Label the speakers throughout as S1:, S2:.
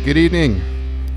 S1: Good evening.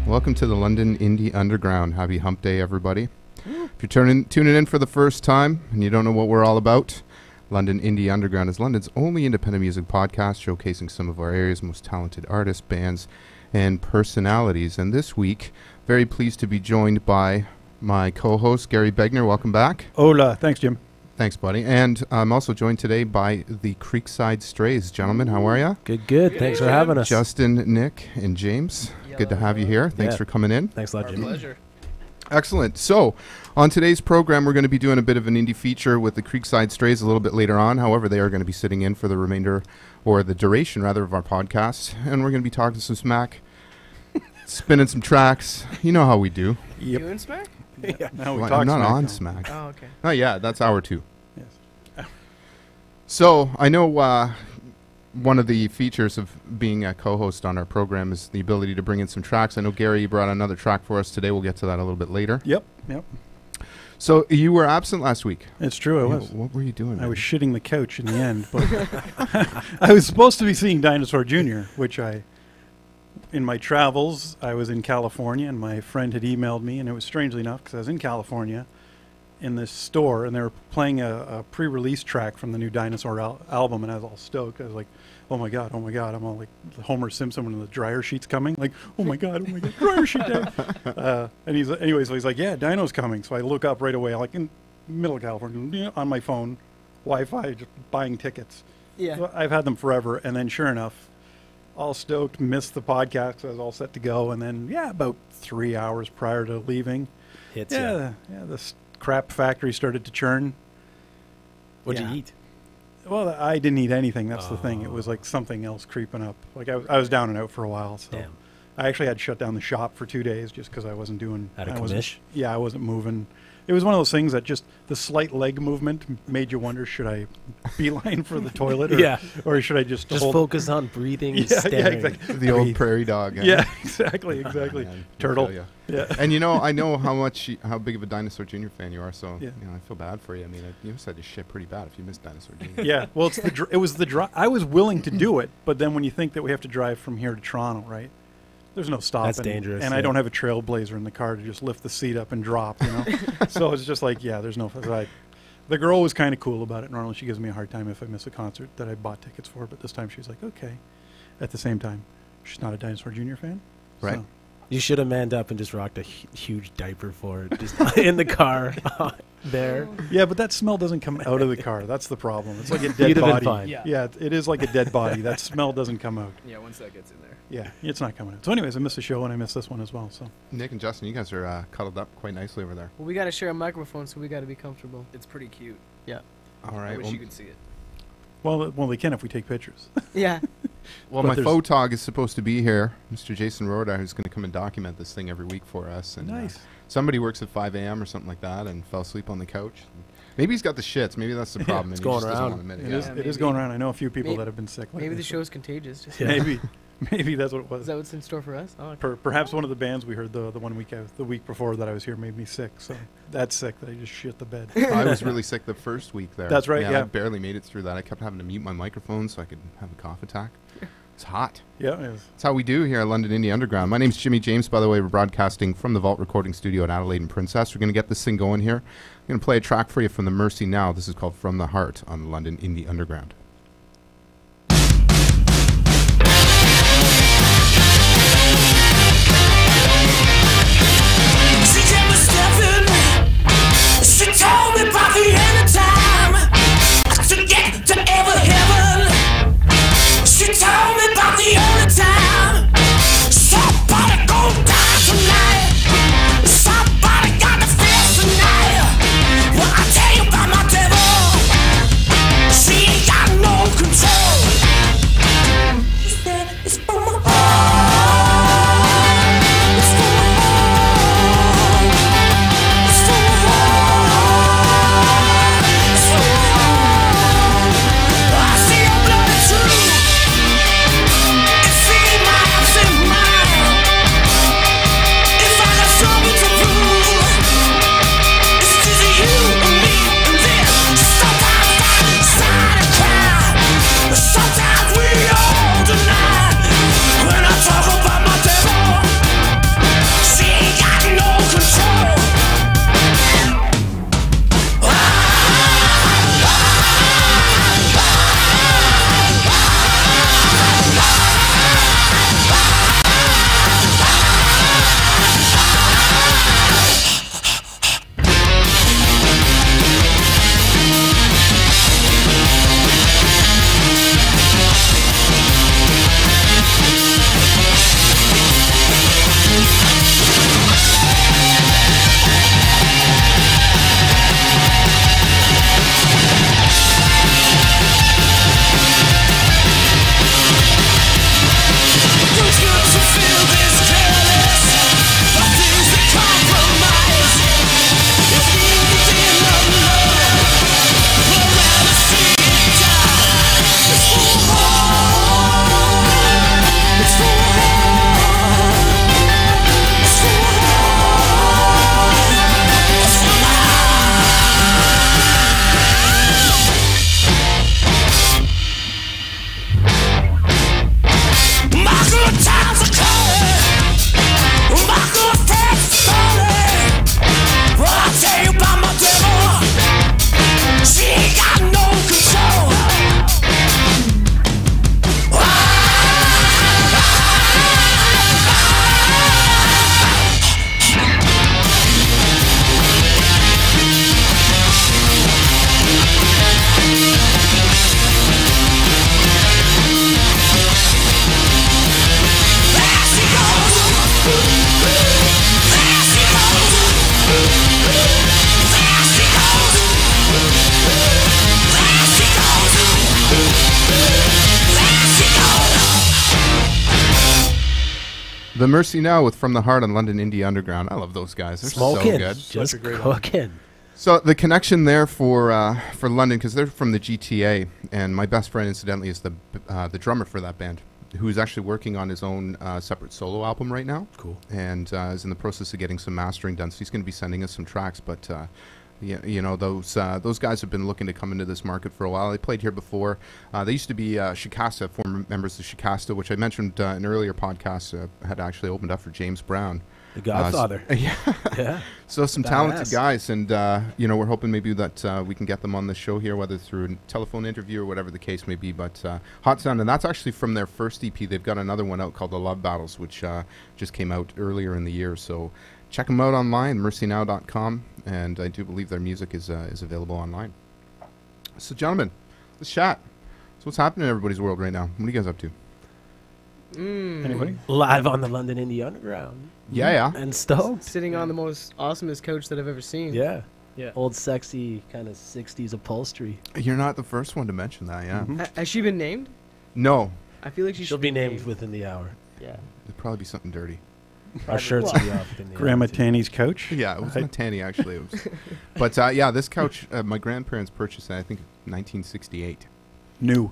S1: Welcome to the London Indie Underground. Happy Hump Day, everybody. If you're tuning in for the first time and you don't know what we're all about, London Indie Underground is London's only independent music podcast showcasing some of our area's most talented artists, bands, and personalities. And this week, very pleased to be joined by my co-host, Gary Begner. Welcome back.
S2: Hola. Thanks, Jim.
S1: Thanks, buddy. And I'm also joined today by the Creekside Strays. Gentlemen, how are you?
S3: Good. Thanks for having us.
S1: Justin, Nick, and James. Good to have you here. Thanks for coming in.
S3: Thanks a lot, Jim.
S4: Our pleasure.
S1: Excellent. So, on today's program, we're going to be doing a bit of an indie feature with the Creekside Strays a little bit later on. However, they are going to be sitting in for the remainder, or the duration, rather, of our podcast. And we're going to be talking some smack, spinning some tracks. You know how we do.
S4: Yep. You and Smack?
S2: Yeah. Now we
S1: Well,
S2: talk
S1: I'm not
S2: smack
S1: on
S2: now.
S1: smack.
S4: Oh, okay.
S1: Oh, yeah, that's hour 2.
S2: Yes.
S1: So, I know one of the features of being a co-host on our program is the ability to bring in some tracks. I know, Gary, you brought another track for us today. We'll get to that a little bit later.
S2: Yep.
S1: So, you were absent last week.
S2: It's true, I was.
S1: What were you doing?
S2: I was shitting the couch in the end. But I was supposed to be seeing Dinosaur Jr., which in my travels, I was in California, and my friend had emailed me, and it was strangely enough, because I was in California in this store, and they were playing a pre-release track from the new Dinosaur album, and I was all stoked. I was like, oh my God. I'm all like Homer Simpson when the dryer sheet's coming. Like, oh my God, dryer sheet day. And he's like, yeah, Dino's coming. So I look up right away, like in middle of California, on my phone, Wi-Fi, just buying tickets.
S4: Yeah.
S2: So I've had them forever, and then sure enough, all stoked, missed the podcast, so I was all set to go, and then, about 3 hours prior to leaving, this crap factory started to churn.
S3: What'd you eat?
S2: Well, I didn't eat anything. That's the thing. It was like something else creeping up. Like I was down and out for a while. So
S3: Damn.
S2: I actually had to shut down the shop for 2 days just because I wasn't doing.
S3: Out of
S2: I wasn't-
S3: commish?
S2: Yeah, I wasn't moving. It was one of those things that just the slight leg movement made you wonder: should I beeline for the toilet, or should I just hold
S3: focus on breathing and
S2: Yeah,
S3: staring.
S2: exactly.
S1: the old prairie dog.
S2: Yeah, exactly.
S1: Man,
S2: Turtle.
S1: I feel ya.
S2: Yeah.
S1: And I know how big of a Dinosaur Jr. fan you are, so
S2: Yeah.
S1: I feel bad for you. I mean, you must have to shit pretty bad if you missed Dinosaur Jr.
S2: Yeah, well, it was the drive. I was willing to do it, but then when you think that we have to drive from here to Toronto, right? There's no stopping.
S3: That's dangerous,
S2: And I
S3: yeah.
S2: don't have a Trailblazer in the car to just lift the seat up and drop, So it's just like, there's no. The girl was kind of cool about it. Normally she gives me a hard time if I miss a concert that I bought tickets for, but this time she was like, okay. At the same time, she's not a Dinosaur Jr. fan.
S1: Right.
S2: So.
S3: You should have manned up and just rocked a huge diaper for it, just in the car there.
S2: Yeah, but that smell doesn't come out of the car. That's the problem. It's like a dead
S3: You'd have been
S2: body.
S3: fine.
S2: Yeah, it is like a dead body. That smell doesn't come out.
S4: Yeah, once that gets in there.
S2: Yeah, it's not coming out. So anyways, I missed the show and I missed this one as well. So
S1: Nick and Justin, you guys are cuddled up quite nicely over there.
S4: Well, we got to share a microphone, so we got to be comfortable. It's pretty cute. Yeah.
S1: All
S4: I
S1: right.
S4: wish you could see it.
S2: well, they can if we take pictures.
S4: Yeah.
S1: Well,
S2: But
S1: my
S2: there's-
S1: photog is supposed to be here, Mr. Jason Roda, who's going to come and document this thing every week for us. And,
S2: Nice.
S1: Somebody works at 5 a.m. or something like that and fell asleep on the couch. Maybe he's got the shits. Maybe that's the problem.
S3: It's
S1: and he
S3: going
S1: just doesn't
S3: around.
S1: want to admit
S2: It
S1: it.
S2: is.
S1: Yeah.
S2: It is
S4: maybe.
S2: going around. I know a few people
S4: Maybe-
S2: that have been sick. Like
S4: Maybe the
S2: this.
S4: show's contagious. Just
S3: Yeah.
S2: Maybe that's what it was.
S4: Is that what's in store for us? Oh, okay.
S2: Perhaps one of the bands we heard the week before that I was here made me sick. So that's sick that I just shit the bed.
S1: I was really sick the first week there.
S2: That's right, yeah.
S1: I barely made it through that. I kept having to mute my microphone so I could have a cough attack. It's hot.
S2: Yeah, it is.
S1: That's how we do here at London Indie Underground. My name's Jimi James, by the way. We're broadcasting from the Vault Recording Studio at Adelaide and Princess. We're going to get this thing going here. I'm going to play a track for you from the Mercy Now. This is called From the Heart on London Indie Underground.
S5: She kept me stepping. She told me about the end of time to get to ever heaven. She told me about the only time somebody gon' die tonight. Somebody got to face tonight. Well, I tell you about my devil. She ain't got
S1: The Mercy Now with From the Heart on London Indie Underground. I love those guys. They're
S3: Smoking,
S1: so good.
S2: Such
S3: just
S2: a great album.
S3: cooking.
S1: So the connection there for London, because they're from the GTA, and my best friend, incidentally, is the drummer for that band, who's actually working on his own separate solo album right now.
S3: Cool.
S1: And is in the process of getting some mastering done. So he's going to be sending us some tracks. But yeah, you know, those guys have been looking to come into this market for a while. They played here before. They used to be Shikasta, former members of Shikasta, which I mentioned in earlier podcasts, had actually opened up for James Brown.
S3: The Godfather.
S1: Yeah.
S3: Yeah.
S1: So some
S3: Badass.
S1: talented guys, and you know, we're hoping maybe that we can get them on the show here, whether through a telephone interview or whatever the case may be. But Hot Sound, and that's actually from their first EP. They've got another one out called The Love Battles, which just came out earlier in the year. So check them out online, mercynow.com, and I do believe their music is available online. So, gentlemen, let's chat. So, what's happening in everybody's world right now? What are you guys up to?
S2: Anybody?
S3: Live on the London Indie Underground.
S1: Yeah.
S3: And stoked.
S4: Sitting on the most awesomest couch that I've ever seen.
S3: Yeah.
S4: Yeah.
S3: Old sexy kind of 60s upholstery.
S1: You're not the first one to mention that, yeah.
S4: Has she been named?
S1: No.
S4: I feel like she
S3: She'll
S4: should
S3: be named within the hour.
S4: Yeah.
S1: It'd probably be something dirty.
S3: Our shirts will be off within the
S2: Grandma
S3: hour. too.
S2: Tanny's couch.
S1: Yeah, it was not Tanny, actually. It was, but, yeah, this couch, my grandparents purchased it, I think, 1968.
S2: New.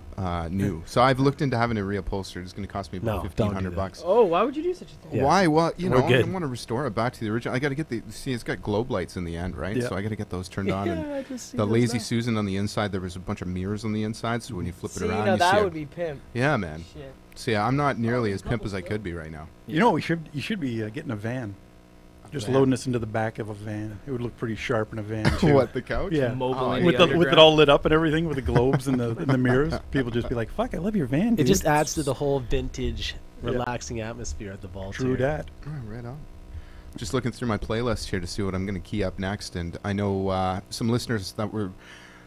S1: New. So I've looked into having it reupholstered. It's going to cost me about
S3: No, don't do that.
S1: $1,500.
S4: Oh, why would you do such a thing?
S3: Yeah.
S1: Why? Well, you
S3: We're
S1: know, I
S3: good.
S1: want to restore it back to the original. I got to get it's got globe lights in the end, right?
S2: Yeah.
S1: So I got to get those turned on. And
S3: I just see
S1: the
S3: those
S1: Lazy
S3: now.
S1: Susan on the inside, there was a bunch of mirrors on the inside, so when you flip
S4: See,
S1: it around,
S4: now
S1: you see
S4: that
S1: a-
S4: would be pimp.
S1: Yeah, man.
S4: Shit.
S1: So yeah, I'm not nearly as pimp as I could be right now.
S2: You know, you should be getting a van. Just
S1: van?
S2: loading this into the back of a van. It would look pretty sharp in a van too.
S1: What, the couch?
S2: Yeah.
S4: Mobile
S1: Oh,
S4: in
S2: With
S4: the
S2: with it
S4: underground.
S2: all lit up and everything, with the globes and the mirrors, people just be like, "Fuck, I love your van."
S3: It
S2: Dude.
S3: just adds to the whole vintage,
S2: Yeah.
S3: relaxing atmosphere at the vault.
S2: True
S3: here.
S2: that.
S1: Oh, right on. Just looking through my playlist here to see what I'm going to key up next, and I know some listeners that were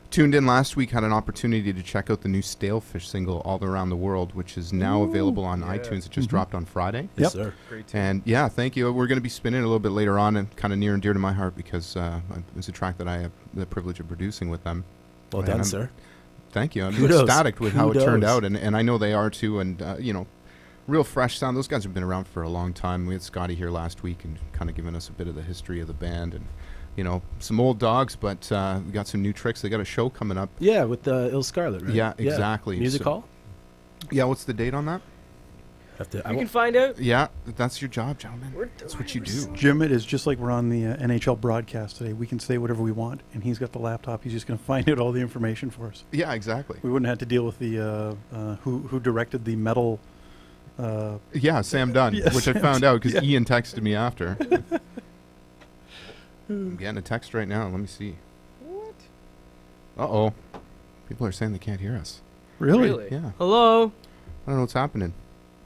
S1: tuned in last week had an opportunity to check out the new Staylefish single, All Around the World, which is now available on iTunes. It just dropped on Friday.
S3: Yes,
S2: Yep.
S3: sir.
S4: Great tune.
S1: And yeah, thank you. We're going to be spinning it a little bit later on, and kind of near and dear to my heart because it's a track that I have the privilege of producing with them.
S3: Well
S1: And
S3: done,
S1: I'm-
S3: sir.
S1: Thank you. I'm
S3: Kudos.
S1: ecstatic with how it turned
S3: Kudos.
S1: out, and I know they are too. And you know, real fresh sound. Those guys have been around for a long time. We had Scotty here last week and kind of giving us a bit of the history of the band, and you know, some old dogs, but we got some new tricks. They got a show coming up.
S3: Yeah, with the Il Scarlet, right?
S1: Yeah, exactly.
S3: Music
S1: So-
S3: hall?
S1: Yeah, what's the date on that?
S3: Have to, I
S4: You can
S3: won't-
S4: find out.
S1: Yeah, that's your job, gentlemen.
S4: We're
S1: That's what you
S4: doing
S1: do.
S2: Jim, it is just like we're on the NHL broadcast today. We can say whatever we want, and he's got the laptop. He's just going to find out all the information for us.
S1: Yeah, exactly.
S2: We wouldn't have to deal with the who directed the metal.
S1: Yeah, Sam Dunn,
S2: Yeah,
S1: which I
S2: Sam
S1: found out because
S2: yeah.
S1: Ian texted me after. I'm getting a text right now. Let me see.
S4: What?
S1: Uh-oh. People are saying they can't hear us.
S2: Really?
S1: Yeah.
S4: Hello?
S1: I don't know what's happening.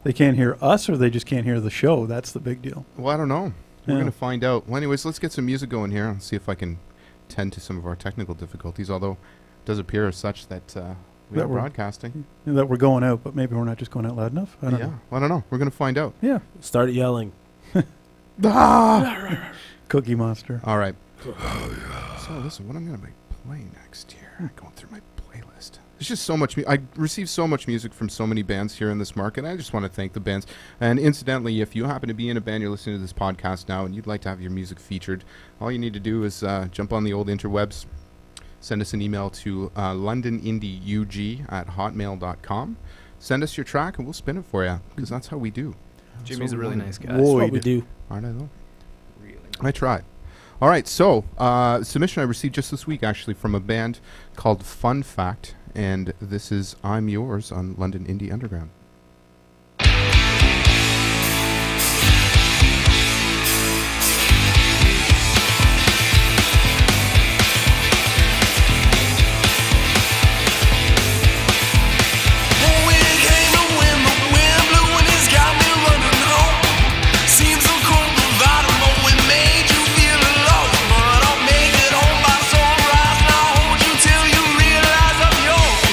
S2: They can't hear us, or they just can't hear the show. That's the big deal.
S1: Well, I don't know. We're
S2: Yeah.
S1: going to find out. Well, anyways, let's get some music going here and see if I can tend to some of our technical difficulties, although it does appear as such that we
S2: That
S1: are
S2: we're-
S1: broadcasting.
S2: That we're going out, but maybe we're not just going out loud enough. I don't
S1: Yeah.
S2: know.
S1: Well, I don't know. We're going to find out.
S2: Yeah.
S3: Start yelling.
S1: Ah!
S2: Cookie Monster.
S1: All right. So, listen, what I'm going to be playing next here, going through my playlist. There's just so much. I receive so much music from so many bands here in this market. I just want to thank the bands. And incidentally, if you happen to be in a band, you're listening to this podcast now, and you'd like to have your music featured, all you need to do is jump on the old interwebs, send us an email to londonindieug@hotmail.com. Send us your track, and we'll spin it for you, because that's how we do.
S4: Jimmy's
S1: So
S4: a really
S1: we-
S4: nice guy.
S3: That's what we
S2: Lloyd.
S3: do.
S1: Aren't I, though?
S4: Really
S1: I tried. All right, so submission I received just this week, actually, from a band called Fun Fact, and this is I'm Yours on London Indie Underground.
S5: Till you realize I'm yours.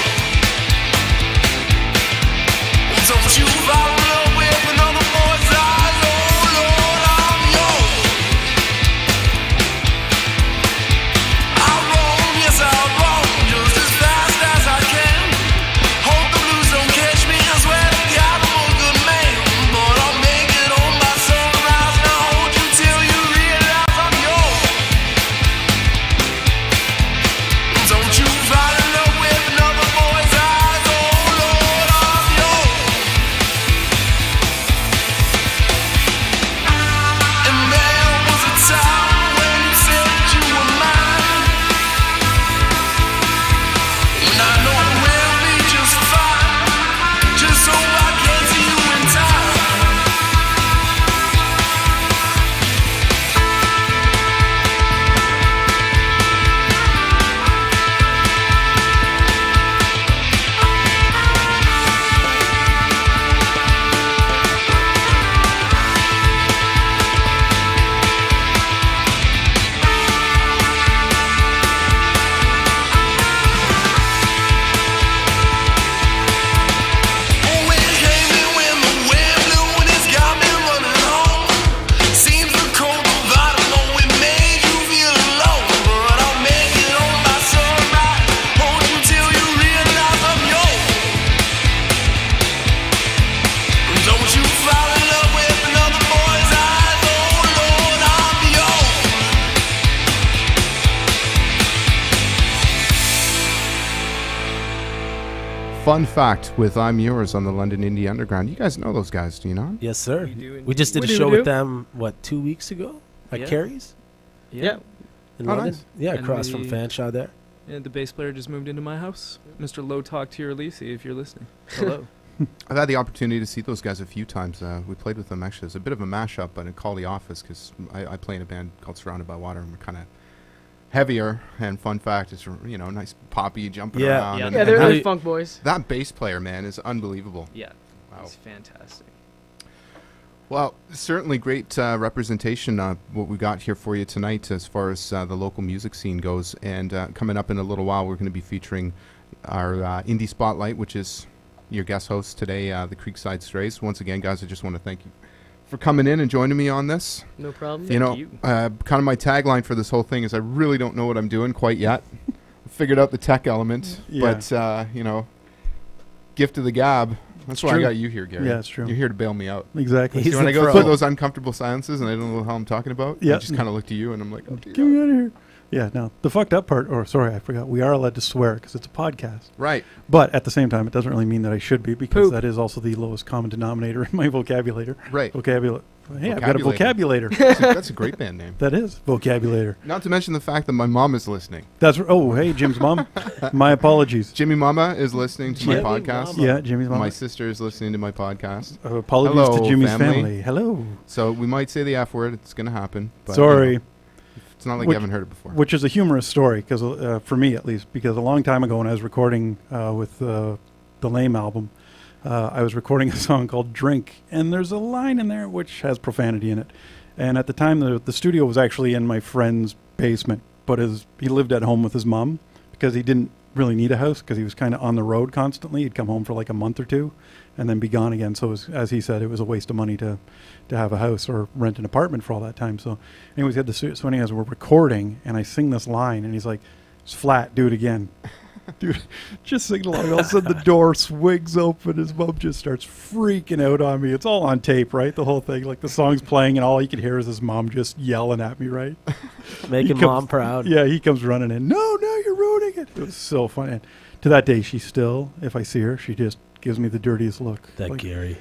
S1: Fun fact with I'm Yours on the London Indie Underground. You guys know those guys, do you not?
S3: Yes, sir.
S4: We do
S3: We just did
S4: indeed.
S3: a
S4: We
S3: show
S4: do.
S3: with them, 2 weeks ago? At
S6: Yeah.
S3: Carrie's?
S6: Yeah.
S3: In
S1: Oh,
S3: London?
S1: nice.
S3: Yeah,
S6: And
S3: across from
S6: we-
S3: Fanshawe there.
S6: And the bass player just moved into my house. Mr. Low Talk to your Lisi, if you're listening. Hello.
S1: I've had the opportunity to see those guys a few times. We played with them actually. It's a bit of a mashup, but I call the office because I play in a band called Surrounded by Water, and we're kind of heavier. And fun fact, it's nice poppy jumping
S3: Yeah.
S1: around.
S6: Yeah.
S1: and-
S4: Yeah,
S1: and
S4: they're
S1: that-
S4: really funk boys.
S1: that bass player, man, is unbelievable.
S6: Yeah.
S1: Wow.
S6: It's fantastic.
S1: Well, certainly great representation what we got here for you tonight as far as the local music scene goes. And coming up in a little while, we're going to be featuring our Indie Spotlight, which is your guest host today, the Creekside Strays. Once again, guys, I just want to thank you for coming in and joining me on this.
S4: No problem.
S1: You know,
S6: you.
S1: kind of my tagline for this whole thing is I really don't know what I'm doing quite yet. Figured out the tech element,
S2: Yeah.
S1: but, gift of the gab. That's why I
S2: true.
S1: got you here, Gary.
S2: Yeah, it's true.
S1: You're here to bail me out.
S2: Exactly.
S3: He's
S1: See, when
S3: the
S1: I go
S3: pro.
S1: through those uncomfortable silences and I don't know how I'm talking about, I
S2: Yeah.
S1: just kind of look to you and I'm like, oh, dear
S2: Get me
S1: God.
S2: out of here. Yeah, no. The fucked up part, or sorry, I forgot. We are allowed to swear because it's a podcast.
S1: Right.
S2: But at the same time, it doesn't really mean that I should be because
S6: Poop.
S2: that is also the lowest common denominator in my vocabulary.
S1: Right.
S2: Hey, I've got a vocabulator.
S1: That's a great band name.
S2: That is vocabulator.
S1: Not to mention the fact that my mom is listening.
S2: That's oh, hey, Jim's mom. My apologies.
S1: Jimmy Mama is listening to my
S3: Jimmy
S1: podcast.
S3: Mama.
S2: Yeah, Jimmy's mom.
S1: My sister is listening to my podcast.
S2: Apologies
S1: Hello,
S2: to Jimmy's
S1: family.
S2: family. Hello.
S1: So we might say the F word. It's going to happen. But,
S2: Sorry.
S1: you know, it's not like
S2: Which-
S1: you haven't heard it before.
S2: Which is a humorous story, because for me at least, because a long time ago when I was recording with the Lame album, I was recording a song called Drink, and there's a line in there which has profanity in it. And at the time, the studio was actually in my friend's basement, but he lived at home with his mom because he didn't really need a house because he was kind of on the road constantly. He'd come home for like a month or two and then be gone again. So it was, as he said, it was a waste of money to have a house or rent an apartment for all that time. So anyways, he had the studio. So anyways, we're recording and I sing this line and he's like, "It's flat, do it again." Dude, just singing along. All of a sudden the door swings open. His mom just starts freaking out on me. It's all on tape, right? The whole thing. Like the song's playing and all you can hear is his mom just yelling at me, right?
S3: Making
S2: He
S3: mom
S2: comes-
S3: proud.
S2: Yeah, he comes running in. No, you're ruining it. It was so funny. And to that day, she still, if I see her, she just gives me the dirtiest look.
S3: That
S2: Like,
S3: Gary.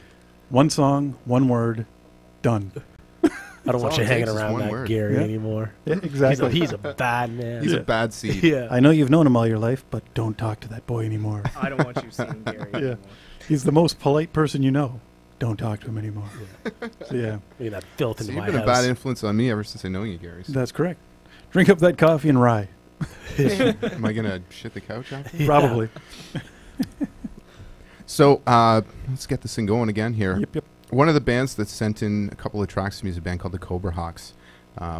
S2: one song, one word, done.
S3: I don't
S1: That's
S3: want
S1: all
S3: you
S1: it
S3: hanging
S1: takes is
S3: around
S1: one
S3: that
S1: word.
S3: Gary
S2: Yeah.
S3: anymore.
S2: Yeah, exactly.
S3: He's a bad man.
S1: He's
S2: Yeah.
S1: a bad seed.
S3: Yeah.
S2: I know you've known him all your life, but don't talk to that boy anymore.
S6: I don't want you seeing Gary
S2: Yeah.
S6: anymore.
S2: He's the most polite person you know. Don't talk to him anymore. So, yeah,
S3: Bringing that filth
S1: So
S3: into
S1: you've
S3: my
S1: been
S3: house.
S1: a bad influence on me ever since I know you, Gary. So
S2: that's correct. Drink up that coffee and rye.
S1: am I going to shit the couch after?
S3: Yeah.
S2: Probably.
S1: So let's get this thing going again here.
S2: Yep.
S1: One of the bands that sent in a couple of tracks to me is a band called the Cobrahawks,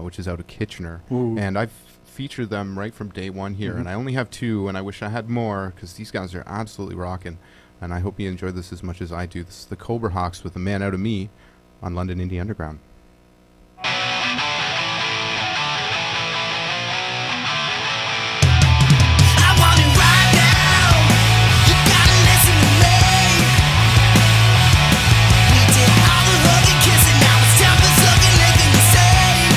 S1: which is out of Kitchener.
S2: Ooh.
S1: And I've featured them right from day one here.
S2: Mhm.
S1: And I only have two, and I wish I had more because these guys are absolutely rocking. And I hope you enjoyed this as much as I do. This is the Cobrahawks with A Man Out of Me on London Indie Underground.
S5: I want it right now. You gotta listen to me. We did all the hugging, kissing, now it's time for sucking, licking the same.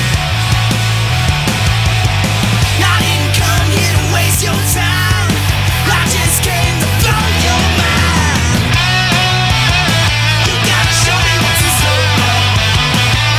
S5: I didn't come here to waste your time. I just came to blow your mind. You gotta show me what's in store.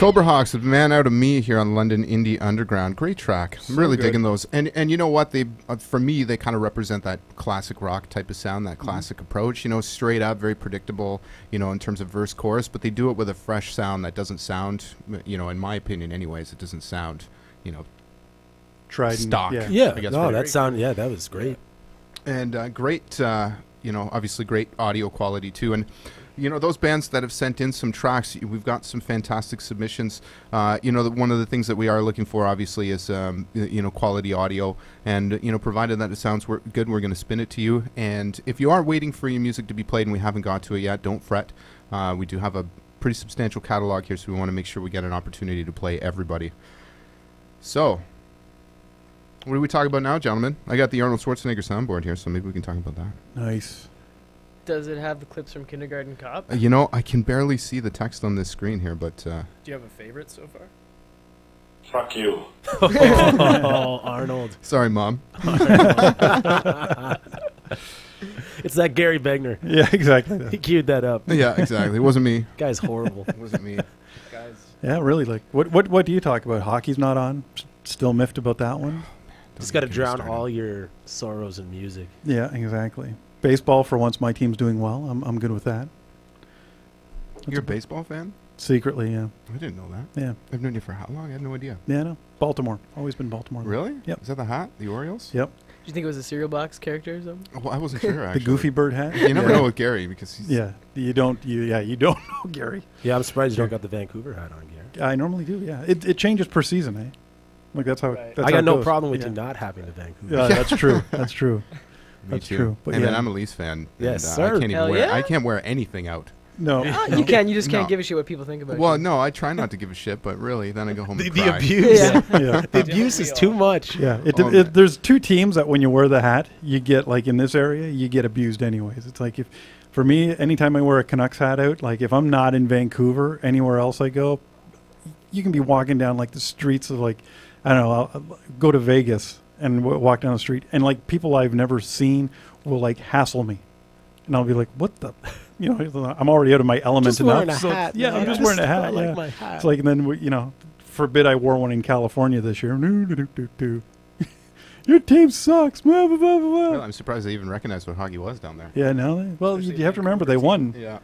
S1: Cobrahawks, the man out of me here on London Indie Underground. Great track. I'm really digging those. And you know what? They for me, they kind of represent that classic rock type of sound, that classic approach. You know, straight up, very predictable, you know, in terms of verse chorus, but they do it with a fresh sound that doesn't sound, you know, in my opinion anyways, it doesn't sound, you know,
S2: Tried
S1: stock.
S3: Yeah.
S1: I guess
S3: No, that was great.
S1: And great, you know, obviously great audio quality too. And you know, those bands that have sent in some tracks, we've got some fantastic submissions. You know, one of the things that we are looking for, obviously, is, you know, quality audio. And, you know, provided that it sounds good, we're going to spin it to you. And if you are waiting for your music to be played and we haven't got to it yet, don't fret. We do have a pretty substantial catalog here, so we want to make sure we get an opportunity to play everybody. So, what do we talk about now, gentlemen? I got the Arnold Schwarzenegger soundboard here, so maybe we can talk about that.
S2: Nice.
S4: Does it have the clips from Kindergarten Cop?
S1: You know, I can barely see the text on this screen here, but...
S6: Do you have a favorite so far?
S7: Fuck you.
S3: Oh, Arnold.
S1: Sorry, Mom.
S3: It's that Gary Begner.
S2: Yeah, exactly.
S3: He queued that up.
S1: Yeah, exactly. It wasn't me.
S3: Guy's horrible.
S1: It wasn't me.
S6: Guys.
S2: Yeah, really. Like, what do you talk about? Hockey's not on. Still miffed about that one.
S3: Just got to drown all your sorrows in music.
S2: Yeah, exactly. Baseball, for once, my team's doing well. I'm good with that.
S1: You're a baseball fan?
S2: Secretly, yeah.
S1: I didn't know that.
S2: Yeah.
S1: I've known you for how long? I had no idea.
S2: Yeah, no. Baltimore. Always been Baltimore.
S1: Really?
S2: Yep.
S1: Is that the hat? The Orioles?
S2: Yep.
S4: Do you think it was a cereal box character or something?
S1: Well, I wasn't sure,
S2: The
S1: actually.
S2: goofy bird hat.
S1: You never
S2: Yeah.
S1: know with Gary, because he's...
S2: Yeah. You don't know Gary.
S3: Yeah, I'm surprised you don't got the Vancouver hat on, Gary.
S2: I normally do, yeah. It changes per season, eh? Like, that's how,
S6: Right.
S2: that's
S3: I
S2: how
S3: got
S2: it
S3: no
S2: goes.
S3: problem with
S2: Yeah.
S3: you not having the Vancouver.
S2: Yeah, that's true. That's true.
S1: Me
S2: That's
S1: too.
S2: true. But
S1: And
S2: yeah.
S1: I'm a Leafs fan.
S3: Yes,
S1: and,
S3: sir.
S1: I can't even
S4: Hell
S1: wear...
S4: yeah?
S1: I can't wear anything out.
S2: No.
S4: You can. You just can't
S1: No.
S4: give a shit what people think about
S1: Well,
S4: you.
S1: no, I try not to give a shit, but really, then I go home
S3: The,
S1: and
S3: the
S1: cry.
S3: abuse.
S4: Yeah.
S2: Yeah.
S3: The abuse is too much.
S2: Yeah,
S1: Oh,
S2: there's two teams that when you wear the hat, you get, like, in this area, you get abused anyways. It's like, for me, anytime I wear a Canucks hat out, like, if I'm not in Vancouver, anywhere else I go, you can be walking down, like, the streets of, like, I don't know, I'll go to Vegas and walk down the street, and, like, people I've never seen will, like, hassle me. And I'll be like, what the... You know, I'm already out of my element
S3: Just
S2: enough.
S3: wearing a
S2: so
S3: hat.
S2: yeah,
S3: man.
S2: I'm just wearing a hat.
S3: I like
S2: yeah.
S3: my hat.
S2: It's like, and then, you know, forbid I wore one in California this year. Your team sucks. Blah, blah, blah, blah.
S1: Well, I'm surprised they even recognized what hockey was down there.
S2: Yeah, no. Well,
S6: Especially
S2: you have to remember they won.
S1: Yeah.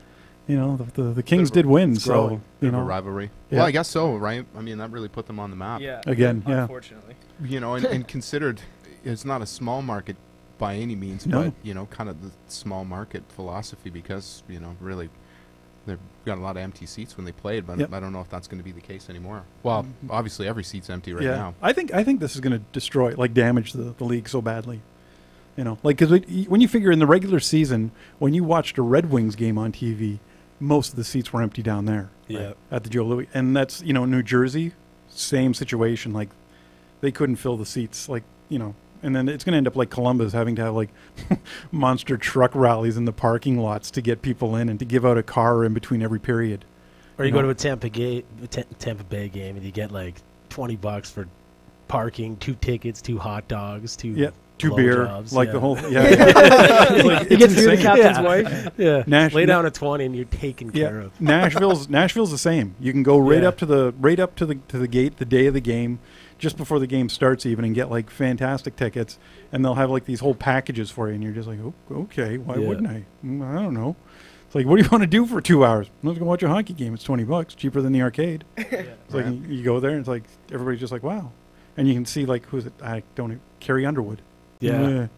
S2: You know, the Kings did win,
S1: It's
S2: so
S1: growing.
S2: you
S1: Bit of a
S2: know.
S1: rivalry.
S2: Yeah.
S1: Well, I guess so, right? I mean, that really put them on the map.
S6: Yeah.
S2: Again, yeah.
S6: Unfortunately.
S1: You know, and considered, it's not a small market by any means,
S2: No.
S1: but, you know, kind of the small market philosophy because, you know, really, they've got a lot of empty seats when they played, but
S2: Yep.
S1: I don't know if that's going to be the case anymore. Well, obviously every seat's empty right
S2: Yeah,
S1: now.
S2: I think this is going to destroy, like, damage the league so badly. You know, like, because when you figure in the regular season, when you watched a Red Wings game on TV, most of the seats were empty down there.
S3: Yeah.
S2: At the Joe Louis, and that's, you know, New Jersey, same situation. Like, they couldn't fill the seats, like, you know. And then it's going to end up like Columbus having to have, like, monster truck rallies in the parking lots to get people in and to give out a car in between every period.
S3: Or you
S2: You
S3: go
S2: know?
S3: to a Tampa Bay game and you get like $20 for parking, 2 tickets, 2 hot dogs, 2
S2: Yeah, 2 beer,
S3: blowjobs,
S2: like
S3: yeah.
S2: the whole. Yeah, It's like,
S4: You
S2: it's
S4: get through the
S2: insane.
S4: captain's
S3: Yeah.
S4: wife.
S3: Yeah,
S2: Nash-
S3: lay down a 20 and you're taken care
S2: Yeah,
S3: of.
S2: Nashville's the same. You can go right
S3: Yeah.
S2: up to the gate the day of the game, just before the game starts even, and get, like, fantastic tickets, and they'll have, like, these whole packages for you, and you're just like, oh, okay, why
S3: Yeah.
S2: wouldn't I? I don't know. It's like, what do you want to do for 2 hours? I'm just gonna watch a hockey game. It's $20, cheaper than the arcade. It's like,
S1: Right.
S2: you go there, and it's like everybody's just like, wow, and you can see, like, who's it? I don't even, Carrie Underwood.
S3: Yeah.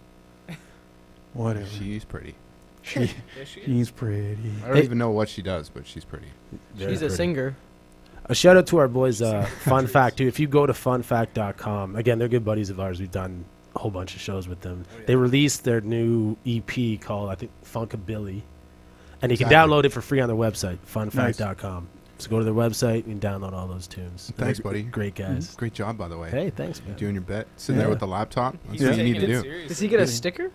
S2: Whatever.
S1: She's pretty.
S2: She's pretty.
S1: I don't even know what she does, but she's pretty.
S3: Very
S4: She's a
S3: pretty.
S4: singer.
S3: A shout out to our boys, Fun Fact, too. If you go to funfact.com, again, they're good buddies of ours. We've done a whole bunch of shows with them. They released their new EP called, I think, Funkabilly. And you can
S1: Exactly.
S3: download it for free on their website, funfact.com. So go to their website and download all those tunes.
S1: Thanks,
S3: They're
S1: buddy.
S3: Great guys.
S1: Great job, by the way.
S3: Hey, thanks, man.
S1: You're doing your bit. Sitting there
S2: Yeah.
S1: with the laptop. That's
S6: He's
S1: what you need
S6: taking
S1: to
S6: it
S1: do.
S6: seriously.
S4: Does he get a sticker?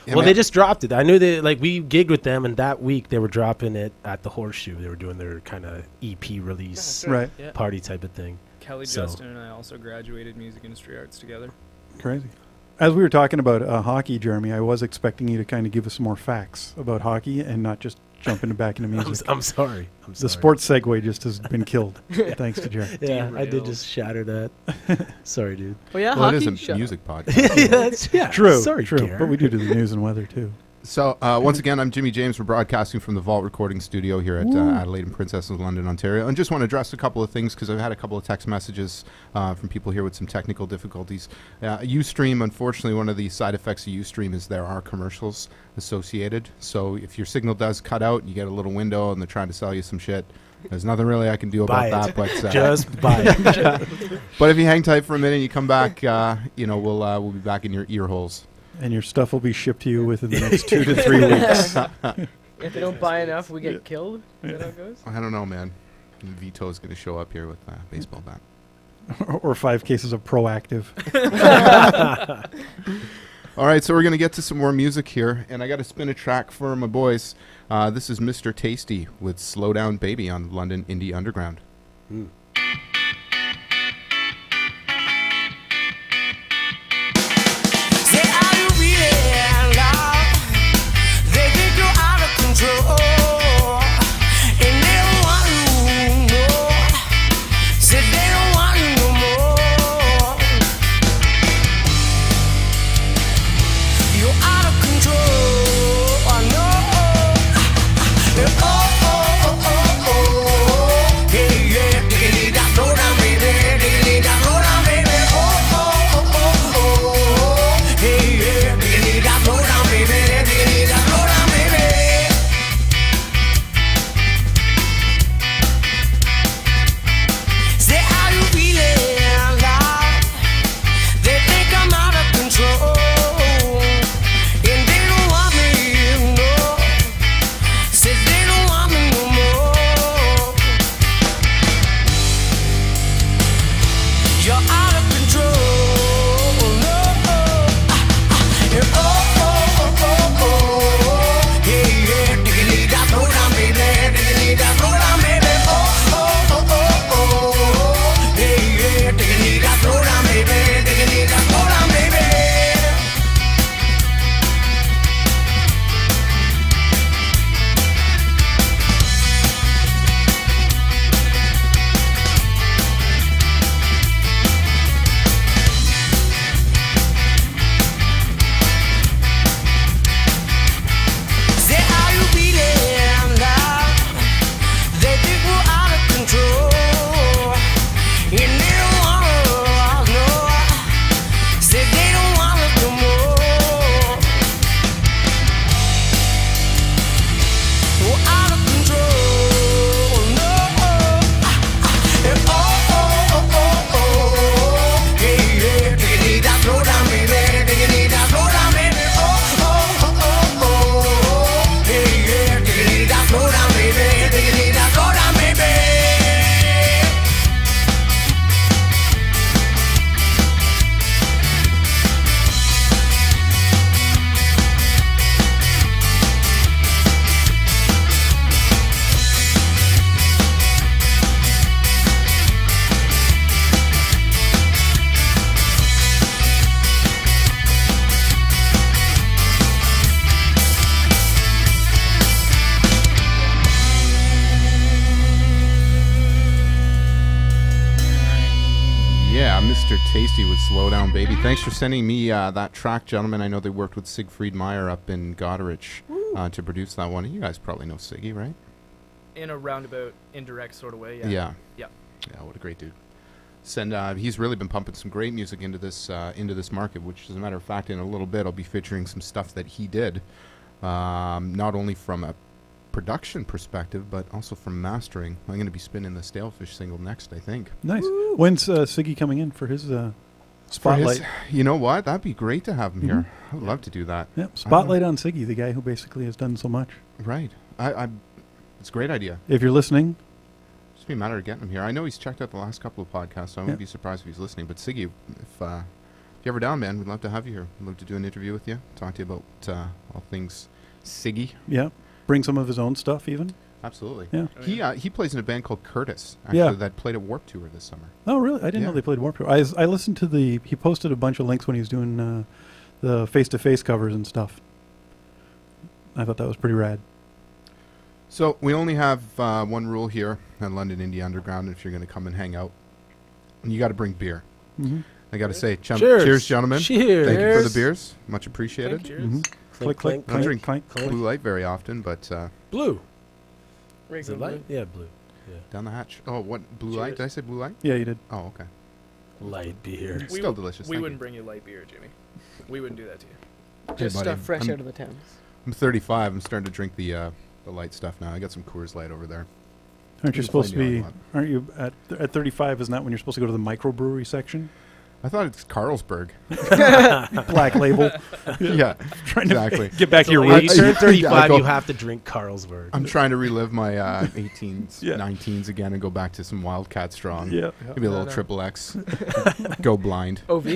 S1: Yeah,
S3: Well,
S1: man.
S3: they just dropped it. I knew they, like, we gigged with them, and that week they were dropping it at the Horseshoe. They were doing their kind of EP release
S2: Right.
S6: Yeah.
S3: party type of thing.
S6: Kelly,
S3: So-
S6: Justin, and I also graduated music industry arts together.
S2: Crazy. As we were talking about hockey, Jeremy, I was expecting you to kind of give us some more facts about hockey and not just jump back into music.
S3: I'm sorry. I'm sorry.
S2: The sports segue just has been killed. Thanks to Jared.
S3: Yeah, I did
S4: Derailed.
S3: just shatter that. Sorry, dude.
S4: Oh yeah,
S1: Well, it
S4: hockey.
S1: is a
S4: Shut
S1: music podcast.
S3: yeah.
S2: True.
S3: Sorry,
S2: true.
S3: Gary.
S2: But we do the news and weather too.
S1: So, once again, I'm Jimi James. We're broadcasting from the Vault Recording Studio here at Adelaide and Princess of London, Ontario. And just want to address a couple of things because I've had a couple of text messages from people here with some technical difficulties. Ustream, unfortunately, one of the side effects of Ustream is there are commercials associated. So if your signal does cut out, you get a little window and they're trying to sell you some shit. There's nothing really I can do about that. But
S3: Just buy it.
S1: but if you hang tight for a minute and you come back, we'll be back in your ear holes.
S2: And your stuff will be shipped to you within the next 2 to 3 weeks.
S4: If they don't buy enough, we get killed. Is that how it goes?
S1: I don't know, man. Vito's going to show up here with a baseball bat.
S2: Or 5 cases of Proactive.
S1: All right, so we're going to get to some more music here, and I got to spin a track for my boys. This is Mr. Tasty with Slow Down Baby on London Indie Underground.
S5: Say, are you really in love? They think you're out of control, and they don't want you no more. Say they don't want you no more. You're out of control. I know. Oh, oh, oh, oh, oh. Yeah, yeah. Diggity da, slow down, baby. Diggity da, slow down, baby. Oh, oh, oh, oh, oh. Hey, yeah. Diggity da, slow down, baby. Diggity da, slow down, baby. Say, are you feeling love? They think I'm out of control, and they don't want me, no. Say they don't want me no more. You're out of control, no. Oh, oh, oh, oh. Yeah, yeah. Diggity da, slow down, baby. Diggity da, slow down, baby. Oh, oh, oh, oh. Yeah, yeah. Diggity da, slow down, baby. Diggity da, slow down, baby. Say, are you feeling love? They think we're out of control, and they don't want us, no. Say they don't want us no more. We're out of control, no. Oh, oh, oh, oh. Yeah, yeah. Diggity da, slow down, baby. Diggity da, slow down, baby. Oh, oh, oh, oh. Yeah, yeah. Diggity da, slow down, baby. Diggity da, slow down, baby.
S1: Yeah, Mr. Tasty with Slow Down Baby. Thanks for sending me that track, gentlemen. I know they worked with Siegfried Meyer up in Goderich to produce that one. You guys probably know Siggy, right?
S6: In a roundabout, indirect sort of way. Yeah.
S1: Yeah.
S6: Yeah.
S1: Yeah, what a great dude. He's really been pumping some great music into this market, which, as a matter of fact, in a little bit, I'll be featuring some stuff that he did, not only from a production perspective, but also from mastering. I'm going to be spinning the Staylefish single next, I think.
S2: Nice. When's Siggy coming in for his
S1: For
S2: spotlight?
S1: his- you know what? That'd be great to have him here. I would love to do that.
S2: Yeah, spotlight on Siggy, the guy who basically has done so much.
S1: Right. It's a great idea.
S2: If you're listening,
S1: Just be a matter of getting him here. I know he's checked out the last couple of podcasts, so I wouldn't
S2: Yeah.
S1: be surprised if he's listening. But Siggy, if you're ever down, man, we'd love to have you here. We'd love to do an interview with you, talk to you about all things Siggy.
S2: yeah, bring some of his own stuff even.
S1: Absolutely.
S2: Yeah.
S1: He plays in a band called Curtis, actually,
S2: Yeah.
S1: that played at Warped Tour this summer.
S2: Oh, really? I didn't know
S1: Yeah.
S2: they played Warped Tour. I listened to he posted a bunch of links when he was doing the face-to-face covers and stuff. I thought that was pretty rad.
S1: So we only have one rule here at London Indie Underground. If you're going to come and hang out, you got to bring beer.
S2: Mm-hmm.
S1: I got to say,
S3: Cheers.
S1: Cheers, gentlemen.
S3: Cheers.
S1: Thank you for the beers. Much appreciated.
S6: Cheers.
S2: Mm-hmm. Click, click,
S1: I don't drink
S2: clink.
S1: Blue Light very often, but
S3: Blue. Is
S4: Regular
S3: it light?
S4: blue.
S3: Yeah, blue.
S1: down the hatch. Oh, what? Blue Light?
S4: Cheers.
S1: Did I say Blue Light?
S2: Yeah, you did.
S1: Oh, okay.
S3: Light beer.
S1: It's still delicious.
S6: We
S1: Thank
S6: wouldn't
S1: you.
S6: bring you light beer, Jimmy. We wouldn't do that to you.
S1: Hey,
S4: Just
S1: buddy,
S4: stuff fresh
S1: I'm-
S4: out of the Thames.
S1: I'm 35. I'm starting to drink the light stuff now. I got some Coors Light over there.
S2: Aren't you
S1: Just
S2: supposed to
S1: plain
S2: be?
S1: yellow.
S2: Aren't you at 35? Isn't that when you're supposed to go to the microbrewery section?
S1: I thought it's Carlsberg.
S2: Black label.
S1: Yeah,
S2: Trying
S1: exactly.
S2: to get back to your
S3: When you
S2: roots.
S3: turn
S1: Yeah,
S3: 35,
S1: go-
S3: you have to drink Carlsberg.
S1: I'm trying to relive my 18s,
S2: Yeah.
S1: 19s again and go back to some Wildcat Strong.
S2: Yeah.
S1: Maybe a little
S4: No.
S1: triple X. Go blind.
S4: OV?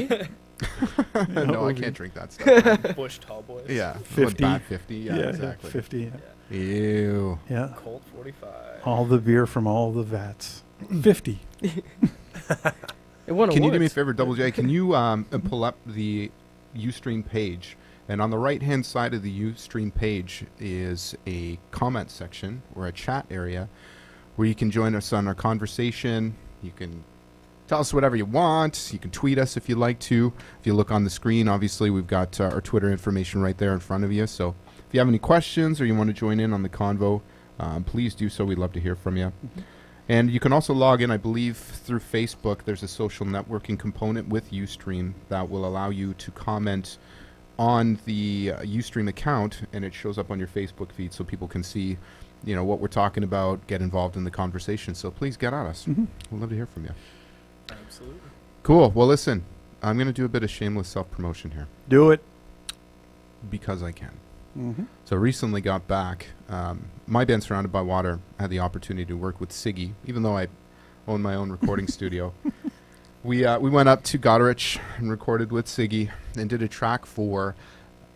S1: No, I can't drink that stuff.
S6: Bush Tall Boys.
S1: Yeah,
S2: 50.
S1: Bad 50. Yeah, exactly.
S2: 50.
S1: Ew.
S2: Yeah.
S6: Colt 45.
S2: All the beer from all the vats. 50.
S4: It won
S1: Can you do me a
S4: awards.
S1: favor, Double J? Can you pull up the Ustream page? And on the right-hand side of the Ustream page is a comment section or a chat area where you can join us on our conversation. You can tell us whatever you want. You can tweet us if you'd like to. If you look on the screen, obviously, we've got our Twitter information right there in front of you. So if you have any questions or you want to join in on the convo, please do so. We'd love to hear from you. And you can also log in, I believe, through Facebook. There's a social networking component with Ustream that will allow you to comment on the Ustream account, and it shows up on your Facebook feed so people can see, you know, what we're talking about, get involved in the conversation. So please get at us.
S2: Mhm.
S1: We'd love to hear from you.
S6: Absolutely.
S1: Cool. Well, listen, I'm going to do a bit of shameless self-promotion here
S2: Do it.
S1: because I can.
S2: Mm-hmm.
S1: So recently got back. My band, Surrounded by Water, had the opportunity to work with Siggy, even though I own my own recording studio. We went up to Goderich and recorded with Siggy and did a track for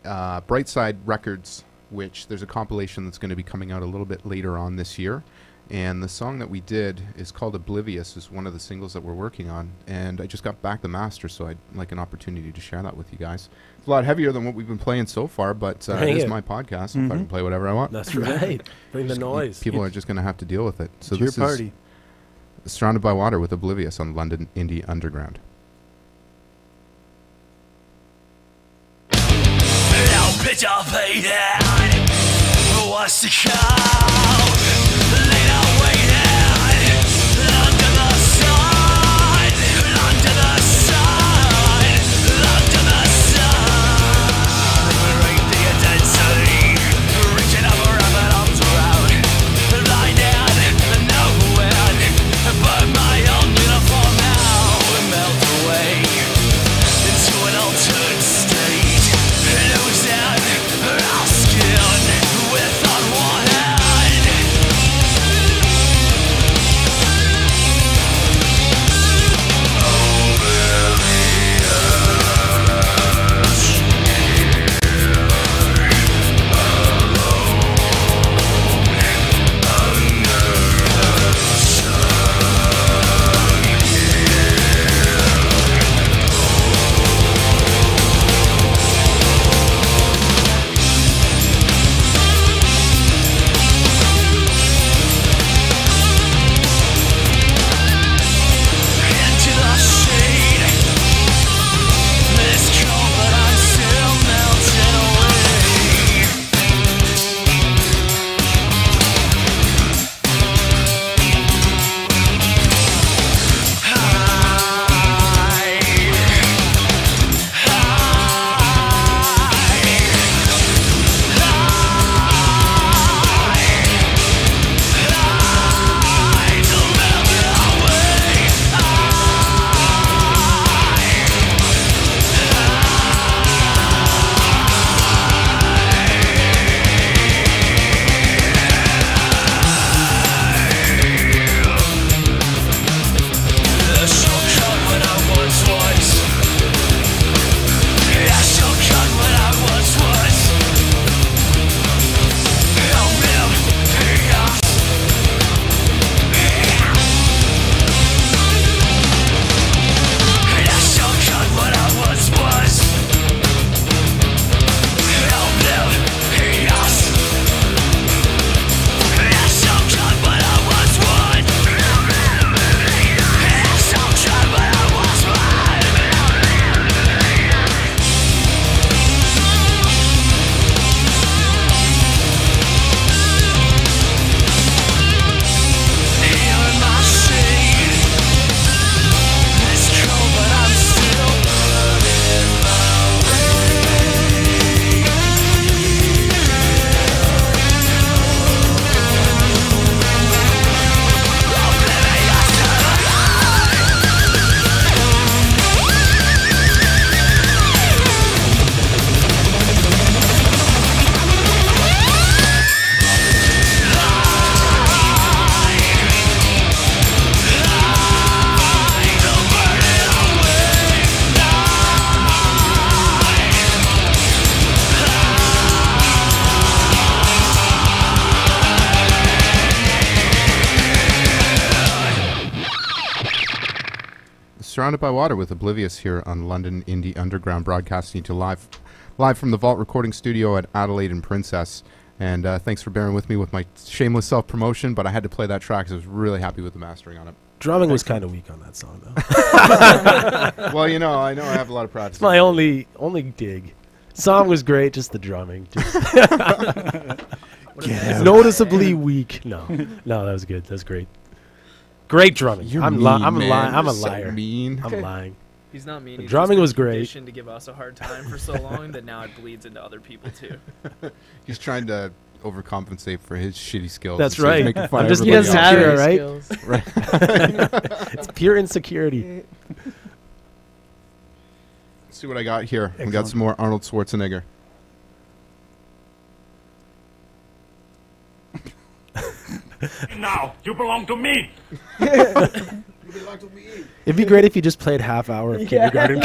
S1: Brightside Records, which there's a compilation that's going to be coming out a little bit later on this year. And the song that we did is called Oblivious, is one of the singles that we're working on. And I just got back the master, so I'd like an opportunity to share that with you guys. It's a lot heavier than what we've been playing so far, but it
S3: Bring
S1: is
S3: it.
S1: my podcast. If I
S2: Mhm.
S1: can play whatever I want.
S3: That's right. Bring the noise.
S1: People are just going to have to deal with it. So
S2: It's your
S1: this
S2: party.
S1: is Surrounded by Water with Oblivious on London Indie Underground.
S5: No picture faded. What's to come? Later waiting under the sun, under the sun, under the sun. Break the intensity, reaching over rabbit arms around, blinded, nowhere, but my own uniform now melt away into an altered state, losing our skin with unwanted.
S1: Surrounded by Water with Oblivious here on London Indie Underground, broadcasting to live from the Vault recording studio at Adelaide and Princess. And thanks for bearing with me with my shameless self-promotion, but I had to play that track because I was really happy with the mastering on it.
S3: Drumming was kind of weak on that song, though.
S1: Well, I know I have a lot of practice.
S3: It's my only dig. Song was great, just the drumming. Noticeably weak. No, that was good. That's great. Great drumming. I'm a liar.
S1: Mean.
S3: I'm lying.
S4: He's not mean.
S3: The
S4: He's
S3: drumming
S4: just
S3: was
S4: been
S3: great.
S4: conditioned to give us a hard time for so long that now it bleeds into other people too.
S1: He's trying to overcompensate for his shitty skills.
S3: That's
S1: and so he's
S3: right.
S1: making fun
S3: I'm
S1: of
S3: just
S1: everybody
S3: getting
S1: else.
S3: insecure, right? It's pure insecurity.
S1: Let's see what I got here. We got
S2: Excellent.
S1: some more Arnold Schwarzenegger.
S7: Now, you belong to me.
S3: It'd be great if you just played half hour of kindergarten.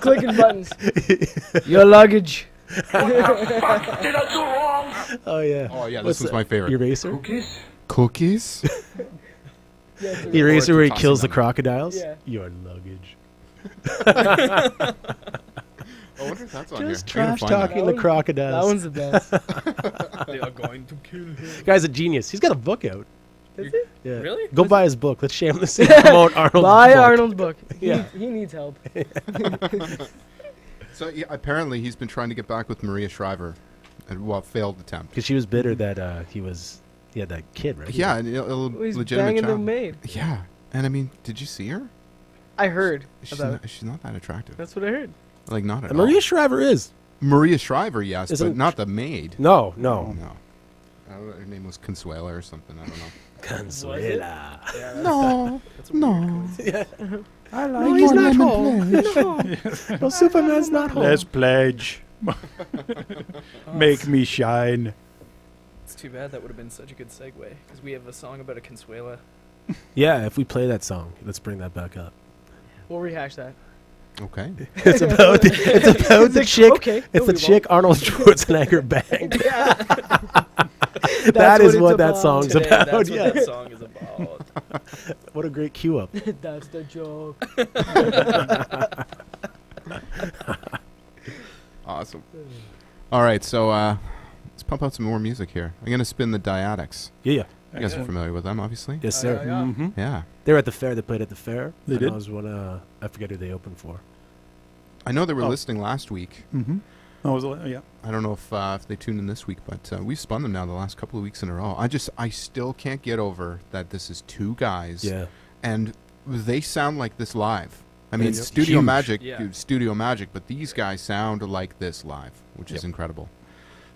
S8: Clicking buttons. Your luggage.
S7: What the fuck did I do wrong?
S3: Oh yeah.
S1: Oh yeah,
S3: What's
S1: this was
S3: that?
S1: my favorite.
S3: Eraser.
S1: Cookies?
S3: Eraser where he
S1: Tossing
S3: kills the
S1: them.
S3: crocodiles.
S8: Yeah.
S3: Your luggage.
S1: I wonder if that's on
S3: Just
S1: here. I gotta
S3: trash
S1: find that.
S3: talking the crocodiles.
S8: That one's the best.
S4: They are going to kill him.
S3: Guy's a genius. He's got a book out.
S8: Is it?
S3: Yeah.
S4: Really?
S3: Go buy his book. Let's shamelessly promote Arnold's
S8: Buy
S3: book.
S8: Arnold's book.
S3: Yeah.
S8: He needs help.
S1: So yeah, apparently he's been trying to get back with Maria Shriver, and failed attempt.
S3: Because she was bitter that he had that kid, right?
S1: Yeah, an
S8: He's
S1: legitimate
S8: banging the
S1: child.
S8: maid.
S1: Yeah, and I mean, did you see her?
S8: I heard
S1: She's
S8: about
S1: not, she's not that attractive.
S8: That's what I heard.
S1: Like not at
S3: And
S1: all.
S3: Maria Shriver is.
S1: Maria Shriver, yes, but
S3: Isn't-
S1: not the maid.
S3: No.
S1: No. I don't know, her name was Consuela or something. I don't know.
S3: Consuela.
S1: No, no.
S3: I like no, he's not home. No, Superman's not home.
S2: Let's pledge. Make me shine.
S4: It's too bad. That would have been such a good segue because we have a song about a Consuela.
S3: Yeah, if we play that song, let's bring that back up.
S8: We'll rehash that.
S1: Okay.
S3: It's about the chick.
S8: Okay.
S3: It's the chick Arnold Schwarzenegger banged.
S8: Yeah.
S3: That is what that
S8: about.
S3: song's
S4: Today,
S3: about.
S4: that's
S3: Yeah.
S4: what that song is about.
S3: What a great cue up.
S8: That's the joke.
S1: Awesome. All right, so let's pump out some more music here. I'm gonna spin the Dyadics.
S3: Yeah.
S1: You guys are familiar with them, obviously.
S3: Yes, sir.
S4: Yeah.
S2: Mm-hmm.
S1: Yeah.
S3: They were at the fair. They played at the fair.
S2: They
S3: and
S2: did?
S3: I was one. I forget who they opened for.
S1: I know they were
S2: Oh.
S1: listening last week.
S2: Mm-hmm. Oh, was it? Yeah.
S1: I don't know if they tuned in this week, but we've spun them now the last couple of weeks in a row. I still can't get over that this is two guys.
S3: Yeah.
S1: And they sound like this live. I mean,
S3: It's
S1: Studio
S3: huge.
S1: Magic,
S4: Yeah.
S1: Studio Magic, but these guys sound like this live, which is incredible.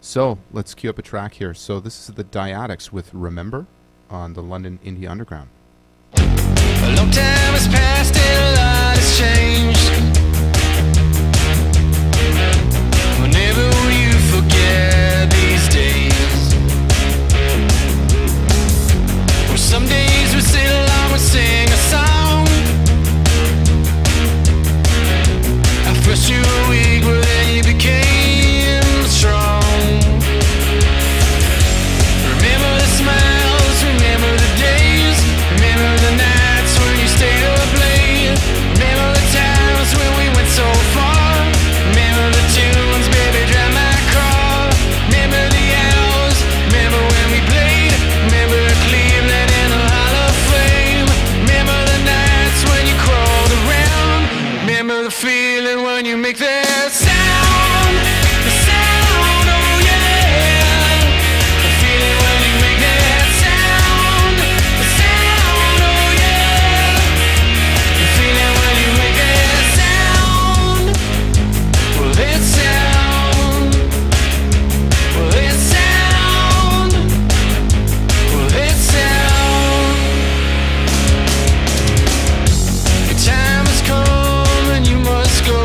S1: So let's cue up a track here. So this is the Dyadics with Remember on the London Indie Underground.
S5: A long time has passed and a lot has changed. Whenever will you forget these days? Well, some days we sit along and sing a song. At first you were weak, but then you became strong. Remember the smiles, remember the days, remember the nights when you stayed up late. Remember the times when we went so far. Remember the tunes, baby, drive my car. Remember the hours, remember when we played. Remember Cleveland and the Hall of Fame. Remember the nights when you crawled around. Remember the feeling when you make that sound. The sound, oh yeah. The feeling when you make that sound. The sound, oh yeah. The feeling when you make that sound. Well, that sound. Well, that sound. Well, that sound. Your time has come and you must go.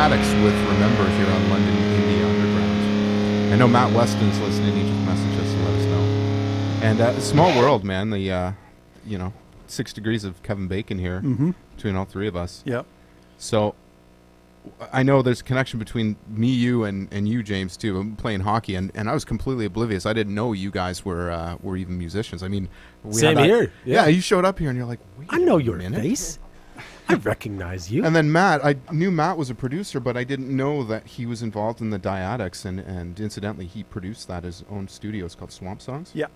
S1: Dyadics with Remember here on London Indie Underground. I know Matt Weston's listening. He just messaged us to let us know. And small world, man. The 6 degrees of Kevin Bacon here between all three of us.
S2: Yep.
S1: So I know there's a connection between me, you, and you, James, too. I'm playing hockey, and I was completely oblivious. I didn't know you guys were even musicians. I mean,
S3: Same here.
S1: Yeah, you showed up here, and you're like, wait
S3: I know
S1: a
S3: your
S1: minute.
S3: face. I recognize you.
S1: And then Matt, I knew Matt was a producer, but I didn't know that he was involved in the Dyadics, and incidentally, he produced that his own studio. It's called Swamp Songs.
S2: Yeah.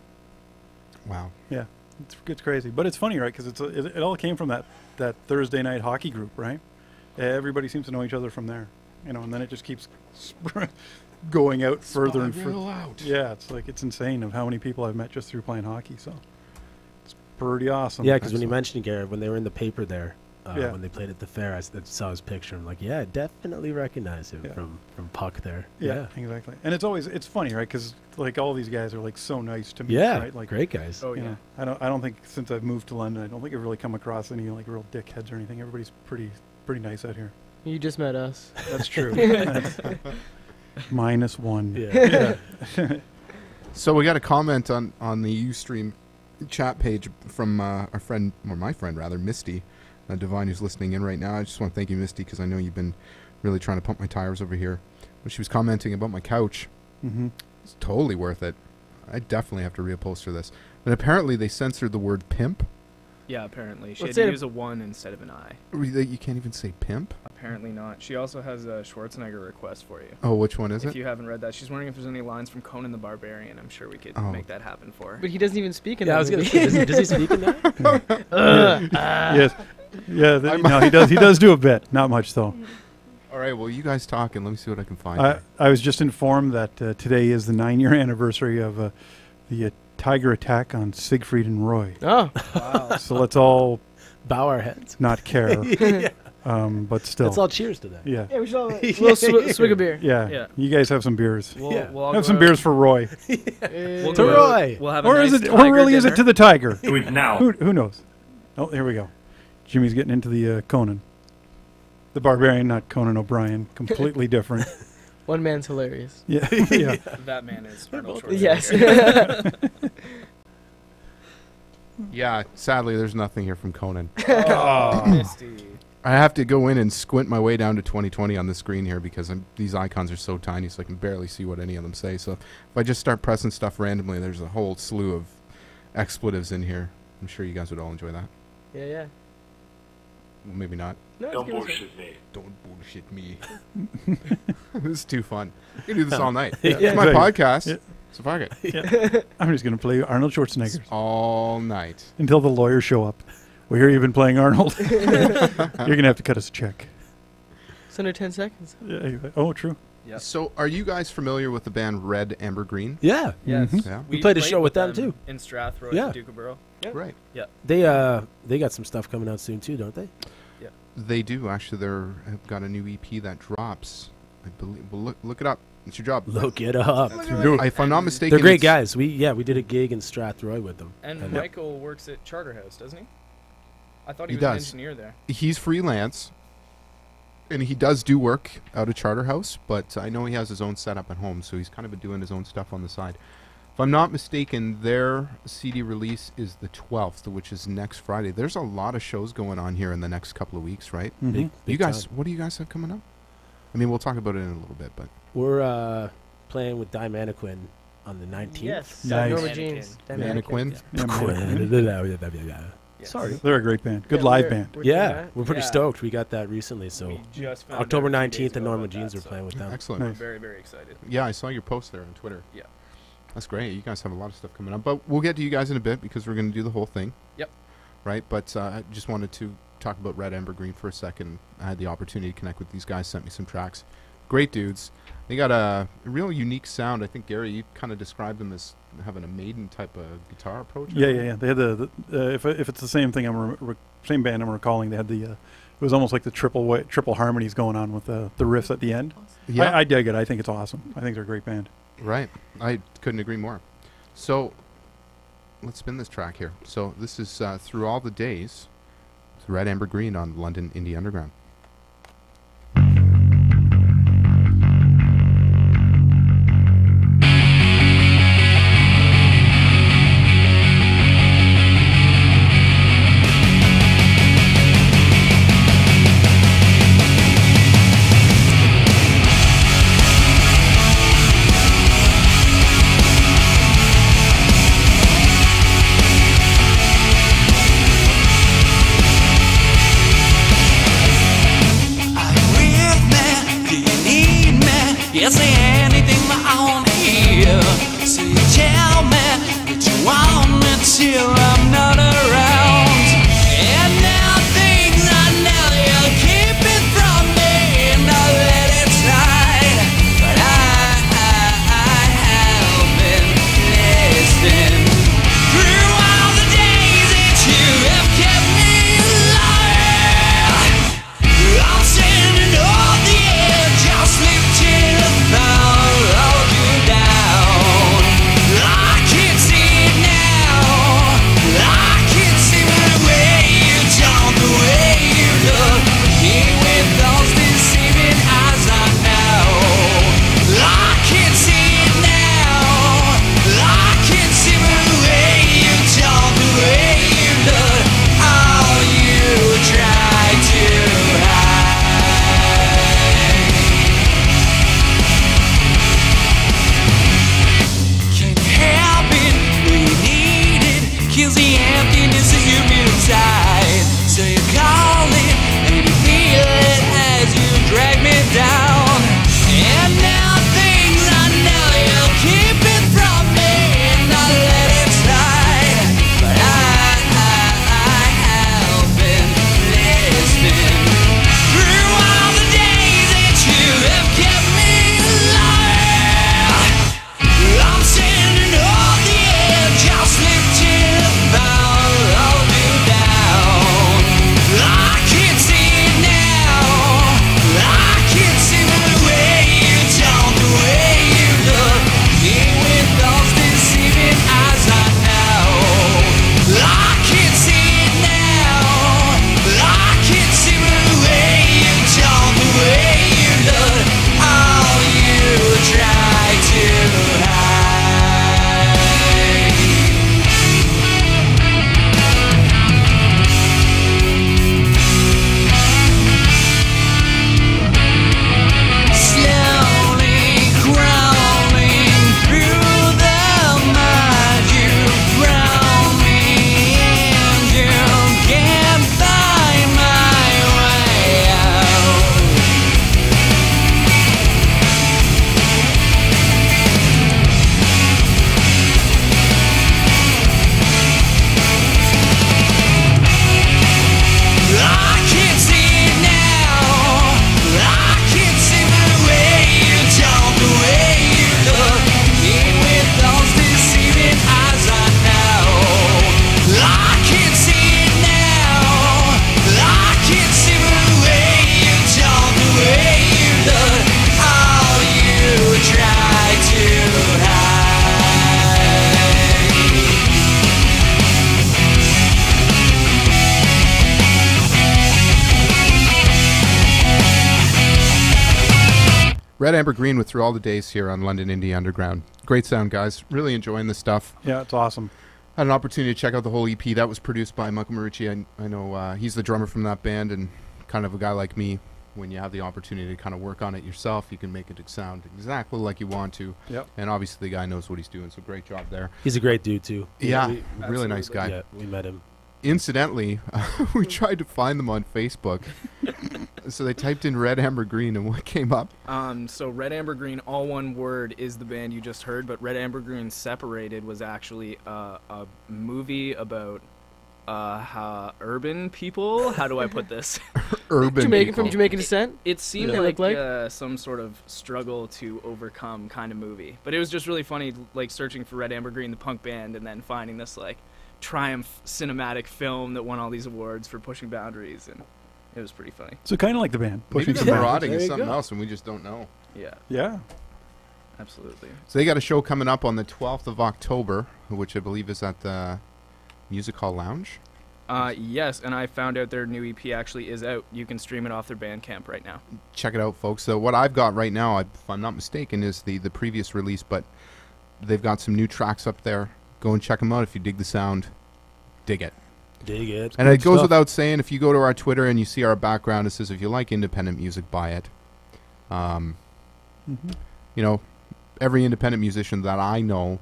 S1: Wow.
S2: Yeah. It's crazy, but it's funny, right? Because it all came from that Thursday night hockey group, right? Everybody seems to know each other from there, and then it just keeps going out further and further.
S1: out.
S2: Yeah, it's insane of how many people I've met just through playing hockey. So it's pretty awesome.
S3: Yeah, because when you mentioned Garrett, when they were in the paper there,
S2: Yeah.
S3: when they played at the fair, I saw his picture. I'm like, yeah, definitely recognize him from Puck there.
S2: Yeah, exactly. And it's funny, right? Because all these guys are so nice to me.
S3: Yeah,
S2: right? Like
S3: great guys.
S4: Oh yeah.
S2: I don't think since I've moved to London, I don't think I've really come across any real dickheads or anything. Everybody's pretty nice out here.
S8: You just met us.
S2: That's true. -1.
S3: Yeah.
S1: So we got a comment on the Ustream chat page from our friend, or my friend rather, Misty Divine, who's listening in right now. I just want to thank you, Misty, because I know you've been really trying to pump my tires over here. When she was commenting about my couch, it's totally worth it. I definitely have to reupholster this. And apparently they censored the word pimp.
S6: Yeah, apparently. She
S8: Let's
S6: had
S8: say
S6: to
S8: a-
S6: use a 1 instead of an I.
S1: You can't even say pimp?
S6: Apparently not. She also has a Schwarzenegger request for you.
S1: Oh, which one is
S6: If
S1: it?
S6: you haven't read that, she's wondering if there's any lines from Conan the Barbarian. I'm sure we could
S1: Oh.
S6: make that happen for her.
S8: But he doesn't even speak in
S3: Yeah, I
S8: that
S3: was going to
S8: movie.
S3: say, does he speak in that?
S2: Yes. Yeah. No, he does. He does do a bit. Not much though.
S1: All right, well, you guys talking. Let me see what I can find. here.
S2: I was just informed that today is the 9-year anniversary of the tiger attack on Siegfried and Roy.
S8: Oh,
S6: Wow.
S2: So let's all
S3: Bow our heads.
S2: not care,
S3: Yeah.
S2: but still.
S3: Let's all cheers to that.
S2: Yeah.
S8: yeah, we should all little swig of beer.
S2: Yeah.
S6: Yeah.
S2: You guys have some beers.
S6: We'll,
S3: Yeah.
S6: we'll all
S2: Have
S6: go
S2: some
S6: out-
S2: beers for Roy.
S6: We'll
S3: To
S6: go out-
S3: Roy.
S6: We'll have a
S2: Or
S6: nice
S2: is it? Or
S6: tiger
S2: really is it
S6: dinner.
S2: to the tiger?
S7: Do it now.
S2: Who knows? Oh, here we go. Jimmy's getting into the Conan. The Barbarian, not Conan O'Brien. Completely different.
S8: One man's hilarious.
S2: Yeah. Yeah.
S6: That man is Arnold Schwarzenegger.
S8: Yes.
S1: Yeah, sadly, there's nothing here from Conan.
S6: Oh, Misty.
S1: I have to go in and squint my way down to 2020 on the screen here because these icons are so tiny, so I can barely see what any of them say. So if I just start pressing stuff randomly, there's a whole slew of expletives in here. I'm sure you guys would all enjoy that.
S8: Yeah.
S1: Well, maybe not.
S8: No,
S7: Don't
S8: it's good.
S7: bullshit me.
S1: Don't bullshit me. This is too fun. I can do this all night.
S2: Yeah.
S1: It's my
S2: Yeah.
S1: podcast,
S2: Yeah.
S1: so fuck it.
S2: I'm just going to play Arnold Schwarzenegger
S1: All night.
S2: until the lawyers show up. We hear you've been playing Arnold. You're going to have to cut us a check.
S8: It's under 10 seconds.
S2: Yeah. Oh, true.
S6: Yep.
S1: So are you guys familiar with the band Redambergreen?
S3: Yeah.
S6: Yes.
S1: Yeah.
S3: We played a show with them, too.
S6: In Strathroy,
S3: Yeah.
S6: at Dukerborough.
S1: Right.
S3: They got some stuff coming out soon, too, don't they?
S1: They do, actually. They've got a new EP that drops. I believe. Well, look it up. It's your job.
S3: Look it up.
S1: If I'm not mistaken,
S3: They're great
S1: it's-
S3: guys. We did a gig in Strathroy with them.
S6: And Michael works at Charterhouse, doesn't he? I thought he
S1: He
S6: was an
S1: does.
S6: engineer there.
S1: He's freelance, and he does do work out of Charterhouse, but I know he has his own setup at home, so he's kind of been doing his own stuff on the side. If I'm not mistaken, their CD release is the 12th, which is next Friday. There's a lot of shows going on here in the next couple of weeks, right?
S2: Mhm.
S3: Big
S1: You guys,
S3: time.
S1: what do you guys have coming up? I mean, we'll talk about it in a little bit, but
S3: We're playing with Diamaniquin on the 19th.
S8: Yes.
S2: Nice.
S8: Norma
S6: Mannequin.
S8: Jeans.
S1: Mannequin.
S2: Yeah, man.
S6: Yes.
S3: Sorry.
S2: They're a great band. Good
S8: Yeah,
S2: live
S8: we're-
S2: band.
S8: we're doing
S3: Yeah,
S8: that.
S3: we're pretty
S6: Yeah.
S3: stoked. We got that recently, so
S6: We just found
S3: October
S6: out a few
S3: 19th
S6: days
S3: and
S6: ago
S3: Norma
S6: about
S3: Jeans
S6: that,
S3: are
S6: so
S3: playing with them.
S1: excellent.
S6: I'm
S2: Nice.
S6: very, very excited.
S1: Yeah, I saw your post there on Twitter.
S6: Yeah.
S1: That's great. You guys have a lot of stuff coming up, but we'll get to you guys in a bit because we're going to do the whole thing.
S6: Yep.
S1: Right, but I just wanted to talk about Redambergreen for a second. I had the opportunity to connect with these guys, sent me some tracks. Great dudes. They got a real unique sound. I think, Gary, you kind of described them as having a Maiden type of guitar approach.
S2: Yeah. They had if it's the same thing, same band I'm recalling, they had it was almost like the triple harmonies going on with the riffs at the end.
S1: Yeah.
S2: I dig it. I think it's awesome. I think they're a great band.
S1: Right. I couldn't agree more. So let's spin this track here. So this is Through All the Days. It's Redambergreen on London Indie Underground. Redambergreen with Through All the Days here on London Indie Underground. Great sound, guys. Really enjoying this stuff.
S2: Yeah, it's awesome.
S1: Had an opportunity to check out the whole EP. That was produced by Michael Marucci. I know he's the drummer from that band, and kind of a guy like me. When you have the opportunity to kind of work on it yourself, you can make it sound exactly like you want to.
S2: Yep.
S1: And obviously the guy knows what he's doing, so great job there.
S3: He's a great dude, too.
S1: Yeah, really nice guy.
S3: Yeah, we met him.
S1: Incidentally, we tried to find them on Facebook. So they typed in Redambergreen, and what came up?
S9: So Redambergreen, all one word, is the band you just heard, but Redambergreen Separated was actually a movie about urban people. How do I put this?
S1: Urban
S8: Jamaican
S1: people.
S8: from Jamaican descent.
S9: It seemed
S8: Yeah.
S9: like some sort of struggle to overcome kind of movie, but it was just really funny, like searching for Redambergreen, the punk band, and then finding this like triumph cinematic film that won all these awards for pushing boundaries, and it was pretty funny.
S2: So kind of like the band.
S1: Maybe
S2: Pushing
S1: they're
S2: some boundaries.
S1: marauding
S3: There
S1: is
S3: you
S1: something
S3: go.
S1: else, and we just don't know.
S9: Yeah,
S2: Yeah.
S9: absolutely.
S1: So they got a show coming up on the 12th of October, which I believe is at the Music Hall Lounge.
S9: Yes, and I found out their new EP actually is out. You can stream it off their Bandcamp right now.
S1: Check it out, folks. So what I've got right now, if I'm not mistaken, is the previous release, but they've got some new tracks up there. Go and check them out if you dig the sound. Dig it.
S3: Dig it.
S1: And it
S3: Good
S1: goes
S3: stuff.
S1: without saying, if you go to our Twitter and you see our background, it says, if you like independent music, buy it. You know, every independent musician that I know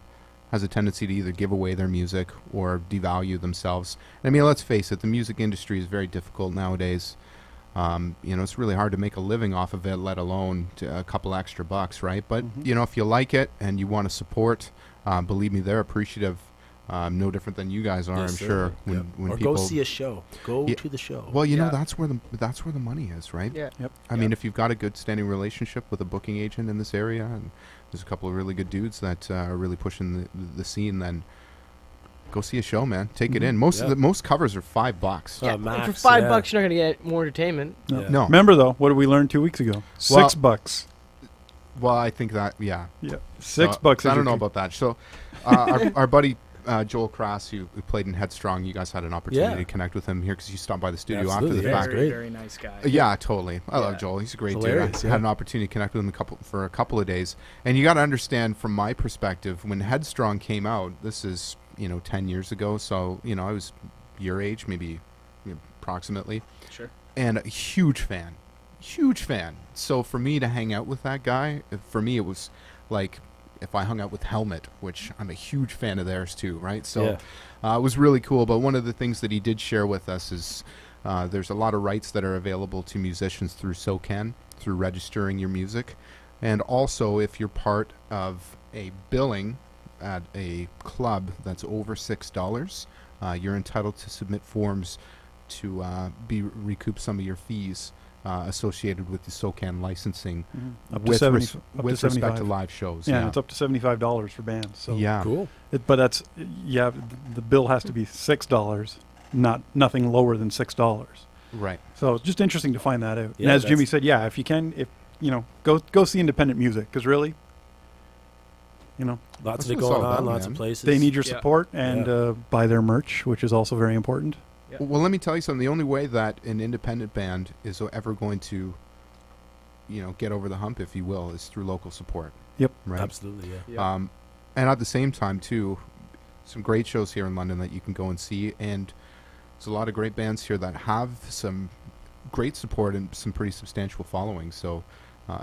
S1: has a tendency to either give away their music or devalue themselves. I mean, let's face it, the music industry is very difficult nowadays. You know, it's really hard to make a living off of it, let alone a couple extra bucks, right? But, you know, if you like it and you want to support, believe me, they're appreciative. No different than you guys are,
S3: Yes,
S1: I'm
S3: sir.
S1: sure. When,
S3: Yep.
S1: when
S3: Or
S1: people
S3: go see a show. Go
S1: Yeah.
S3: to the show.
S1: Well, you know,
S9: Yeah.
S1: that's where the money is, right?
S8: Yeah.
S2: Yep.
S1: I mean, if you've got a good standing relationship with a booking agent in this area, and there's a couple of really good dudes that are really pushing the scene, then go see a show, man. Take it in. Most
S3: Yeah.
S1: most covers are $5.
S8: Yeah,
S3: Max,
S8: for $5,
S3: yeah.
S8: you're not gonna get more entertainment.
S2: No.
S3: Yeah.
S1: No.
S2: Remember, though, what did we learn 2 weeks ago?
S1: Well-
S2: $6.
S1: Well, I think that, yeah.
S2: Yeah.
S1: So-
S2: $6.
S1: I don't know about that. So, our buddy Joel Crass, who played in Headstrong, you guys had an opportunity
S3: Yeah.
S1: to connect with him here because you stopped by the studio
S3: Absolutely,
S1: after the
S3: yeah.
S1: fact.
S3: Great.
S9: Very, very nice guy.
S1: Yeah, totally. I love
S9: Yeah.
S1: Joel. He's a great
S3: Hilarious,
S1: dude. I
S3: yeah.
S1: had an opportunity to connect with him for a couple of days. And you got to understand, from my perspective, when Headstrong came out, this is, 10 years ago. So, I was your age, maybe approximately.
S9: Sure.
S1: And a huge fan. Huge fan. So for me to hang out with that guy, for me it was like if I hung out with Helmet, which I'm a huge fan of theirs too, right? So it was really cool. But one of the things that he did share with us is there's a lot of rights that are available to musicians through SOCAN, through registering your music. And also if you're part of a billing at a club that's over $6, you're entitled to submit forms to recoup some of your fees associated with the SOCAN licensing
S2: Up to
S1: with,
S2: 70
S1: res-
S2: up to
S1: with respect to
S2: 75.
S1: live shows.
S2: Yeah, it's up to $75 for bands. So
S1: yeah.
S3: Cool.
S2: But that's the bill has to be $6, nothing lower than $6.
S1: Right.
S2: So it's just interesting to find that out. And
S3: Yeah,
S2: as Jimmy
S3: that's-
S2: said, yeah, if you can, go see independent music because really,
S3: Lots
S1: That's
S3: of it
S1: what it's
S3: going
S1: all
S3: on,
S1: about,
S3: lots
S1: man.
S3: of places.
S2: they need your
S9: Yeah.
S2: support and
S3: Yeah.
S2: buy their merch, which is also very important.
S9: Yeah.
S1: Well, let me tell you something. The only way that an independent band is ever going to, get over the hump, if you will, is through local support.
S2: Yep.
S1: Right.
S3: Absolutely, yeah.
S9: Yeah.
S1: And at the same time, too, some great shows here in London that you can go and see. And there's a lot of great bands here that have some great support and some pretty substantial following. So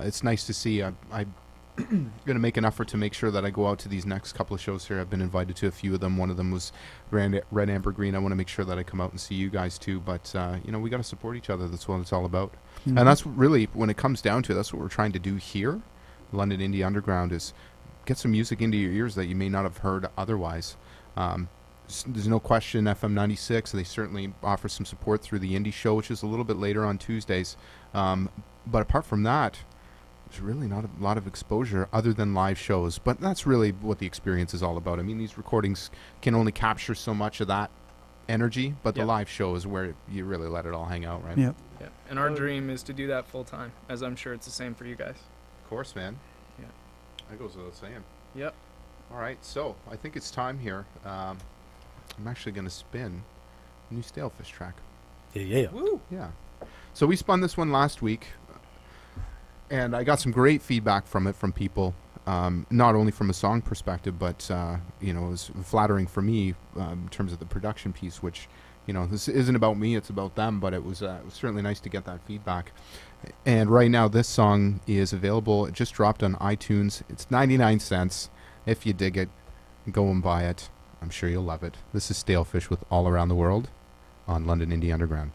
S1: it's nice to see. I'm going to make an effort to make sure that I go out to these next couple of shows here. I've been invited to a few of them. One of them was Redambergreen. I want to make sure that I come out and see you guys, too. But, we got to support each other. That's what it's all about.
S2: Mhm.
S1: And that's really, when it comes down to it, that's what we're trying to do here. London Indie Underground is get some music into your ears that you may not have heard otherwise. There's no question FM 96, they certainly offer some support through the Indie Show, which is a little bit later on Tuesdays. But apart from that, there's really not a lot of exposure other than live shows. But that's really what the experience is all about. I mean, these recordings can only capture so much of that energy, but the
S9: Yep.
S1: live show is where you really let it all hang out, right?
S2: Yeah.
S9: Yeah. And our dream is to do that full time, as I'm sure it's the same for you guys.
S1: Of course, man.
S9: Yeah.
S1: That goes without saying.
S9: Yep.
S1: All right, so I think it's time here. I'm actually going to spin a new Staylefish track.
S3: Yeah.
S9: Woo!
S1: Yeah. So we spun this one last week. And I got some great feedback from it from people, not only from a song perspective, but it was flattering for me in terms of the production piece, which, this isn't about me, it's about them, but it was certainly nice to get that feedback. And right now this song is available. It just dropped on iTunes. It's 99 cents. If you dig it, go and buy it. I'm sure you'll love it. This is Staylefish with All Around the World on London Indie Underground.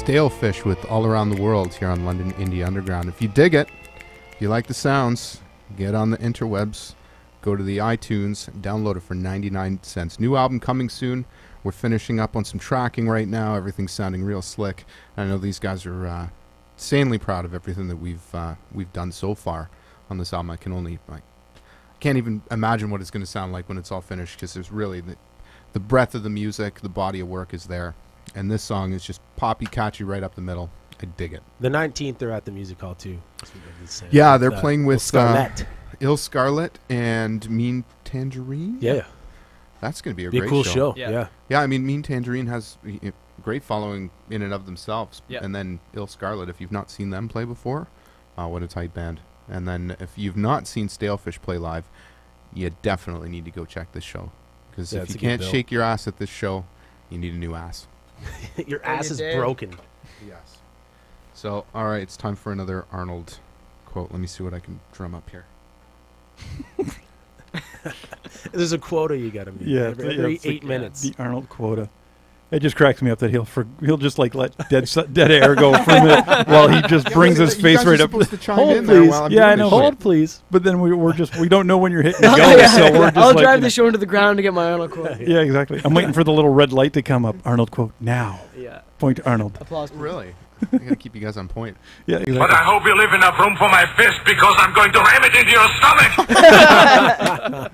S1: Staylefish with All Around the World here on London Indie Underground. If you dig it, if you like the sounds, get on the interwebs, go to the iTunes, download it for 99 cents. New album coming soon. We're finishing up on some tracking right now. Everything's sounding real slick. I know these guys are insanely proud of everything that we've done so far on this album. I can't even imagine what it's going to sound like when it's all finished, because there's really the breadth of the music, the body of work is there. And this song is just poppy, catchy, right up the middle. I dig it.
S3: The 19th, they're at the music hall, too.
S1: Yeah, they're playing with
S3: Scarlet.
S1: Il Scarlet and Mean Tangerine.
S3: Yeah.
S1: That's going to be a
S3: Be a
S1: great
S3: cool
S1: show.
S3: show.
S9: Yeah.
S3: Yeah.
S1: Yeah, I mean, Mean Tangerine has a great following in and of themselves.
S9: Yeah.
S1: And then Ill Scarlet, if you've not seen them play before, what a tight band. And then if you've not seen Staylefish play live, you definitely need to go check this show. Because
S3: Yeah,
S1: if
S3: it's
S1: you
S3: a good
S1: can't
S3: bill.
S1: shake your ass at this show, you need a new ass.
S3: Your
S8: Oh,
S3: ass
S8: you
S3: is
S8: did.
S3: broken.
S1: Yes. So, all right, it's time for another Arnold quote. Let me see what I can drum up here.
S3: There's a quota you got to meet.
S2: Yeah,
S3: every
S2: it's like
S3: 8 minutes.
S2: The Arnold quota. It just cracks me up that he'll just like let dead air go from it while he just brings his face right up.
S1: Supposed to chime
S3: Hold
S1: in there
S3: please.
S1: while I'm
S2: Yeah, I
S1: doing
S2: know.
S1: this shit.
S3: Hold, please.
S2: But then we don't know when you're hitting
S8: Oh,
S2: go,
S8: yeah.
S2: so we're just
S8: I'll
S2: like,
S8: drive
S2: you
S8: the
S2: know.
S8: show into the ground to get my Arnold quote.
S2: Yeah, exactly. I'm waiting for the little red light to come up. Arnold quote now.
S9: Yeah.
S2: Point to Arnold.
S8: Applause. please.
S1: Really? I got to keep you guys on point.
S2: Yeah,
S7: But
S2: exactly.
S7: I hope you leave enough room for my fist because I'm going to ram it into your stomach.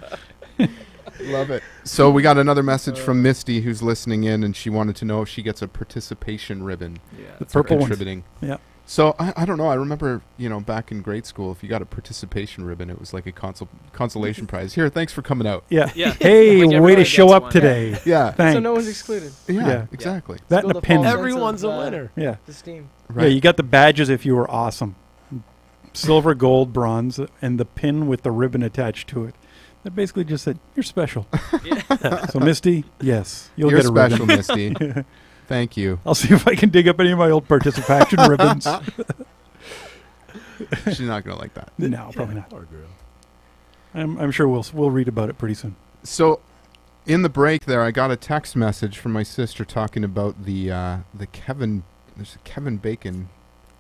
S1: Love it. So we got another message from Misty who's listening in, and she wanted to know if she gets a participation ribbon
S9: Yeah.
S2: The
S1: for
S2: purple ones.
S1: contributing.
S2: Yeah.
S1: So I don't know. I remember, back in grade school, if you got a participation ribbon, it was like a consolation prize. Here, thanks for coming out.
S2: Yeah.
S9: Yeah.
S2: Hey,
S9: Like
S2: way
S9: everybody
S2: to show
S9: gets
S2: up
S9: one.
S2: today.
S1: Yeah.
S2: Thanks.
S8: So no one's excluded.
S1: Yeah,
S2: Yeah.
S1: exactly.
S2: That and
S8: Build
S2: a
S8: a
S2: pin.
S8: false-
S3: Everyone's a
S8: sense of,
S3: winner.
S2: Yeah.
S8: Esteem.
S2: Yeah, you got the badges if you were awesome. Silver, gold, bronze, and the pin with the ribbon attached to it. That basically just said, you're special.
S9: Yeah.
S2: So, Misty, yes, you'll
S1: You're
S2: get a
S1: special,
S2: ribbon.
S1: Misty. Thank you.
S2: I'll see if I can dig up any of my old participation ribbons.
S1: She's not going to like that.
S2: No, probably not.
S3: Poor girl.
S2: I'm sure we'll read about it pretty soon.
S1: So, in the break there, I got a text message from my sister talking about the Kevin. There's a Kevin Bacon.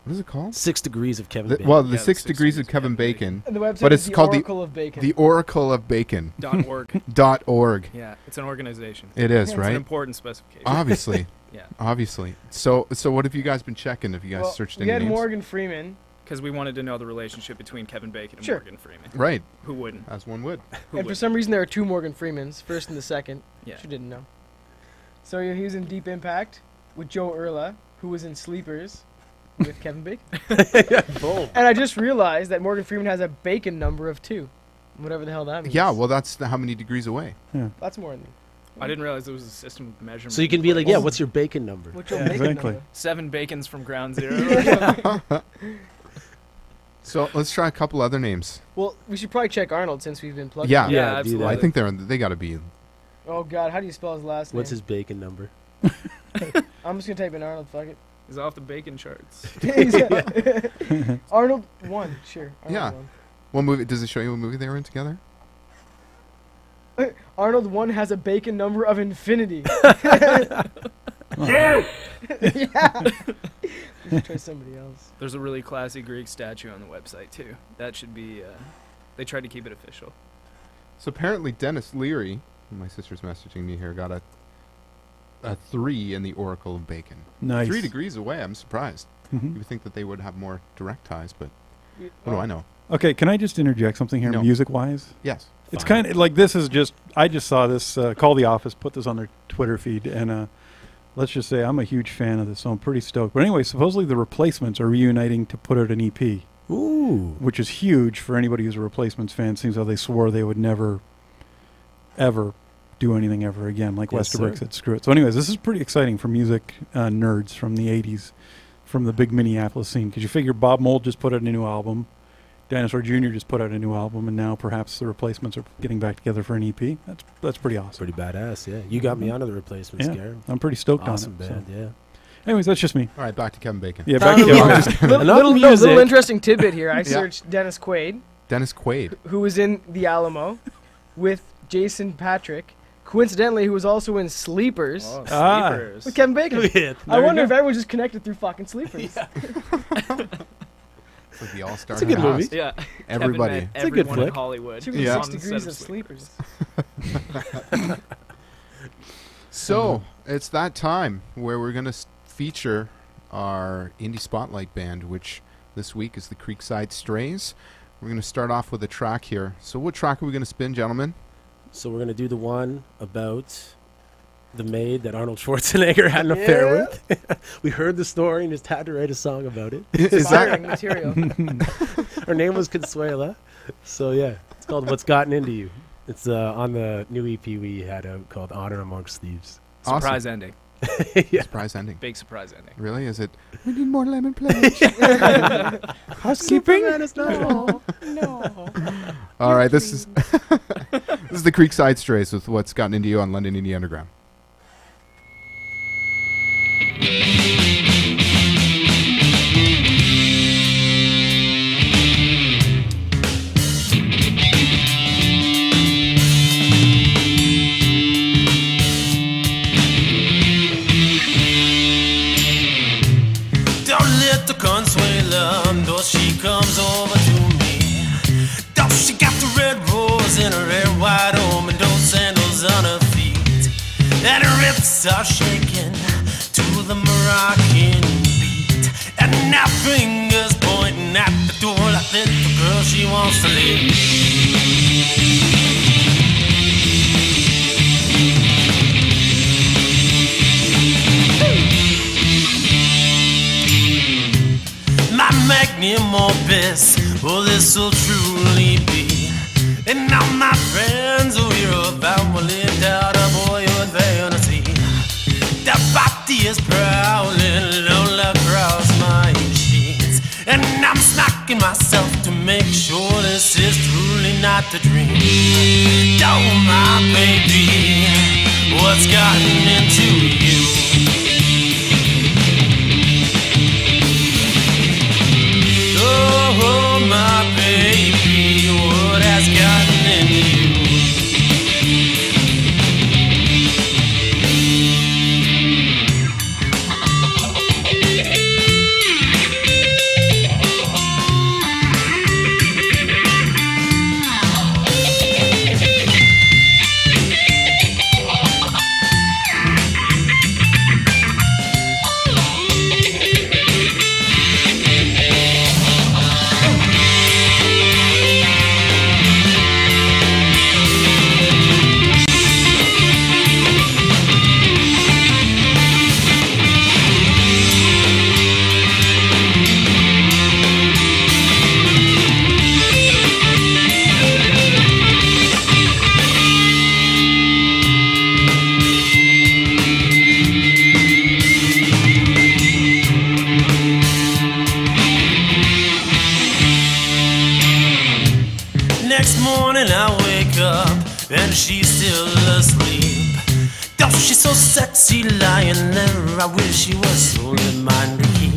S1: What is it called?
S3: 6 degrees of Kevin
S1: The,
S3: Bacon.
S1: well, the
S9: Yeah,
S1: 6
S9: the
S1: degrees of Kevin Bacon.
S8: And the website
S1: But
S8: is
S1: it's
S8: the
S1: called
S8: Oracle of Bacon.
S1: The Oracle of Bacon.
S9: .org.
S1: .org.
S9: Yeah. It's an organization.
S1: It is,
S8: It's
S9: It's an
S1: right?
S9: important specification.
S1: Obviously.
S9: Yeah.
S1: Obviously. So what have you guys been checking? Have you guys
S8: Well,
S1: searched
S8: we
S1: any
S8: had
S1: names?
S8: Morgan Freeman,
S9: Because we wanted to know the relationship between Kevin Bacon and
S8: Sure.
S9: Morgan Freeman.
S1: Right.
S9: Who wouldn't?
S1: As one would.
S9: Who
S8: and for
S9: wouldn't?
S8: some reason there are 2 Morgan Freemans, first and the second.
S9: Yeah.
S8: She didn't know. So he was in Deep Impact with Joe Erla, who was in Sleepers with Kevin Bacon.
S3: Boom.
S8: And I just realized that Morgan Freeman has a Bacon number of 2. Whatever the hell that means.
S1: Yeah, well, that's how many degrees away.
S8: That's more than me.
S9: I didn't realize there was a system of measurement.
S3: So you can be like, yeah, what's your bacon number?
S8: What's your
S2: Yeah,
S8: Bacon
S2: exactly.
S8: number?
S9: 7 bacons from ground zero.
S1: So let's try a couple other names.
S8: Well, we should probably check Arnold since we've been plugging.
S1: Yeah.
S8: him.
S9: Yeah,
S3: do that.
S9: absolutely.
S1: I think they got to be.
S8: Oh, God. How do you spell his last name?
S3: What's his bacon number?
S8: I'm just going to type in Arnold. Fuck it.
S9: He's off the bacon charts.
S8: Arnold 1. Sure. Arnold
S1: Yeah.
S8: 1.
S1: What movie? Does it show you what movie they were in together?
S8: Arnold 1 has a Bacon number of infinity.
S7: Yes!
S8: Yeah. Let's try somebody else.
S9: There's a really classy Greek statue on the website, too. That should be... they tried to keep it official.
S1: So apparently Dennis Leary, who my sister's messaging me here, got a 3 in the Oracle of Bacon.
S2: Nice.
S1: 3 degrees away. I'm surprised. You
S2: Mhm.
S1: would think that they would have more direct ties, but what do I know?
S2: Okay, can I just interject something here,
S1: No.
S2: music-wise?
S1: Yes.
S2: It's
S3: Fine.
S2: kind of like this is just. I just saw this. Call the office, put this on their Twitter feed, and let's just say I'm a huge fan of this, so I'm pretty stoked. But anyway, supposedly the Replacements are reuniting to put out an EP,
S3: Ooh.
S2: which is huge for anybody who's a Replacements fan. Seems how they swore they would never, ever do anything ever again. Like
S3: Yes,
S2: Westerberg
S3: sir.
S2: said, screw it. So, anyways, this is pretty exciting for music nerds from the '80s, from the big Minneapolis scene. Because you figure Bob Mould just put out a new album. Dinosaur Jr. just put out a new album, and now perhaps the Replacements are getting back together for an EP. That's pretty awesome.
S3: Pretty badass, yeah. You got me onto the Replacements,
S2: Yeah.
S3: Gary.
S2: I'm pretty stoked
S3: Awesome
S2: on it.
S3: band,
S2: so.
S3: yeah.
S2: Anyways, that's just me.
S1: All right, back to Kevin Bacon.
S2: Yeah, back to
S8: little,
S2: Kevin.
S8: little,
S3: Enough
S8: little
S3: music.
S8: interesting tidbit here. I searched Dennis Quaid,
S1: Dennis Quaid.
S8: who was in The Alamo, with Jason Patrick, coincidentally, who was also in Sleepers
S9: Oh,
S2: Ah.
S9: sleepers.
S8: with Kevin Bacon.
S3: Yeah.
S8: I
S2: you
S8: wonder
S2: go.
S8: if everyone just connected through fucking Sleepers.
S1: It's like the all-star
S3: It's a good
S1: cast.
S3: movie.
S9: Yeah.
S1: Everybody.
S9: Kevin met
S3: It's a good
S9: everyone in
S3: flick.
S9: Hollywood.
S8: 2
S1: Yeah.
S8: 6 degrees of Sleepers.
S1: So it's that time where we're going to feature our indie spotlight band, which this week is the Creekside Strays. We're going to start off with a track here. So what track are we going to spin, gentlemen?
S3: So we're going to do the one about the maid that Arnold Schwarzenegger had an affair with. We heard the story and just had to write a song about it.
S1: Is that
S8: Inspiring material.
S3: Her name was Consuela. So yeah, it's called What's Gotten Into You. It's on the new EP we had out called Honor Amongst Thieves.
S1: Awesome.
S9: Surprise ending.
S3: Yeah.
S1: Surprise ending.
S9: Big surprise ending.
S1: Really? Is it? We need more lemon pledge.
S3: Housekeeping?
S8: No. No.
S1: All right, this is this is the Creekside Strays with What's Gotten Into You on London Indie Underground.
S5: Consuela, though she comes over to me. Though she got the red rose in her hair, white home, and those sandals on her feet. And her hips are shaking to the Moroccan beat. And now fingers pointing at the door like this, the girl she wants to leave. My magnum opus, well, this'll truly be. And all my friends who hear about me lived out of boyhood vanity. The body is prowling low across my sheets. And I'm smacking myself to make sure this is truly not a dream. Oh, my baby, what's gotten into you? Oh, my baby, what has gotten into you? And she's still asleep. Though she's so sexy lying there, I wish she was holding mine to keep.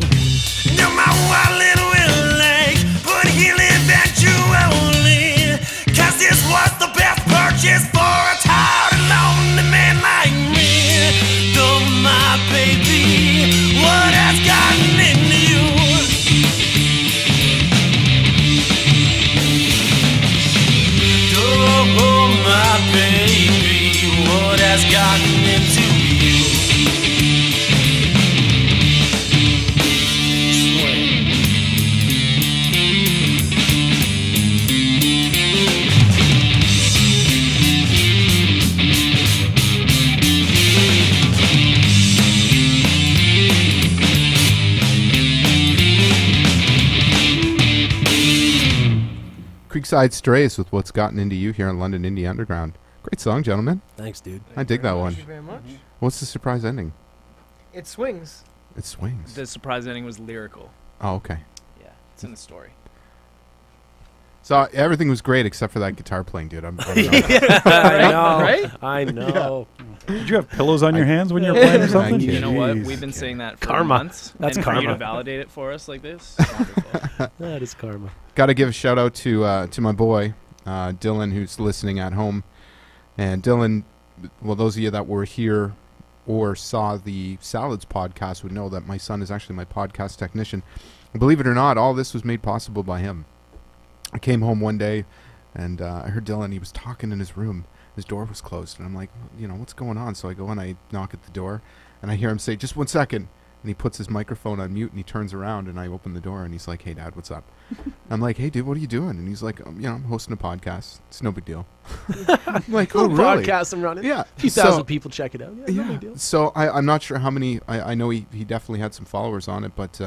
S5: Now my wallet will like, but he'll eventually. Cause this was the best purchase for a tired and lonely man like me. Though my baby, what has gotten into you? Oh, my baby, what has gotten into you?
S1: Creekside Strays with What's Gotten Into You here on London Indie Underground. Great song, gentlemen.
S3: Thanks, dude.
S1: I dig that one.
S8: Thank you very much.
S1: What's the surprise ending?
S8: It swings.
S1: It swings.
S9: The surprise ending was lyrical.
S1: Oh, okay.
S9: Yeah, it's in the story.
S1: So everything was great except for that guitar playing, dude. I'm
S3: Yeah, I know.
S8: Right?
S3: I know.
S2: Did you have pillows on your hands when you were playing or something?
S1: Yeah.
S9: You know what?
S2: Jeez.
S9: We've been saying that for
S3: Karma.
S9: months.
S3: That's
S9: and for you
S3: karma.
S9: to validate it for us like this, wonderful.
S3: That is karma.
S1: Got to give a shout out to my boy, Dylan, who's listening at home. And Dylan, well, those of you that were here or saw the Salads podcast would know that my son is actually my podcast technician. And believe it or not, all this was made possible by him. I came home one day, and I heard Dylan. He was talking in his room. His door was closed, and I'm like, what's going on? So I go and I knock at the door, and I hear him say, "Just 1 second." And he puts his microphone on mute, and he turns around, and I open the door, and he's like, "Hey, Dad, what's up?" I'm like, "Hey, dude, what are you doing?" And he's like, I'm hosting a podcast. It's no big deal." I'm like, "Oh,
S3: Little
S1: really?"
S3: podcast I'm running.
S1: Yeah.
S3: A few thousand people check it out. Yeah, no big deal.
S1: So I'm not sure how many. I know he definitely had some followers on it, but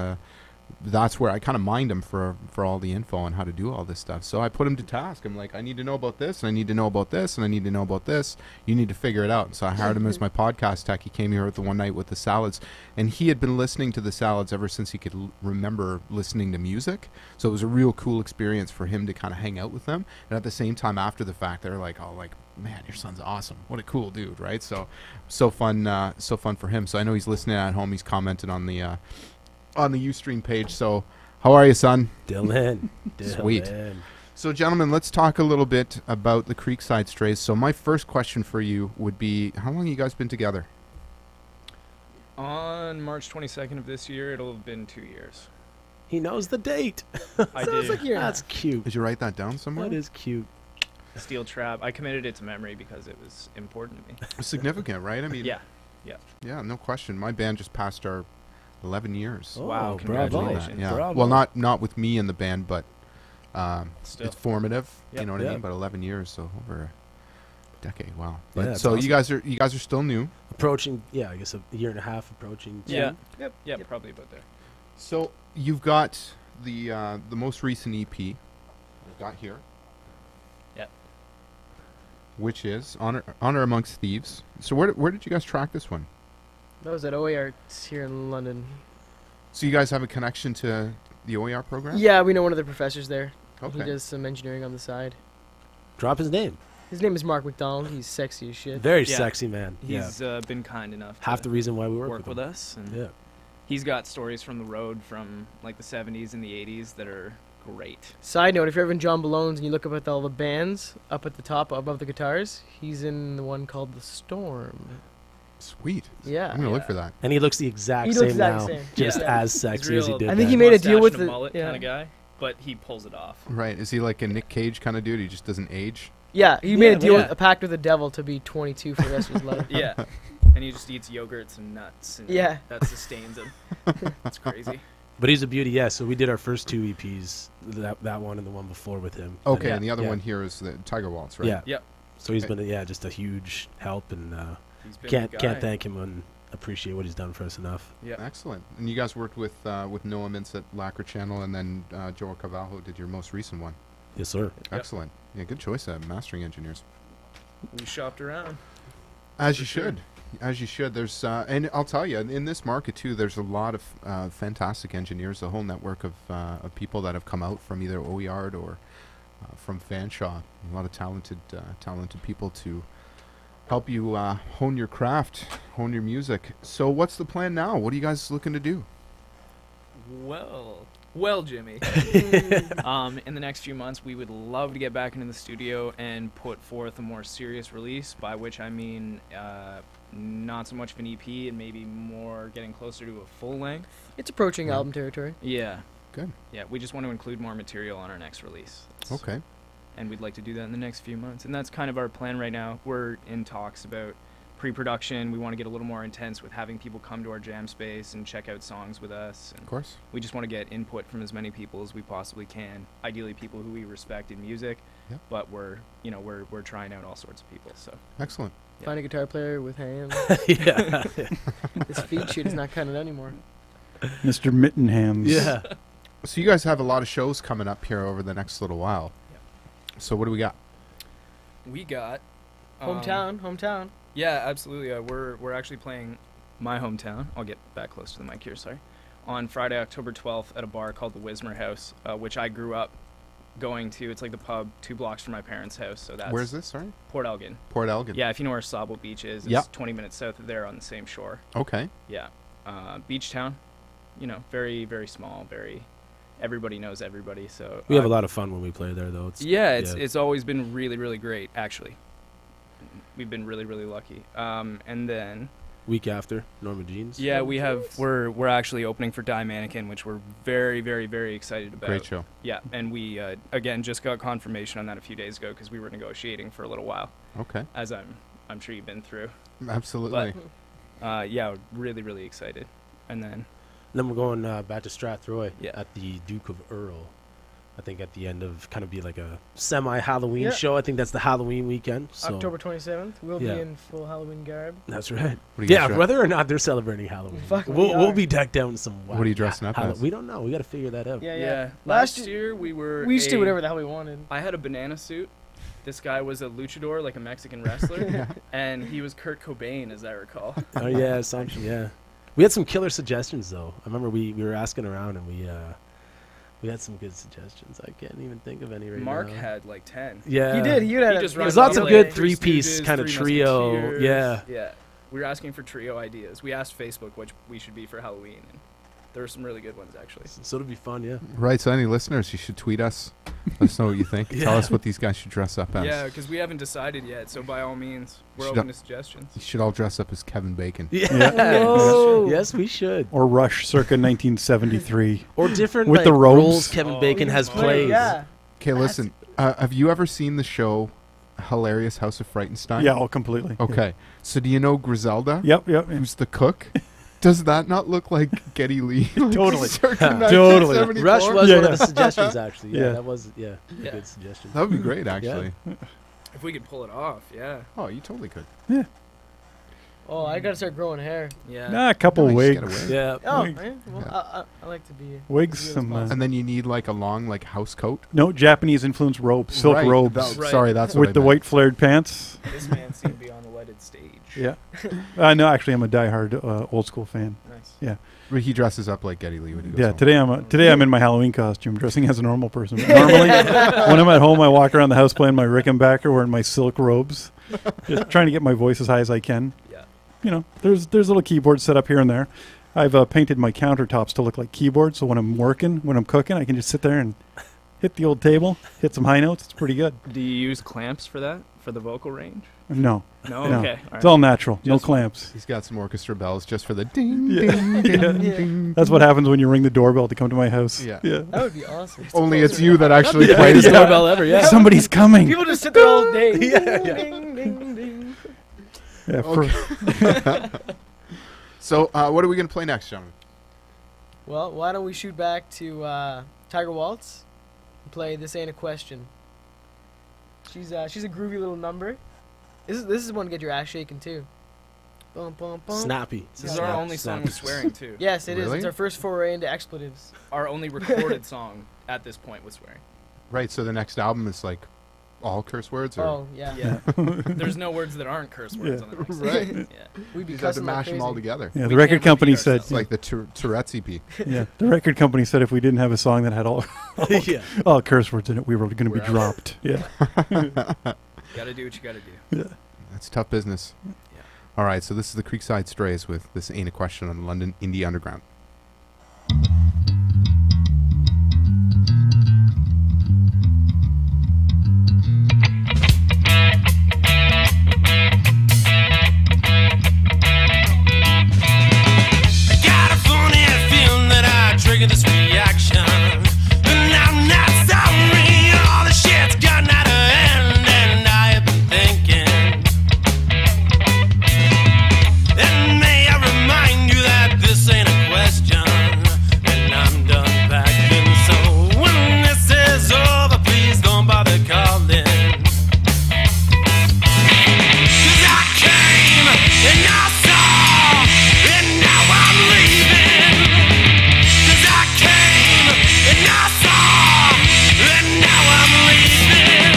S1: that's where I kind of mined him for all the info on how to do all this stuff. So I put him to task. I'm like, I need to know about this, and I need to know about this, and I need to know about this. You need to figure it out. So I hired him as my podcast tech. He came here the one night with the salads, and he had been listening to the salads ever since he could remember listening to music. So it was a real cool experience for him to kind of hang out with them. And at the same time, after the fact, they're like, oh, like, man, your son's awesome. What a cool dude, right? So fun for him. So I know he's listening at home. He's commented on the Ustream page. So how are you, son?
S3: Dylan.
S1: Sweet. So gentlemen, let's talk a little bit about the Creekside Strays. So my first question for you would be, how long have you guys been together?
S9: On March 22nd of this year, it'll have been 2 years.
S3: He knows the date.
S9: I do.
S8: Like you're
S3: That's cute.
S1: Did you write that down somewhere?
S3: That is cute.
S9: Steel trap. I committed it to memory because it was important to me.
S1: Significant, right? I mean,
S9: Yeah.
S1: yeah, no question. My band just passed our 11 years.
S3: Oh,
S9: Wow,
S3: bravo.
S9: congratulations.
S1: Yeah.
S3: Bravo.
S1: Well, not with me in the band, but
S9: Still.
S1: it's formative.
S9: Yep.
S1: You know what I
S3: Yeah.
S1: mean? But 11 years, so over a decade. Wow.
S3: Yeah,
S1: But
S3: that's
S1: so
S3: awesome.
S1: you guys are still new.
S3: Approaching, I guess a year and a half approaching.
S9: Yeah.
S3: two.
S9: Yeah, probably about there.
S1: So you've got the most recent EP we've got here.
S9: Yeah.
S1: Which is Honor Amongst Thieves. So where did you guys track this one?
S8: That was at OA Arts here in London.
S1: So you guys have a connection to the OER program?
S8: Yeah, we know one of the professors there. He
S1: Okay.
S8: does some engineering on the side.
S3: Drop his name.
S8: His name is Mark McDonald. He's sexy as shit.
S3: Very
S9: Yeah.
S3: sexy man.
S9: He's been kind enough
S3: Half
S9: to
S3: the reason why we
S9: work with
S3: him.
S9: us. And
S3: Yeah.
S9: he's got stories from the road from like the 70s and the 80s that are great.
S8: Side note, if you're ever in John Ballone's and you look up at all the bands up at the top above the guitars, he's in the one called The Storm.
S1: Sweet.
S8: Yeah.
S1: I'm gonna look
S9: Yeah.
S1: for that.
S3: And he looks the exact
S8: He
S3: same
S8: looks exact
S3: now,
S8: same.
S3: just
S8: Yeah.
S3: as sexy
S9: He's
S3: as he
S9: real-
S3: did.
S8: I think
S3: then.
S8: he made a
S9: mustache
S8: deal with
S9: and a
S8: the-
S9: mullet
S8: yeah.
S9: kind of guy, but he pulls it off.
S1: Right. Is he like a Nick Cage kind of dude? He just doesn't age?
S8: Yeah, he made a deal
S9: yeah.
S8: with a pact with the devil to be 22 for the rest of his life.
S9: Yeah. And he just eats yogurts and nuts. And
S8: Yeah.
S9: that sustains him. That's crazy.
S3: But he's a beauty, yeah. So we did our first two EPs, that one and the one before with him.
S1: Okay,
S9: Yeah.
S1: and the other
S3: Yeah.
S1: one here is the Tiger Waltz, right?
S3: Yeah.
S9: Yep.
S3: So he's been, just a huge help, and
S9: He's been
S3: can't
S9: the guy.
S3: thank him and appreciate what he's done for us enough.
S9: Yeah.
S1: Excellent. And you guys worked with Noah Mintz at Lacquer Channel, and then Joel Cavallo did your most recent one.
S3: Yes, sir.
S1: Excellent. Yeah, good choice of mastering engineers.
S9: We shopped around.
S1: As you
S9: For sure.
S1: should. As you should. There's and I'll tell you, in this market too, there's a lot of fantastic engineers. A whole network of people that have come out from either OER or from Fanshawe. A lot of talented people to help you hone your craft, hone your music. So, what's the plan now? What are you guys looking to do?
S9: Well, Jimmy. In the next few months, we would love to get back into the studio and put forth a more serious release, by which I mean not so much of an EP and maybe more getting closer to a full length.
S8: It's approaching
S1: Yeah.
S8: album territory.
S9: Yeah.
S1: Good.
S9: Yeah, we just want to include more material on our next release.
S1: Okay.
S9: And we'd like to do that in the next few months. And that's kind of our plan right now. We're in talks about pre-production. We want to get a little more intense with having people come to our jam space and check out songs with us.
S1: Of
S9: And
S1: course.
S9: we just want to get input from as many people as we possibly can. Ideally, people who we respect in music.
S1: Yep.
S9: But we're trying out all sorts of people. So
S1: Excellent.
S9: Yeah.
S8: Find a guitar player with hands.
S3: yeah.
S8: This feed shit is not cutting it anymore.
S2: Mr. Mittenhams.
S3: Yeah.
S1: So, you guys have a lot of shows coming up here over the next little while. So, what do we got?
S9: we got
S8: Hometown.
S9: Yeah, absolutely. We're actually playing my hometown. I'll get back close to the mic here. Sorry. On Friday, October 12th, at a bar called the Wismer House, which I grew up going to. It's like the pub 2 blocks from my parents' house. So that's
S1: Where's this? Sorry?
S9: Port Elgin.
S1: Port Elgin.
S9: Yeah, if you know where Sauble Beach is, it's
S1: Yep.
S9: 20 minutes south of there on the same shore.
S1: Okay.
S9: Yeah. Beach town, very, very small, everybody knows everybody. So
S3: We have a lot of fun when we play there, though.
S9: it's always been really, really great, actually. We've been really, really lucky. And then
S3: Week after, Norma Jeans.
S9: yeah, we're actually opening for Die Mannequin, which we're very, very, very excited about.
S1: Great show.
S9: Yeah, and we again just got confirmation on that a few days ago because we were negotiating for a little while,
S1: Okay.
S9: as I'm sure you've been through.
S1: Absolutely.
S9: Yeah, really, really excited. And then
S3: Then we're going back to Strathroy
S9: Yeah.
S3: at the Duke of Earl. I think at the end of kind of be like a semi-Halloween
S8: Yeah.
S3: show. I think that's the Halloween weekend. So
S8: October 27th, we'll
S3: Yeah.
S8: be in full Halloween garb.
S3: that's right.
S1: What do you
S3: Yeah,
S1: guys
S3: whether or not they're celebrating Halloween,
S8: Fuck, we
S3: we'll
S8: are.
S3: be decked out in some.
S1: What are you dressing up as?
S3: We don't know. We got to figure that out.
S8: Yeah,
S9: Yeah.
S8: yeah.
S9: Last year we were.
S8: We used to do whatever the hell we wanted.
S9: I had a banana suit. This guy was a luchador, like a Mexican wrestler, and he was Kurt Cobain, as I recall.
S3: Oh yeah, essentially, yeah. We had some killer suggestions though. I remember we were asking around and we had some good suggestions. I can't even think of any right
S9: Mark
S3: now.
S9: had like 10.
S3: Yeah,
S8: He did. He had
S9: just
S3: There's
S9: run
S3: lots of
S9: like
S3: good
S9: Three
S3: three-piece
S9: Stooges,
S3: kind of
S9: Three
S3: trio.
S9: Musketeers.
S3: Yeah.
S9: Yeah. We were asking for trio ideas. We asked Facebook which we should be for Halloween, and there were some really good ones actually.
S3: So it'll be fun, yeah.
S1: Right, so any listeners, you should tweet us. Let us know what you think. Tell us what these guys should dress up as.
S9: Yeah, because we haven't decided yet. So by all means, we're
S1: Should
S9: open
S1: I-
S9: to suggestions.
S1: You should all dress up as Kevin Bacon.
S8: Whoa.
S3: Yes, we should.
S2: Or Rush, circa 1973.
S3: Or different
S2: With
S3: like,
S2: the robes.
S3: roles Kevin Bacon has
S8: Oh,
S3: played.
S8: Yeah.
S1: Okay, listen. Have you ever seen the show Hilarious House of Frightenstein?
S2: Yeah, oh, completely.
S1: Okay. So do you know Griselda?
S2: Yep.
S1: Who's the cook? Does that not look like Geddy Lee?
S2: Totally.
S1: Circa
S2: Totally.
S1: 1974?
S3: Rush was
S2: Yeah,
S3: one
S2: yeah.
S3: of the suggestions, actually. Yeah,
S2: Yeah.
S3: that was a
S9: Yeah.
S3: good suggestion.
S1: That would be great, actually.
S9: If we could pull it off, yeah.
S1: Oh, you totally could.
S8: Oh, I gotta start growing hair.
S9: Yeah.
S2: Nah, a couple
S1: Nice,
S2: wigs.
S1: get away.
S3: Yeah.
S8: Oh,
S2: Wig.
S8: man. Well,
S1: Yeah.
S8: I like to be.
S2: Wigs,
S8: as
S2: some,
S8: possible.
S1: And then you need like a long like house coat.
S2: No, Japanese influenced robes, silk
S1: Right,
S2: robes.
S1: that-
S9: Right.
S1: Sorry, that's what
S2: With
S1: I
S2: the
S1: meant.
S2: white flared pants.
S9: This man seemed to be on the wedded stage.
S2: Yeah. No, actually, I'm a diehard old school fan.
S9: Nice.
S1: But he dresses up like Geddy Lee when he goes
S2: Yeah,
S1: home.
S2: today I'm in my Halloween costume, dressing as a normal person. But normally, when I'm at home, I walk around the house playing my Rickenbacker, wearing my silk robes, just trying to get my voice as high as I can.
S9: Yeah.
S2: You know, there's little keyboards set up here and there. I've painted my countertops to look like keyboards, so when I'm working, when I'm cooking, I can just sit there and hit the old table, hit some high notes. It's pretty good.
S9: Do you use clamps for that, for the vocal range?
S2: No,
S9: No?
S2: No.
S9: Okay.
S2: it's all natural, no clamps.
S1: He's got some orchestra bells just for the ding,
S2: Yeah.
S1: ding, ding,
S2: Yeah.
S1: ding.
S2: That's what happens when you ring the doorbell to come to my house.
S1: Yeah.
S2: Yeah.
S8: That would be awesome.
S1: Only it's you that actually
S3: Yeah,
S1: plays
S3: biggest
S1: it.
S3: doorbell ever, yeah.
S2: Somebody's coming.
S8: People just sit there all day.
S3: Yeah.
S8: Ding, ding, ding.
S2: Yeah, for-
S1: So, what are we going to play next, gentlemen?
S8: Well, why don't we shoot back to Tiger Waltz and play This Ain't a Question. She's a groovy little number. This is one to get your ass shaking too. Bum, bum, bum.
S3: Snappy.
S9: This is our only song with swearing, too.
S8: Yes, it is.
S1: Really?
S8: It's our first foray into expletives.
S9: Our only recorded song at this point with swearing.
S1: Right, so the next album is like all curse words? Or?
S8: Oh yeah.
S9: Yeah. There's no words that aren't curse words
S2: Yeah.
S9: on the next
S1: Right.
S9: song. Yeah.
S8: We'd be
S1: You have to
S8: cussing
S1: mash
S8: like
S1: them
S8: crazy.
S1: all together.
S2: yeah,
S9: We
S2: the record
S9: can't
S2: company
S9: repeat
S2: said.
S1: It's like the Tourette's EP.
S2: Yeah, the record company said if we didn't have a song that had all
S3: Yeah.
S2: all curse words in it, we were going to be
S9: We're out.
S2: dropped. Yeah.
S9: Gotta do what you gotta do.
S1: That's tough business.
S9: Yeah.
S1: All right, so this is the Creekside Strays with This Ain't a Question on London Indie Underground.
S5: I got a funny feeling that I triggered this reaction. And I'm not sorry, all the shit's gotten out of hand. And I have been thinking, and may I remind you that this ain't a question. And I'm done packing, so when this is over, please don't bother calling. 'Cause I came and I saw, and now I'm leaving. 'Cause I came and I saw, and now I'm leaving.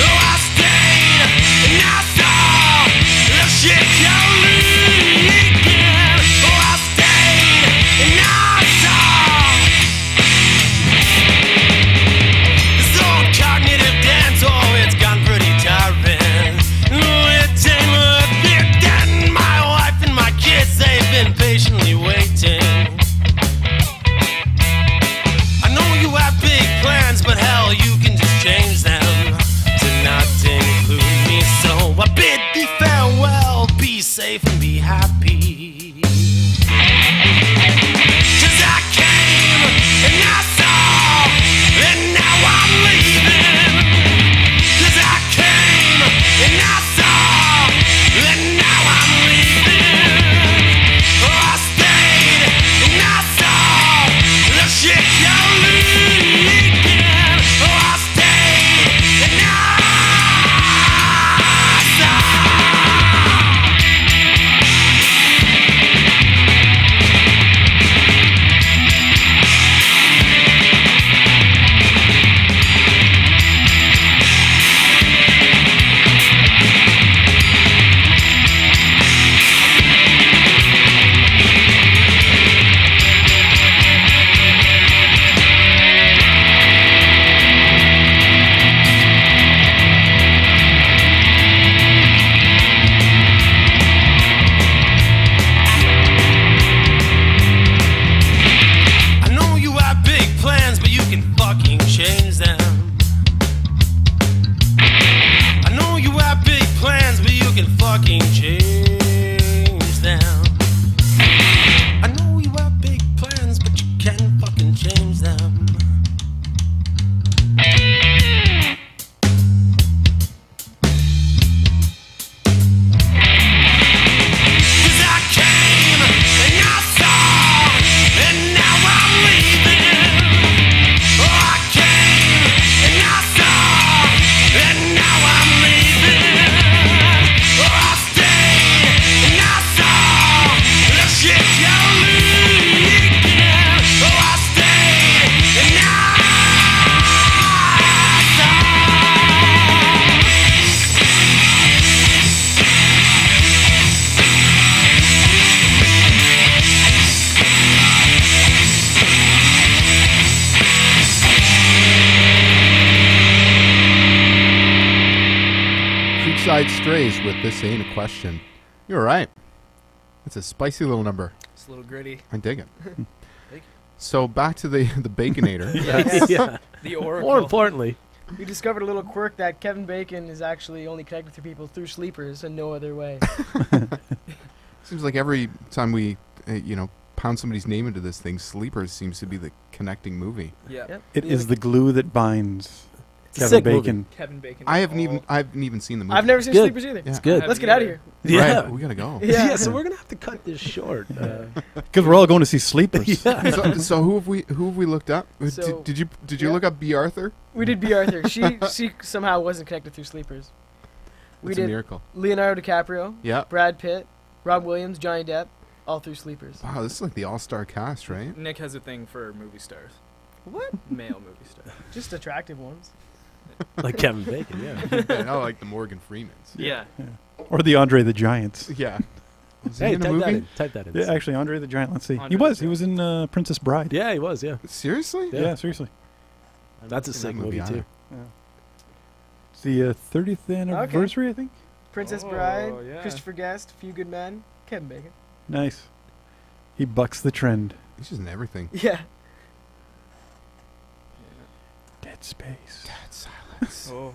S5: Oh, I stayed and I saw the shit you're leaking. Oh, I stayed and I saw this old cognitive dance. Oh, it's gone pretty tiring. Oh, it ain't worth it. And my wife and my kids, they've been patiently waiting. I know you have big plans, but hell, you can just change them to not include me. So I bid thee farewell, be safe and be happy. 'Cause I came and I saw, and now I'm leaving. 'Cause I came and I saw, and now I'm leaving. Oh, I stayed
S1: Creekside Strays with This Ain't a Question. You're right. It's a spicy little number.
S9: It's a little gritty.
S1: I dig it. So back to the Baconator.
S3: Yeah.
S9: The Oracle.
S3: More importantly,
S8: We discovered a little quirk that Kevin Bacon is actually only connected to people through sleepers and no other way.
S1: Seems like every time we, pound somebody's name into this thing, Sleepers seems to be the connecting movie.
S9: Yeah.
S8: Yep.
S2: It is the glue that binds
S3: it's a
S2: Kevin
S3: sick
S2: Bacon.
S3: movie.
S9: Kevin Bacon.
S1: I haven't even seen the movie.
S8: I've never seen
S3: Good.
S8: Sleepers either.
S1: Yeah.
S3: It's good.
S8: Let's get out of here.
S3: Yeah.
S1: Right, we gotta go.
S3: Yeah. So we're gonna have to cut this short.
S2: Because we're all going to see Sleepers.
S3: Yeah.
S1: So who have we looked up?
S8: So-
S1: Did you look up B. Arthur?
S8: We did B. Arthur. She somehow wasn't connected through sleepers. We
S1: It's a
S8: did
S1: miracle.
S8: Leonardo DiCaprio,
S1: Yeah.
S8: Brad Pitt, Rob Williams, Johnny Depp, all through sleepers.
S1: Wow, this is like the all-star cast, right?
S9: Nick has a thing for movie stars.
S8: What?
S9: Male movie stars.
S8: Just attractive ones.
S3: Like Kevin Bacon. Yeah.
S1: I like the Morgan Freemans.
S9: Yeah.
S2: Or the Andre the Giants.
S1: Yeah. Was he
S3: Hey,
S1: in a
S3: type that
S1: movie?
S3: in. Type that in.
S2: Yeah, actually, Andre the Giant. Let's see.
S9: Andre
S2: He was in Princess Bride.
S3: Yeah, he was. Yeah.
S1: Seriously?
S2: Yeah, seriously.
S3: That's a
S1: seen
S3: sick
S1: that
S3: movie
S1: movie
S3: too.
S2: It's the 30th anniversary, I think.
S8: Princess
S9: Oh,
S8: Bride,
S9: yeah.
S8: Christopher Guest, Few Good Men, Kevin Bacon.
S2: Nice. He bucks the trend.
S1: He's just in everything.
S8: Yeah.
S2: Dead Space.
S1: Dead silence.
S9: Oh.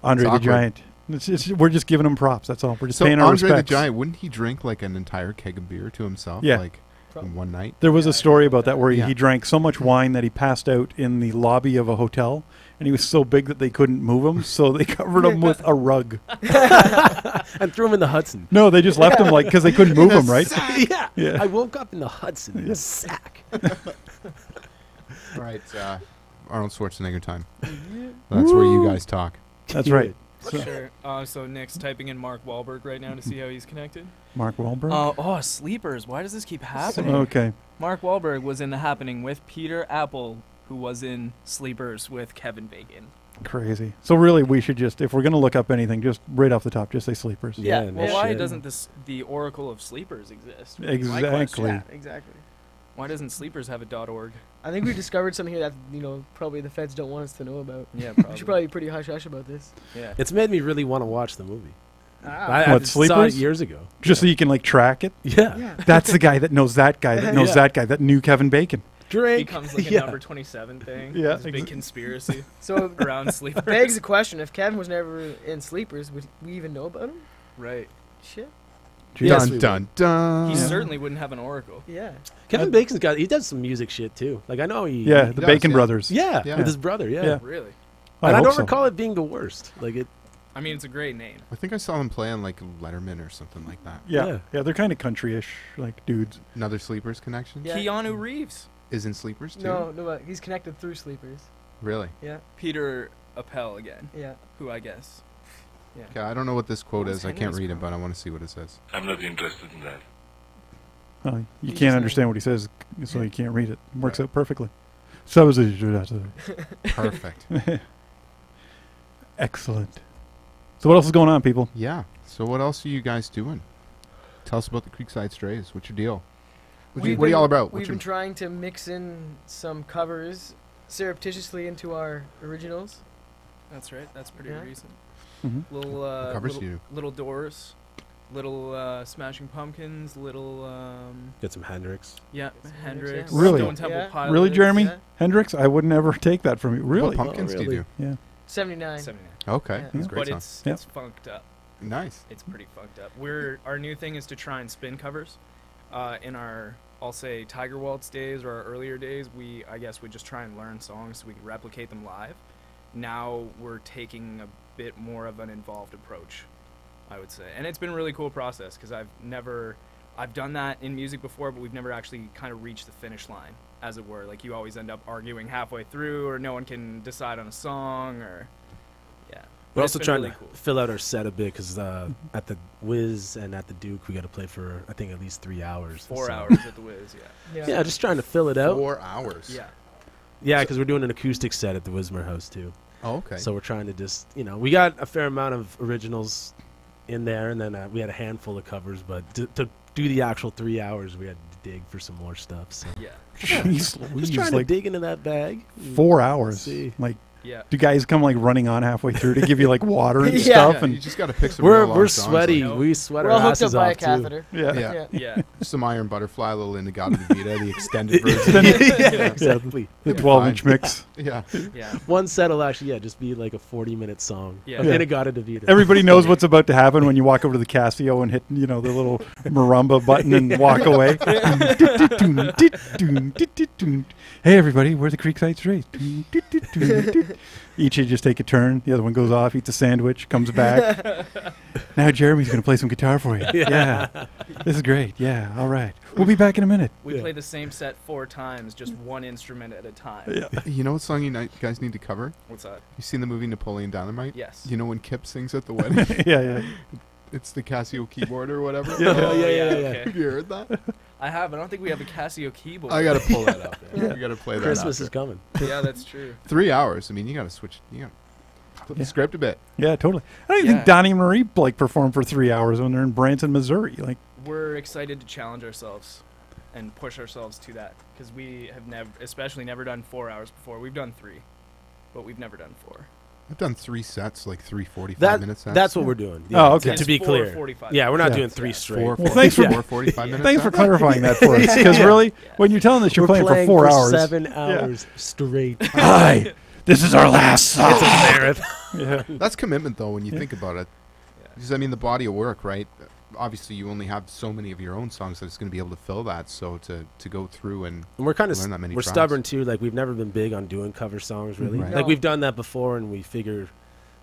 S2: Andre
S1: It's
S2: the
S1: awkward.
S2: Giant. We're just giving him props. That's all. We're just
S1: So
S2: paying our
S1: Andre
S2: respects.
S1: the Giant, wouldn't he drink like an entire keg of beer to himself?
S2: Yeah.
S1: Like in one night?
S2: There was
S9: Yeah,
S2: a story about that where
S1: Yeah.
S2: he drank so much wine that he passed out in the lobby of a hotel, and he was so big that they couldn't move him, so they covered him with a rug.
S3: And threw him in the Hudson.
S2: No, they just left him like because they couldn't move him, right?
S3: Yeah.
S2: Yeah.
S3: I woke up in the Hudson in a sack.
S1: All right. Arnold Schwarzenegger time. That's where you guys talk.
S2: That's right. So,
S9: Sure. So Nick's typing in Mark Wahlberg right now to see how he's connected.
S2: Mark Wahlberg.
S9: Sleepers. Why does this keep happening?
S2: Okay.
S9: Mark Wahlberg was in The Happening with Peter Apple, who was in Sleepers with Kevin Bacon.
S2: Crazy. So really, we should just, if we're going to look up anything, just right off the top, just say Sleepers.
S3: Yeah.
S9: Well, why
S3: shit.
S9: doesn't the Oracle of Sleepers exist?
S2: Exactly.
S8: Yeah, exactly.
S9: Why doesn't Sleepers have a .org?
S8: I think we discovered something here that, probably the feds don't want us to know about.
S9: Yeah,
S8: We should probably be pretty hush-hush about this.
S9: Yeah.
S3: It's made me really want to watch the movie.
S8: Ah.
S3: I
S2: What,
S3: saw it
S2: Sleepers?
S3: years ago.
S2: Just so you can like track it.
S3: Yeah.
S8: Yeah.
S2: That's the guy that knows that guy that knows
S3: Yeah.
S2: that guy that knew Kevin Bacon.
S3: Drake.
S9: Becomes like a
S3: Yeah.
S9: number 27 thing.
S2: Yeah,
S9: This big conspiracy
S8: So
S9: around Sleepers.
S8: begs the question, if Kevin was never in Sleepers, would we even know about him?
S9: Right.
S8: Shit.
S3: Yes,
S1: Dun
S3: we
S1: dun dun.
S9: He certainly wouldn't have an Oracle.
S8: Yeah.
S3: Kevin Bacon's he does some music shit too. Like I know he.
S2: Yeah,
S3: he-
S2: the
S1: does,
S2: Bacon
S1: yeah.
S2: brothers.
S3: yeah,
S1: Yeah.
S3: with his brother. Yeah.
S2: Yeah.
S9: Really?
S3: And I
S2: hope
S3: don't
S2: so.
S3: recall it being the worst. Like it.
S9: I mean, it's a great name.
S1: I think I saw him play on like Letterman or something like that.
S2: Yeah,
S3: Yeah.
S2: yeah, they're kind of country-ish, like dudes.
S1: Another Sleepers connection?
S8: Yeah.
S9: Keanu Reeves.
S1: Is in Sleepers too?
S8: No, he's connected through Sleepers.
S1: Really?
S8: Yeah.
S9: Peter Appel again,
S8: Yeah.
S9: who I guess. Yeah.
S1: Okay, I don't know what this quote
S9: What was
S1: is. I can't
S9: Henry's
S1: read it,
S9: quote?
S1: but I want to see what it says.
S7: I'm not interested in that.
S2: Well, you
S8: He's
S2: can't
S8: just
S2: understand what he says, so you can't read it. It works out perfectly. So is
S1: Perfect.
S2: excellent. So what else is going on, people?
S1: Yeah. So what else are you guys doing? Tell us about the Creekside Strays. What's your deal? What are you all about?
S8: We've
S1: What's your
S8: been trying to mix in some covers surreptitiously into our originals.
S9: That's right. That's pretty
S8: Yeah.
S9: recent.
S2: Mhm.
S9: Little
S1: What covers
S9: little,
S1: you?
S9: little Doors, little Smashing Pumpkins, little
S3: Get some Hendrix.
S9: yeah,
S8: Some
S9: Hendrix,
S8: Hendrix,
S2: yeah. Really?
S9: Stone Temple
S8: Yeah.
S9: Pilots.
S2: Really, Jeremy?
S8: Yeah.
S2: Hendrix? I would never take that from you. Really?
S1: What pumpkins
S3: Oh,
S1: do you
S3: really?
S1: do?
S2: Yeah.
S8: 79.
S9: 79.
S1: Okay.
S8: Yeah.
S1: That's a great
S9: But
S1: song.
S9: it's funked up.
S1: Nice.
S9: It's pretty fucked up. Our new thing is to try and spin covers. In our, I'll say, Tiger Waltz days or our earlier days, I guess we just try and learn songs so we can replicate them live. Now we're taking a bit more of an involved approach, I would say, and it's been a really cool process because I've done that in music before, but we've never actually kind of reached the finish line, as it were. Like you always end up arguing halfway through, or no one can decide on a song, or yeah.
S3: We're
S9: But it's
S3: also
S9: been
S3: trying
S9: really
S3: to
S9: cool.
S3: fill out our set a bit because at the Wiz and at the Duke we got to play for I think at least 3 hours.
S9: 4
S3: So-
S9: hours at the Wiz, yeah.
S3: Yeah, just trying to fill it out.
S1: 4 hours.
S9: Yeah.
S3: Yeah, because we're doing an acoustic set at the Wismer House too.
S1: Oh, okay.
S3: So we're trying to just we got a fair amount of originals in there, and then we had a handful of covers. But to do the actual 3 hours, we had to dig for some more stuff. So
S9: Yeah.
S2: Jeez
S3: just
S2: Louise,
S3: trying to
S2: like
S3: dig into that bag.
S2: 4 hours.
S3: See.
S2: Like,
S9: Yeah.
S2: Do guys come like running on halfway through to give you like water and
S8: Yeah.
S2: stuff?
S1: Yeah, you
S2: And
S1: just got to pick some real long
S3: We're
S1: songs,
S3: sweaty.
S9: No.
S3: We sweat
S8: We're
S3: our
S8: all hooked up
S3: asses
S8: by a
S3: off too.
S8: catheter.
S2: yeah.
S1: Yeah.
S9: Yeah.
S1: Some Iron Butterfly, a little Indigado de Vida, the extended version.
S3: Yeah, exactly.
S2: The
S1: It'll be
S2: 12-inch
S1: fine.
S2: mix.
S1: Yeah.
S9: Yeah.
S3: One set will actually, just be like a 40-minute song.
S9: Yeah.
S3: Of
S2: Yeah.
S3: Inagata Davida.
S2: Everybody knows what's about to happen when you walk over to the Casio and hit, the little marimba button and walk away. Hey, everybody, we're the Creekside Strays. Each of you just take a turn. The other one goes off, eats a sandwich, comes back. Now Jeremy's going to play some guitar for you. Yeah. This is great. Yeah. All right. We'll be back in a minute.
S9: We
S3: Yeah.
S9: play the same set 4 times, just one instrument at a time.
S2: Yeah.
S1: You know what song you guys need to cover?
S9: What's that?
S1: You seen the movie Napoleon Dynamite?
S9: Yes.
S1: You know when Kip sings at the wedding?
S2: Yeah.
S1: It's the Casio keyboard or whatever.
S2: Yeah.
S9: Oh,
S3: yeah.
S9: okay.
S1: Have you heard that?
S9: I have. I don't think we have a Casio keyboard.
S1: I gotta pull that up. Yeah. We gotta play that.
S3: Christmas is
S1: after.
S3: coming.
S9: Yeah, that's true.
S1: 3 hours. I mean, you gotta switch. You gotta flip the script a bit.
S2: Yeah, totally. I don't even
S9: Yeah.
S2: think Donnie and Marie performed for 3 hours when they're in Branson, Missouri. Like,
S9: We're excited to challenge ourselves and push ourselves to that because we have never done 4 hours before. We've done 3, but we've never done 4.
S1: I've done 3 sets, like 3 45-minute sets.
S3: That's what we're doing.
S2: Oh, okay.
S9: It's
S3: To be
S9: 4
S3: clear.
S9: 45
S3: Yeah, we're not
S2: Yeah.
S3: doing 3
S9: Yeah.
S3: straight.
S1: Four,
S2: thanks for-
S1: 45 minutes.
S2: thanks for clarifying that for us. Because really, when you're telling us you're
S3: We're
S2: playing for 4 hours.
S3: 7 hours straight.
S2: Hi, this is our last song.
S3: It's a marathon.
S2: Yeah.
S1: That's commitment, though, when you think about it.
S9: Yeah.
S1: Because I mean, the body of work, right? Obviously, you only have so many of your own songs that it's going to be able to fill that. So to go through and
S3: And we're kind of
S1: learn that many
S3: we're
S1: tracks.
S3: stubborn too. Like we've never been big on doing cover songs, really.
S1: Right.
S3: Like
S8: No.
S3: we've done that before, and we figure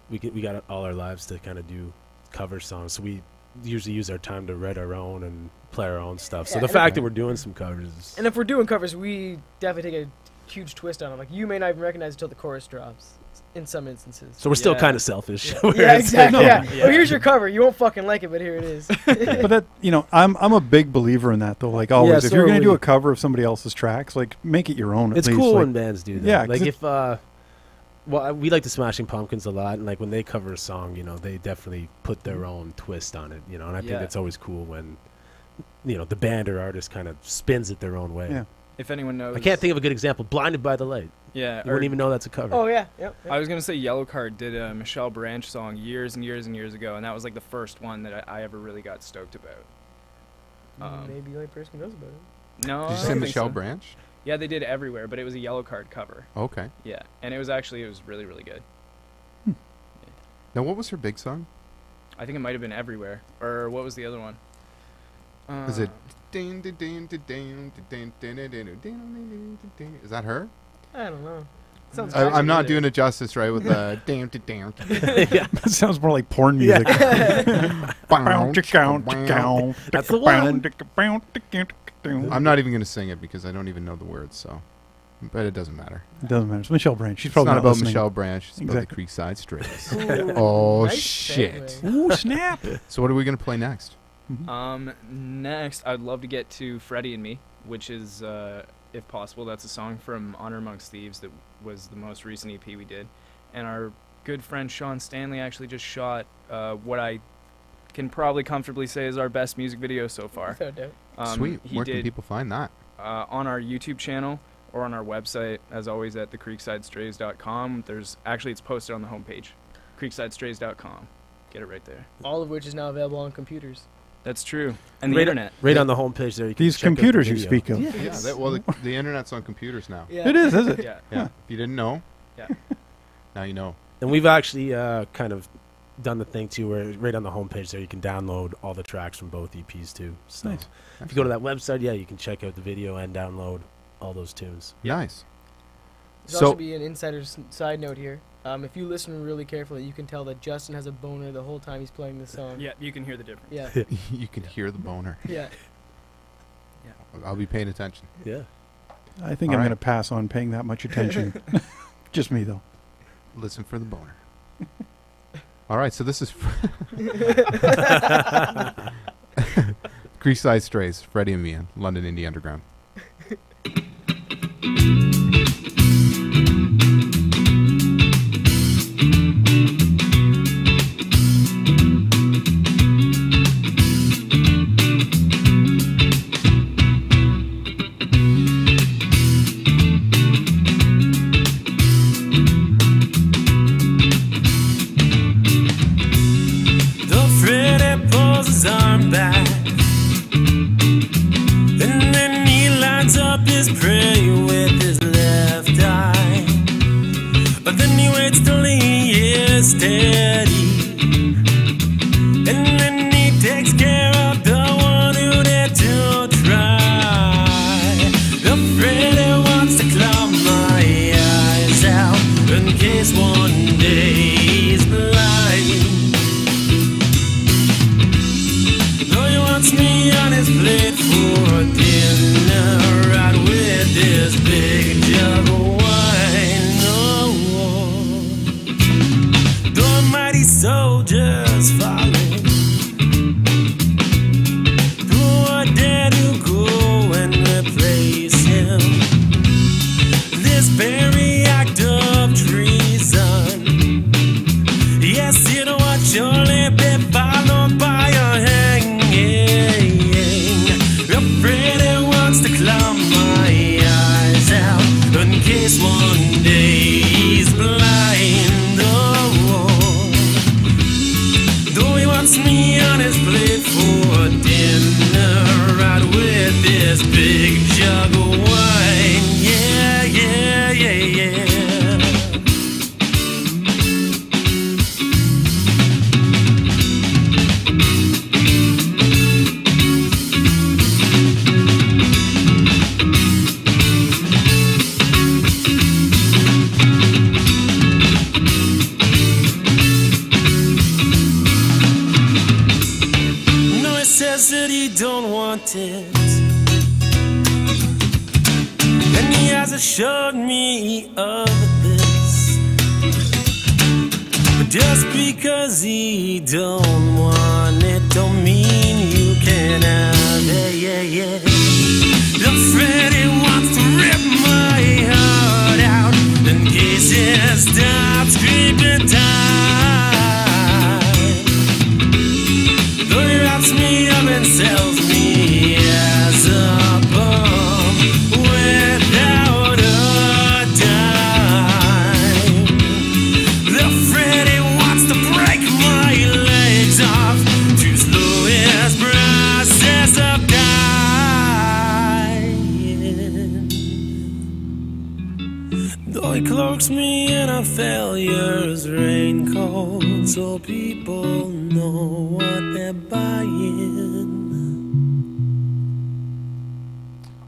S3: we got all our lives to kind of do cover songs. So we usually use our time to write our own and play our own stuff. So
S8: Yeah,
S3: the
S8: and-
S3: fact that we're doing some covers is
S8: And if we're doing covers, we definitely take a huge twist on them. Like you may not even recognize it until the chorus drops. In some instances.
S3: so we're still
S9: Yeah.
S3: kind of selfish.
S8: Yeah,
S3: Where
S8: yeah
S3: it's like,
S8: exactly.
S2: no.
S8: Yeah.
S9: Yeah.
S8: Oh, here's your cover. You won't fucking like it, but here it is.
S2: But that, I'm a big believer in that though. Like always,
S3: Yeah,
S2: if
S3: so
S2: you're
S3: are
S2: going to do
S3: we.
S2: a cover of somebody else's tracks, like make it your own. At
S3: It's
S2: least.
S3: cool
S2: Like,
S3: when bands do that.
S2: Yeah, 'cause
S3: like
S2: it-
S3: if we like the Smashing Pumpkins a lot, and like when they cover a song, they definitely put their own twist on it, and I think
S9: Yeah.
S3: it's always cool when the band or artist kind of spins it their own way.
S2: Yeah.
S9: If anyone knows,
S3: I can't think of a good example. Blinded by the Light.
S9: Yeah,
S3: You wouldn't even know that's a cover.
S8: Oh yeah. Yep.
S9: I was gonna say Yellow Card did a Michelle Branch song years and years and years ago, and that was like the first one that I ever really got stoked about.
S8: Maybe the only person who knows about it.
S9: No,
S1: Did you
S9: I
S1: say
S9: don't think
S1: Michelle
S9: so.
S1: Branch?
S9: Yeah, they did Everywhere, but it was a Yellow Card cover.
S1: Okay.
S9: Yeah, and it was really really good.
S1: Now, what was her big song?
S9: I think it might have been Everywhere, or what was the other one?
S1: Is it? Is that her?
S8: I don't know. Sounds
S1: I'm not
S9: either.
S1: doing it justice, right? With the damn to damn.
S2: That sounds more like porn music.
S3: That's the one.
S1: I'm not even gonna sing it because I don't even know the words. So, but it doesn't matter.
S2: It doesn't matter. It's Michelle Branch. She's
S1: It's
S2: probably
S1: not about
S2: listening.
S1: Michelle Branch. It's about the
S2: Exactly.
S1: Creekside Strays.
S8: Ooh,
S1: Oh
S8: nice
S1: shit!
S8: segue.
S2: Ooh, snap.
S1: So what are we gonna play next?
S9: Next, I'd love to get to Freddie and Me, which is, if possible, that's a song from Honor Amongst Thieves that was the most recent EP we did. And our good friend Sean Stanley actually just shot what I can probably comfortably say is our best music video so far.
S8: Without doubt.
S1: Sweet.
S9: He
S1: Where can
S9: did
S1: people find that?
S9: on our YouTube channel or on our website, as always, at thecreeksidestrays.com. It's posted on the homepage, creeksidestrays.com. Get it right there.
S8: All of which is now available on computers.
S9: That's true. And the
S3: Right-
S9: internet.
S3: Right on the homepage there. You can
S2: These
S3: check out the
S2: computers you
S3: video.
S2: speak of.
S1: Yeah. The internet's on computers now.
S8: Yeah.
S2: It is it?
S9: Yeah.
S1: Yeah. If you didn't know,
S9: Yeah.
S1: now you know.
S3: And we've actually kind of done the thing too, where right on the homepage there you can download all the tracks from both EPs too. So
S2: Nice.
S3: if you go to that website, you can check out the video and download all those tunes.
S1: Nice.
S8: There's
S1: So
S8: also be an insider side note here. If you listen really carefully, you can tell that Justin has a boner the whole time he's playing this song.
S9: Yeah, you can hear the difference.
S8: Yeah.
S1: you can hear the boner.
S8: Yeah.
S1: I'll be paying attention.
S3: Yeah.
S2: I think
S1: All
S2: I'm
S1: right.
S2: going to pass on paying that much attention. Just me, though.
S1: Listen for the boner. All right, so this is Creekside Strays, Freddie and me, in London Indie Underground.
S5: his prey with his left eye, but then he waits till he is steady, and then he takes care of the one who dared to try. The Freddy wants to claw my eyes out in case one day he's blind. Though he wants me on his plate for dinner, right with this big jug of wine. Oh, the mighty soldiers follow, who are dare to go and replace him. This very act of treason, yes, it would surely be followed by a hanging. Freddy wants to claw my eyes out in case one day he's blind. Oh, though he wants me on his plate for dinner, right with this big jug of wine. Yeah, yeah, yeah, yeah. Says that he don't want it, and he hasn't assured me of this. But just because he don't want it don't mean you can have it. Yeah, yeah. The Freddy wants to rip my heart out in case it stops creeping down. Though he wraps me up and sells me as a bum without a dime. The Freddy wants to break my legs off to slow his process of dying. Though he cloaks me in a failure's raincoat, so people know what they're buying.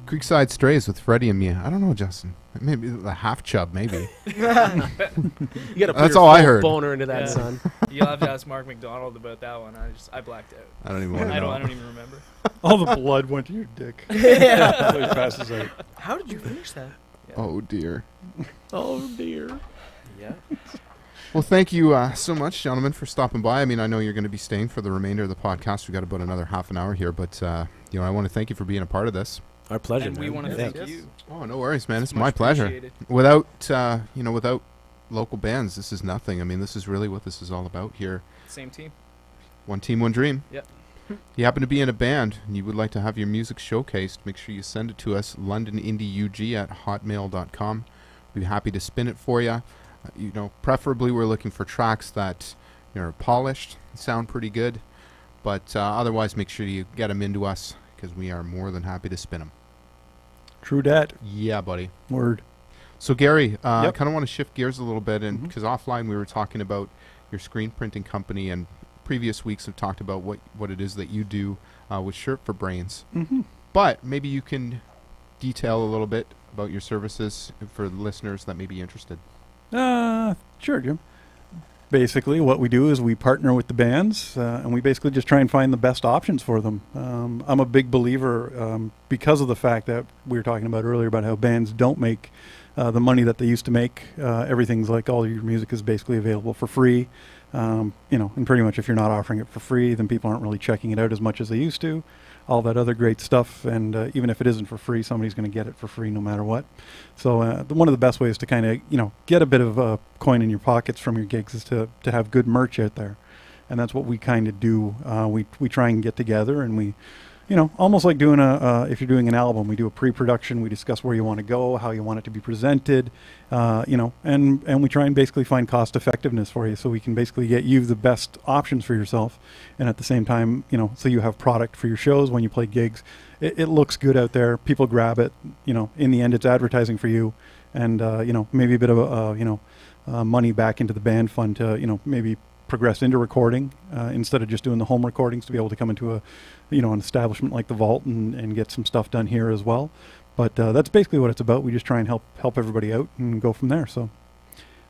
S1: Creekside Strays with Freddie and me. I don't know, Justin. Maybe a half chub, maybe.
S3: You gotta put
S1: That's
S3: your
S1: all I
S3: full
S1: heard.
S3: boner into that, son.
S9: You'll have to ask Mark McDonald about that one. I blacked out.
S1: I don't even want to
S9: I
S1: know.
S9: don't even remember.
S2: All the blood went to your dick.
S8: Yeah.
S2: So he passes out.
S8: How did you finish that?
S1: Oh, dear.
S3: Oh dear.
S9: Yeah.
S1: Well, thank you so much, gentlemen, for stopping by. I mean, I know you're going to be staying for the remainder of the podcast. We've got about another half an hour here, but I want to thank you for being a part of this.
S3: Our pleasure.
S9: And we
S3: man.
S9: want to
S3: Yeah.
S9: thank you.
S1: Oh, no worries, man. It's
S9: Much
S1: my pleasure.
S9: appreciated.
S1: Without without local bands, this is nothing. I mean, this is really what this is all about here.
S9: Same team.
S1: One team, one dream.
S9: Yep.
S1: If you happen to be in a band and you would like to have your music showcased, make sure you send it to us, londonindieug@hotmail.com. We'd be happy to spin it for you. Preferably we're looking for tracks that are polished, sound pretty good, but otherwise make sure you get them into us because we are more than happy to spin them.
S2: True dat.
S1: Yeah, buddy.
S2: Word.
S1: So Gary, I
S2: Yep.
S1: kind of want to shift gears a little bit, and
S2: Mhm.
S1: because offline we were talking about your screen printing company, and previous weeks have talked about what it is that you do with Shirt for Brains.
S2: Mm-hmm.
S1: But maybe you can detail a little bit about your services for the listeners that may be interested.
S2: Sure, Jim. Basically, what we do is we partner with the bands, and we basically just try and find the best options for them. I'm a big believer, because of the fact that we were talking about earlier about how bands don't make the money that they used to make. Everything's like all your music is basically available for free. And pretty much if you're not offering it for free, then people aren't really checking it out as much as they used to. All that other great stuff, and even if it isn't for free, somebody's going to get it for free no matter what. So one of the best ways to kind of get a bit of a coin in your pockets from your gigs is to have good merch out there, and that's what we kind of do. We try and get together and we you know, almost like doing if you're doing an album, we do a pre-production, we discuss where you want to go, how you want it to be presented, you know, and we try and basically find cost effectiveness for you, so we can basically get you the best options for yourself, and at the same time, you know, so you have product for your shows when you play gigs. It looks good out there, people grab it, you know, in the end it's advertising for you, and you know, maybe a bit of you know, money back into the band fund to, you know, maybe progress into recording instead of just doing the home recordings, to be able to come into a, you know, an establishment like the Vault and get some stuff done here as well. But that's basically what it's about. We just try and help everybody out and go from there. So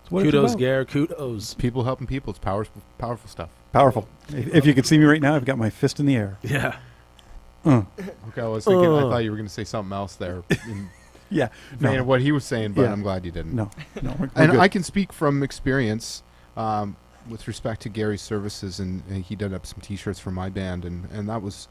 S3: kudos, Gare, kudos.
S1: People helping people. It's powerful stuff.
S2: Powerful. If you could see me right now, I've got my fist in the air.
S3: Yeah.
S1: Okay, I was thinking. I thought you were going to say something else there.
S2: Yeah.
S1: No. What he was saying, but
S2: Yeah.
S1: I'm glad you didn't.
S2: No. We're
S1: And
S2: good.
S1: I can speak from experience with respect to Gary's services, and he did up some T-shirts for my band, and that was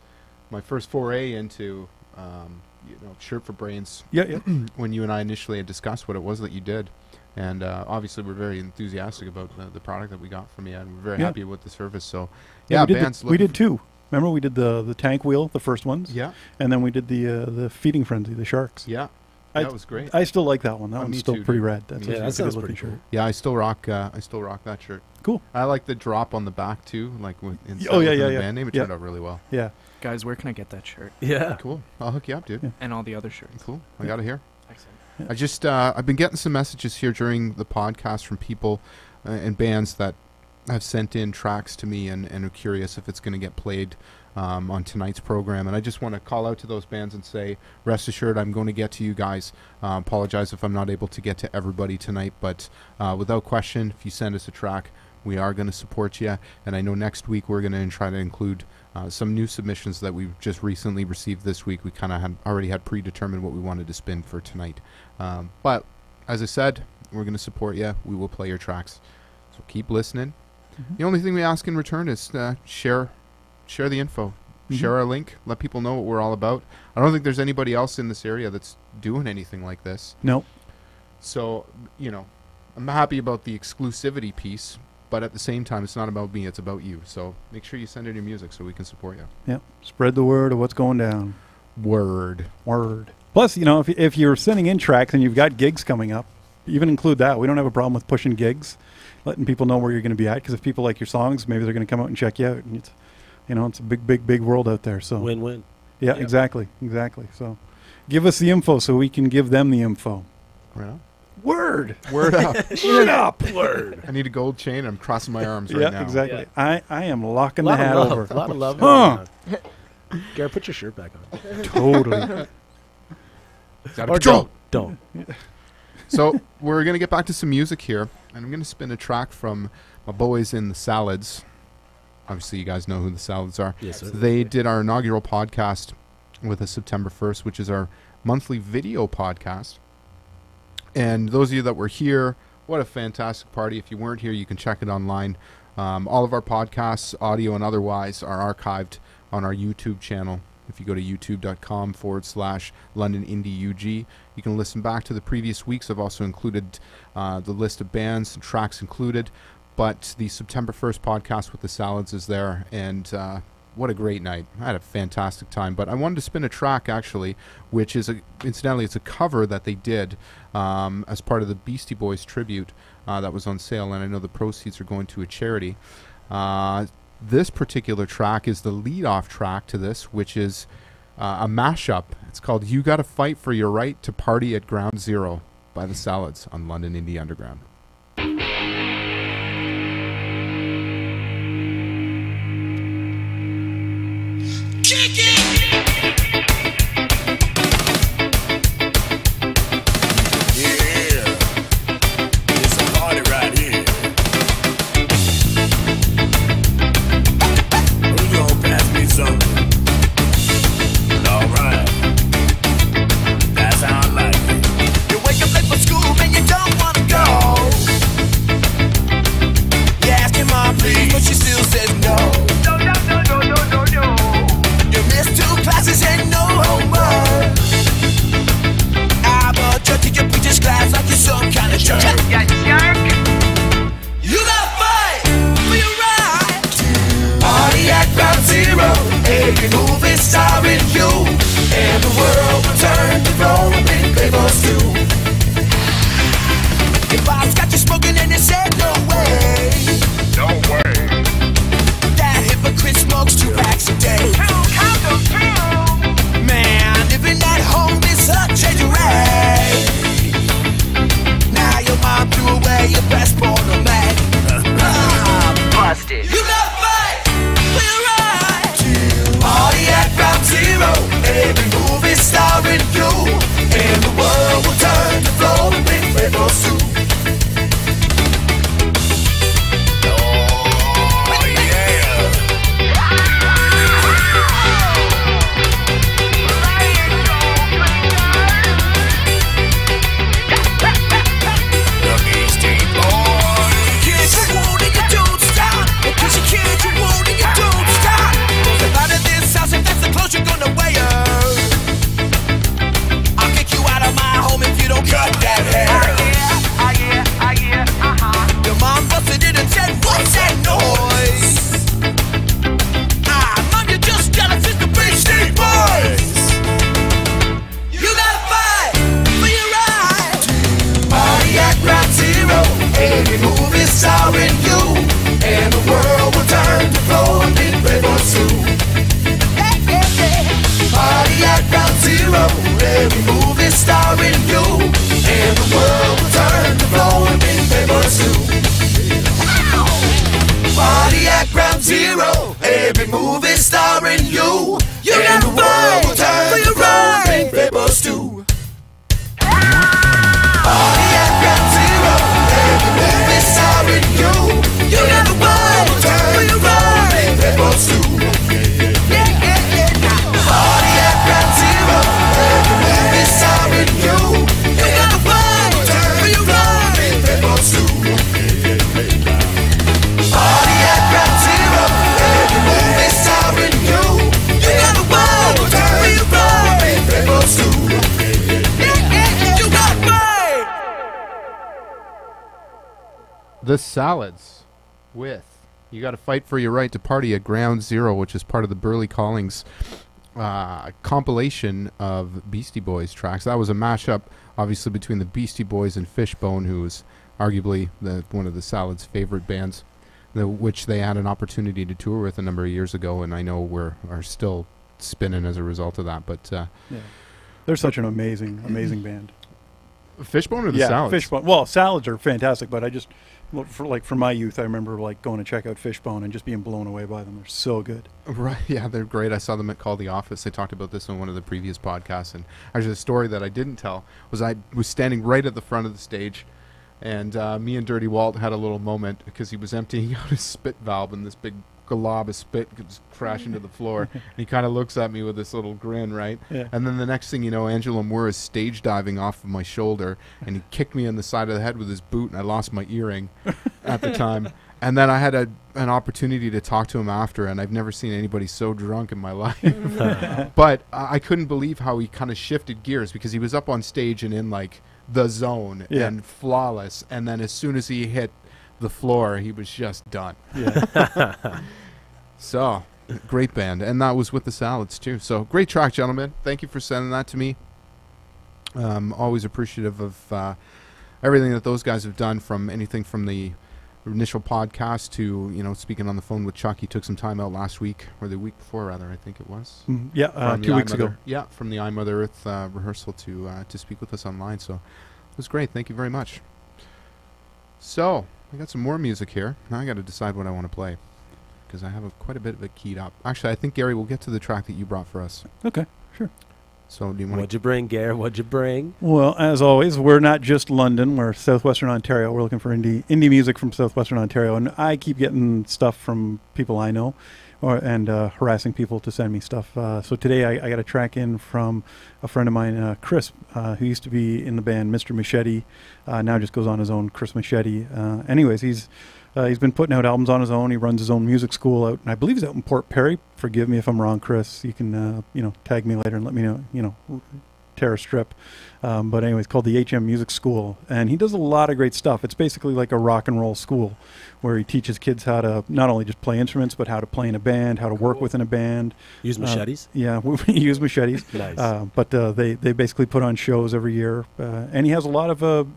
S1: my first foray into, you know, Shirt for Brains.
S2: Yeah.
S1: When you and I initially had discussed what it was that you did, and obviously we're very enthusiastic about the product that we got from you, and we're very happy with the service. So, yeah,
S2: we did two. Remember, we did the tank wheel, the first ones.
S1: Yeah.
S2: And then we did the feeding frenzy, the sharks.
S1: Yeah. That was great.
S2: I still like that one. That
S1: Me
S2: one's still
S1: too,
S2: pretty
S1: dude.
S2: rad. That's
S3: Yeah,
S2: a
S3: that
S2: good
S3: sounds
S2: looking
S3: pretty
S2: shirt.
S1: Yeah, I still rock that shirt.
S2: Cool.
S1: I like the drop on the back too, like with
S2: Oh, yeah,
S1: within
S2: yeah,
S1: the
S2: yeah.
S1: band name. It
S2: Yeah.
S1: turned out really well.
S2: Yeah.
S9: Guys, where can I get that shirt
S3: Yeah.
S1: Cool. I'll hook you up, dude.
S2: Yeah.
S9: and all the other shirts?
S1: Cool. I got it here.
S9: Excellent.
S1: I just I've been getting some messages here during the podcast from people and bands that have sent in tracks to me and are curious if it's going to get played on tonight's program. And I just want to call out to those bands and say, rest assured, I'm going to get to you guys. Apologize if I'm not able to get to everybody tonight, but without question, if you send us a track, we are going to support you. And I know next week we're going to try to include some new submissions that we've just recently received this week. We kind of already had predetermined what we wanted to spin for tonight. But as I said, we're going to support you. We will play your tracks. So keep listening.
S2: Mm-hmm.
S1: The only thing we ask in return is share the info.
S2: Mm-hmm.
S1: Share our link. Let people know what we're all about. I don't think there's anybody else in this area that's doing anything like this.
S2: No.
S1: So, you know, I'm happy about the exclusivity piece, but at the same time, it's not about me, it's about you. So make sure you send in your music so we can support you.
S2: Yeah. Spread the word of what's going down.
S1: Word.
S2: Plus, you know, if you're sending in tracks and you've got gigs coming up, even include that. We don't have a problem with pushing gigs, letting people know where you're going to be at. Because if people like your songs, maybe they're going to come out and check you out. And it's, you know, it's a big world out there. So
S3: Win-win.
S2: Yeah, exactly. So give us the info so we can give them the info.
S1: Right on.
S2: Word
S1: up.
S2: Word up. Word.
S1: I need a gold chain. I'm crossing my arms right now.
S2: Yeah, exactly.
S8: Yeah.
S2: I am locking the hat over.
S3: A lot of love.
S2: Huh.
S3: Gary, put your shirt back on.
S2: Totally.
S1: Or
S3: Don't.
S1: So we're going to get back to some music here, and I'm going to spin a track from my boys in the Salads. Obviously, you guys know who the Salads are.
S3: Yes, sir.
S1: They did our inaugural podcast with us September 1st, which is our monthly video podcast. And those of you that were here, what a fantastic party. If you weren't here, you can check it online. All of our podcasts, audio and otherwise, are archived on our YouTube channel. If you go to youtube.com/London Indie UG, you can listen back to the previous weeks. I've also included the list of bands and tracks included. But the September 1st podcast with the Salads is there, and what a great night. I had a fantastic time. But I wanted to spin a track, actually, which is, incidentally, it's a cover that they did as part of the Beastie Boys tribute that was on sale, and I know the proceeds are going to a charity. This particular track is the lead-off track to this, which is a mashup. It's called You Gotta Fight for Your Right to Party at Ground Zero by the Salads on London Indie Underground.
S5: Kick it! Yeah, it's a party right here. Who's gonna pass me something? Alright, that's how I like it. You wake up late for school and you don't wanna go. star in you, and the world will turn to flowing pink river stew. Hey, hey, hey. Party at Ground Zero, every movie star in you, and the world will turn to flowing pink river stew. Party at Ground Zero, every movie star in you, and the world will turn to flowing pink river stew. Party at Ground Zero, every movie star in you, and the world will turn to flowing pink river stew. Party at Ground Zero, every movie star in you, and the world will turn to flowing pink river stew. Party at Ground Zero, every movie star in you, and the world will turn to flowing pink river stew. You got me.
S1: The Salads with You Gotta Fight for Your Right to Party at Ground Zero, which is part of the Burley Callings compilation of Beastie Boys tracks. That was a mashup, obviously, between the Beastie Boys and Fishbone, who was arguably one of the Salads' favorite bands, which they had an opportunity to tour with a number of years ago, and I know are still spinning as a result of that. But
S2: Yeah. They're such an amazing band.
S1: Fishbone or the
S2: Yeah,
S1: Salads?
S2: Fishbone. Well, Salads are fantastic, but I just for my youth, I remember like going to check out Fishbone and just being blown away by them. They're so good.
S1: Right, yeah, they're great. I saw them at Call the Office. They talked about this on one of the previous podcasts. And actually, the story that I didn't tell was I was standing right at the front of the stage, and me and Dirty Walt had a little moment because he was emptying out his spit valve, and this big glob of spit comes crashing to the floor. And he kind of looks at me with this little grin, right?
S2: Yeah.
S1: And then the next thing you know, Angelo Moore is stage diving off of my shoulder, and he kicked me on the side of the head with his boot, and I lost my earring at the time. And then I had an opportunity to talk to him after, and I've never seen anybody so drunk in my life. But I couldn't believe how he kind of shifted gears, because he was up on stage and in like the zone and flawless, and then as soon as he hit the floor, he was just done.
S2: Yeah.
S1: So, great band. And that was with the Salads, too. So, great track, gentlemen. Thank you for sending that to me. Always appreciative of everything that those guys have done, from anything from the initial podcast to, speaking on the phone with Chuck. He took some time out last week, or the week before, rather, I think it was.
S2: Yeah, 2 weeks ago.
S1: Yeah, from the I Mother Earth rehearsal to speak with us online. So, it was great. Thank you very much. So, I got some more music here. Now I got to decide what I want to play, because I have quite a bit of it keyed up. Actually, I think, Gary, we'll get to the track that you brought for us.
S2: Okay, sure.
S1: So do you want
S3: What'd you bring, Gary? What'd you bring?
S2: Well, as always, we're not just London. We're Southwestern Ontario. We're looking for indie music from Southwestern Ontario. And I keep getting stuff from people I know and harassing people to send me stuff. So today I got a track in from a friend of mine, Chris, who used to be in the band Mr. Machete. Now just goes on his own, Chris Machete. Anyways, he's been putting out albums on his own. He runs his own music school out, and I believe he's out in Port Perry. Forgive me if I'm wrong, Chris. You can, tag me later and let me know, tear a strip. But anyways, called the HM Music School, and he does a lot of great stuff. It's basically like a rock and roll school where he teaches kids how to not only just play instruments, but how to play in a band, how to work within a band.
S3: Use machetes?
S2: Yeah, we use machetes.
S3: Nice.
S2: But they basically put on shows every year, and he has a lot of,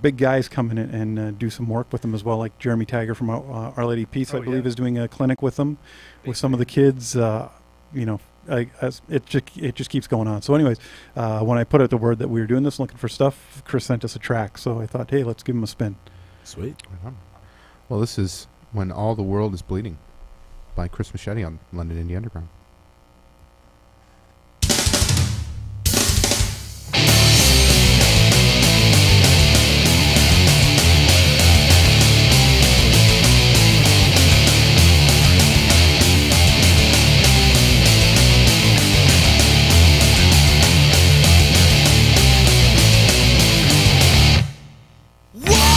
S2: big guys come in and do some work with them as well, like Jeremy Tagger from Our Lady of Peace, I believe, is doing a clinic with them, with some of the kids. It just keeps going on. So anyways, when I put out the word that we were doing this, looking for stuff, Chris sent us a track. So I thought, hey, let's give him a spin.
S3: Sweet.
S1: Well, this is When All the World is Bleeding by Chris Machete on London Indie Underground.
S5: Whoa!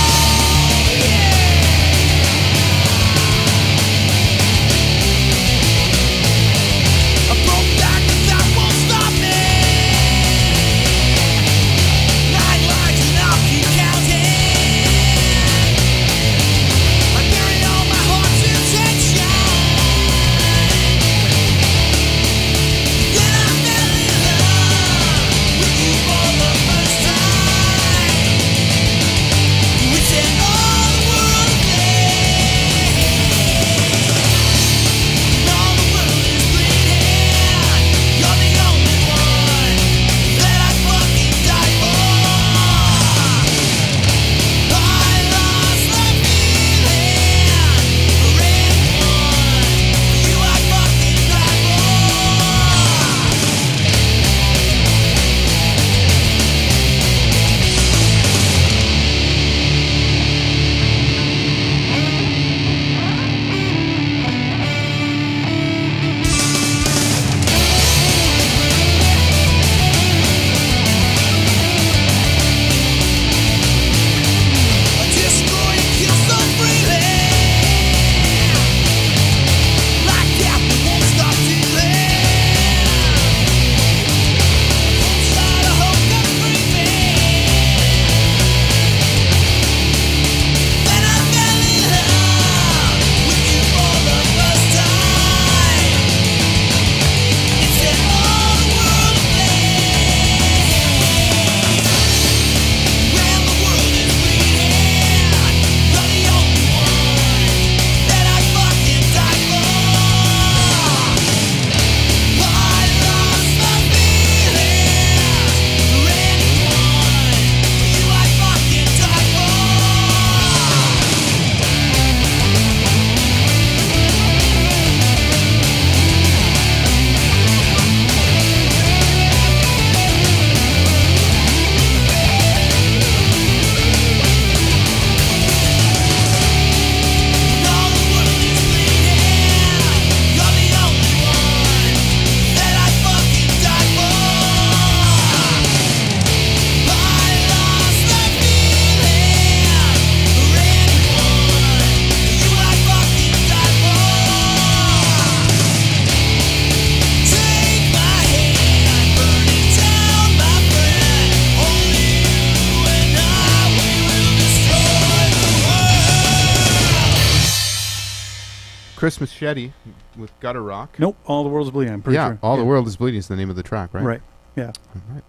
S1: Chris Machete with Gutter Rock.
S2: Nope, All the World's Bleeding. I'm pretty sure.
S1: All the World is Bleeding is the name of the track, right?
S2: Right. Yeah.
S1: All right.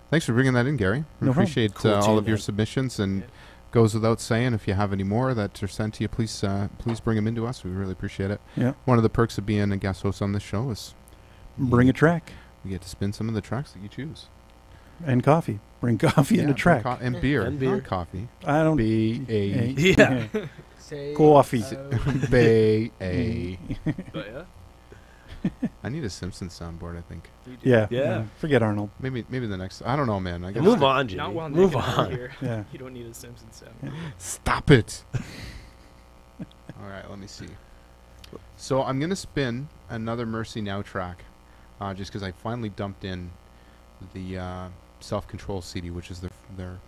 S1: Thanks for bringing that in, Gary. We
S2: No problem.
S1: appreciate
S3: Cool
S1: all
S3: tune,
S1: of your
S3: man.
S1: submissions, and goes without saying, if you have any more that are sent to you, please bring them into us. We really appreciate it.
S2: Yeah.
S1: One of the perks of being a guest host on this show is
S2: Bring a track
S1: we get to spin some of the tracks that you choose.
S2: and coffee. Bring coffee and a
S1: bring
S2: track.
S1: and beer.
S3: And beer.
S1: Not coffee.
S2: I don't.
S1: B-A.
S3: Yeah.
S8: Say,
S2: Coffee.
S1: B-A.
S9: But yeah.
S1: I need a Simpsons soundboard, I think.
S2: Yeah.
S3: Yeah.
S2: Forget Arnold.
S1: Maybe the next. I don't know, man. I guess
S3: Move on, Jimmy.
S9: Not while
S3: Move
S9: Nick and I are
S3: on.
S9: here.
S2: Yeah.
S9: You don't need a Simpsons sound.
S1: Stop it. All right, let me see. So I'm going to spin another Mercy Now track, just because I finally dumped in the Self-Control CD, which is their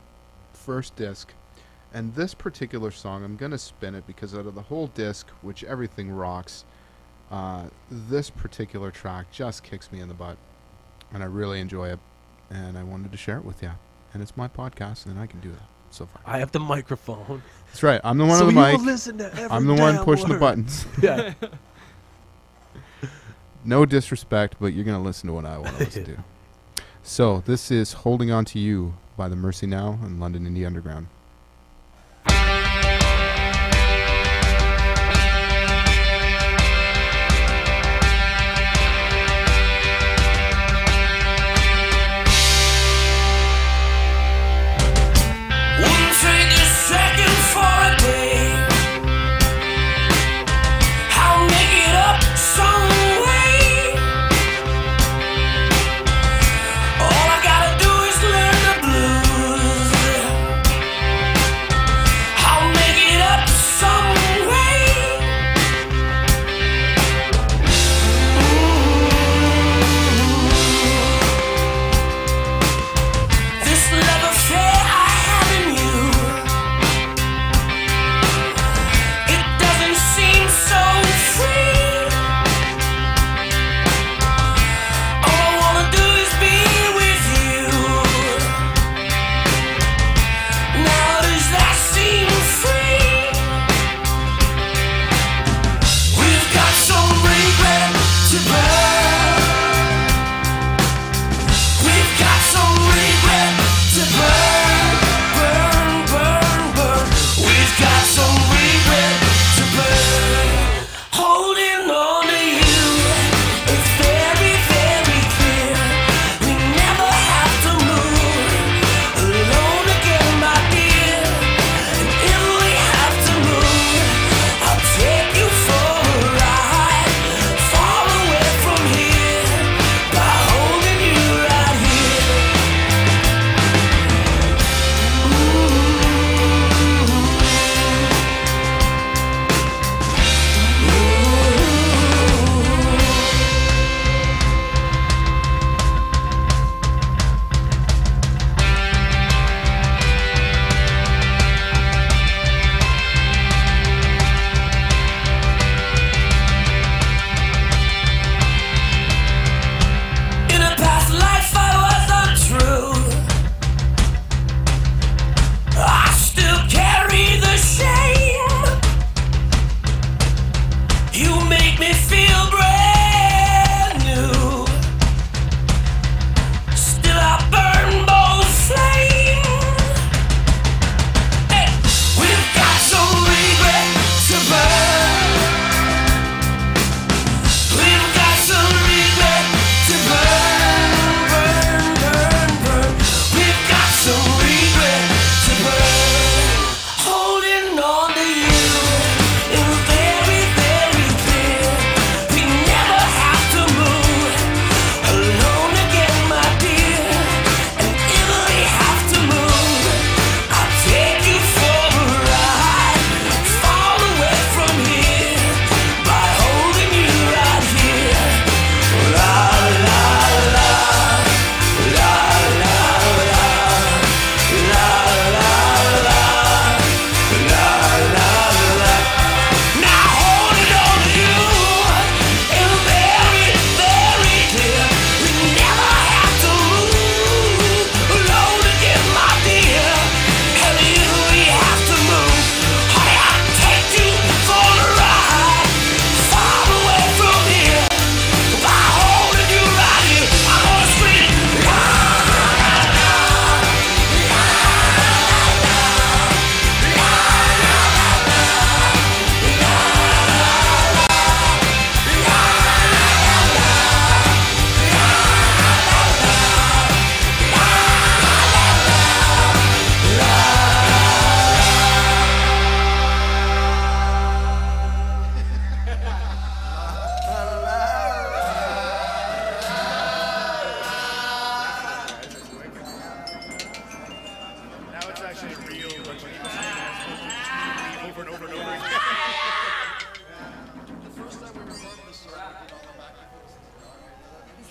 S1: first disc. And this particular song, I'm going to spin it because out of the whole disc, which everything rocks, this particular track just kicks me in the butt. And I really enjoy it. And I wanted to share it with you. And it's my podcast, and I can do that so far.
S3: I have the microphone.
S1: That's right. I'm the one
S3: so
S1: on the mic.
S3: you listen to every
S1: I'm the one
S3: damn
S1: pushing the
S3: word.
S1: buttons.
S3: Yeah.
S1: No disrespect, but you're going to listen to what I want to listen to. So this is Holding On To You by the Mercy Now and London Indie Underground.
S5: Wouldn't take a second for a day. I'll make it up some way. All I gotta do is learn the blues.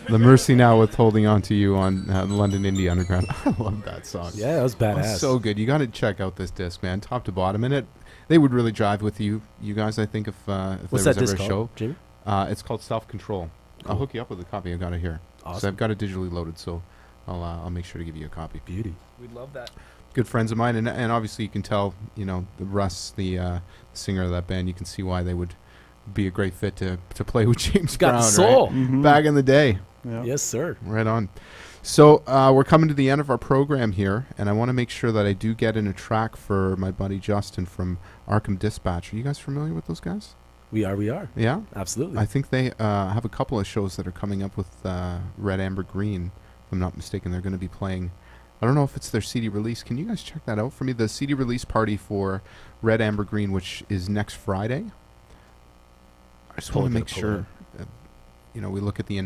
S1: The Mercy Now with Holding On To You on London Indie Underground. I love that song.
S3: Yeah, that was badass.
S1: So good. You got to check out this disc, man, top to bottom. And they would really jive with you guys, I think, if there was
S3: that
S1: ever
S3: disc
S1: a show.
S3: called, Jimmy?
S1: It's called Self-Control. I'll hook you up with a copy. I've got it here.
S3: Awesome.
S1: So I've got it digitally loaded, so I'll make sure to give you a copy.
S3: Beauty.
S4: We'd love that.
S1: Good friends of mine, and obviously you can tell, the Russ, the singer of that band, you can see why they would be a great fit to play with James
S3: Got
S1: Brown.
S3: the soul.
S1: Right?
S2: Mhm.
S1: Back in the day.
S2: Yeah.
S3: Yes, sir.
S1: Right on. So we're coming to the end of our program here, and I want to make sure that I do get in a track for my buddy Justin from Arkham Dispatch. Are you guys familiar with those guys?
S3: We are.
S1: Yeah?
S3: Absolutely.
S1: I think they have a couple of shows that are coming up with Redambergreen. If I'm not mistaken, they're going to be playing. I don't know if it's their CD release. Can you guys check that out for me? The CD release party for Redambergreen, which is next Friday. I just want to make sure we look at the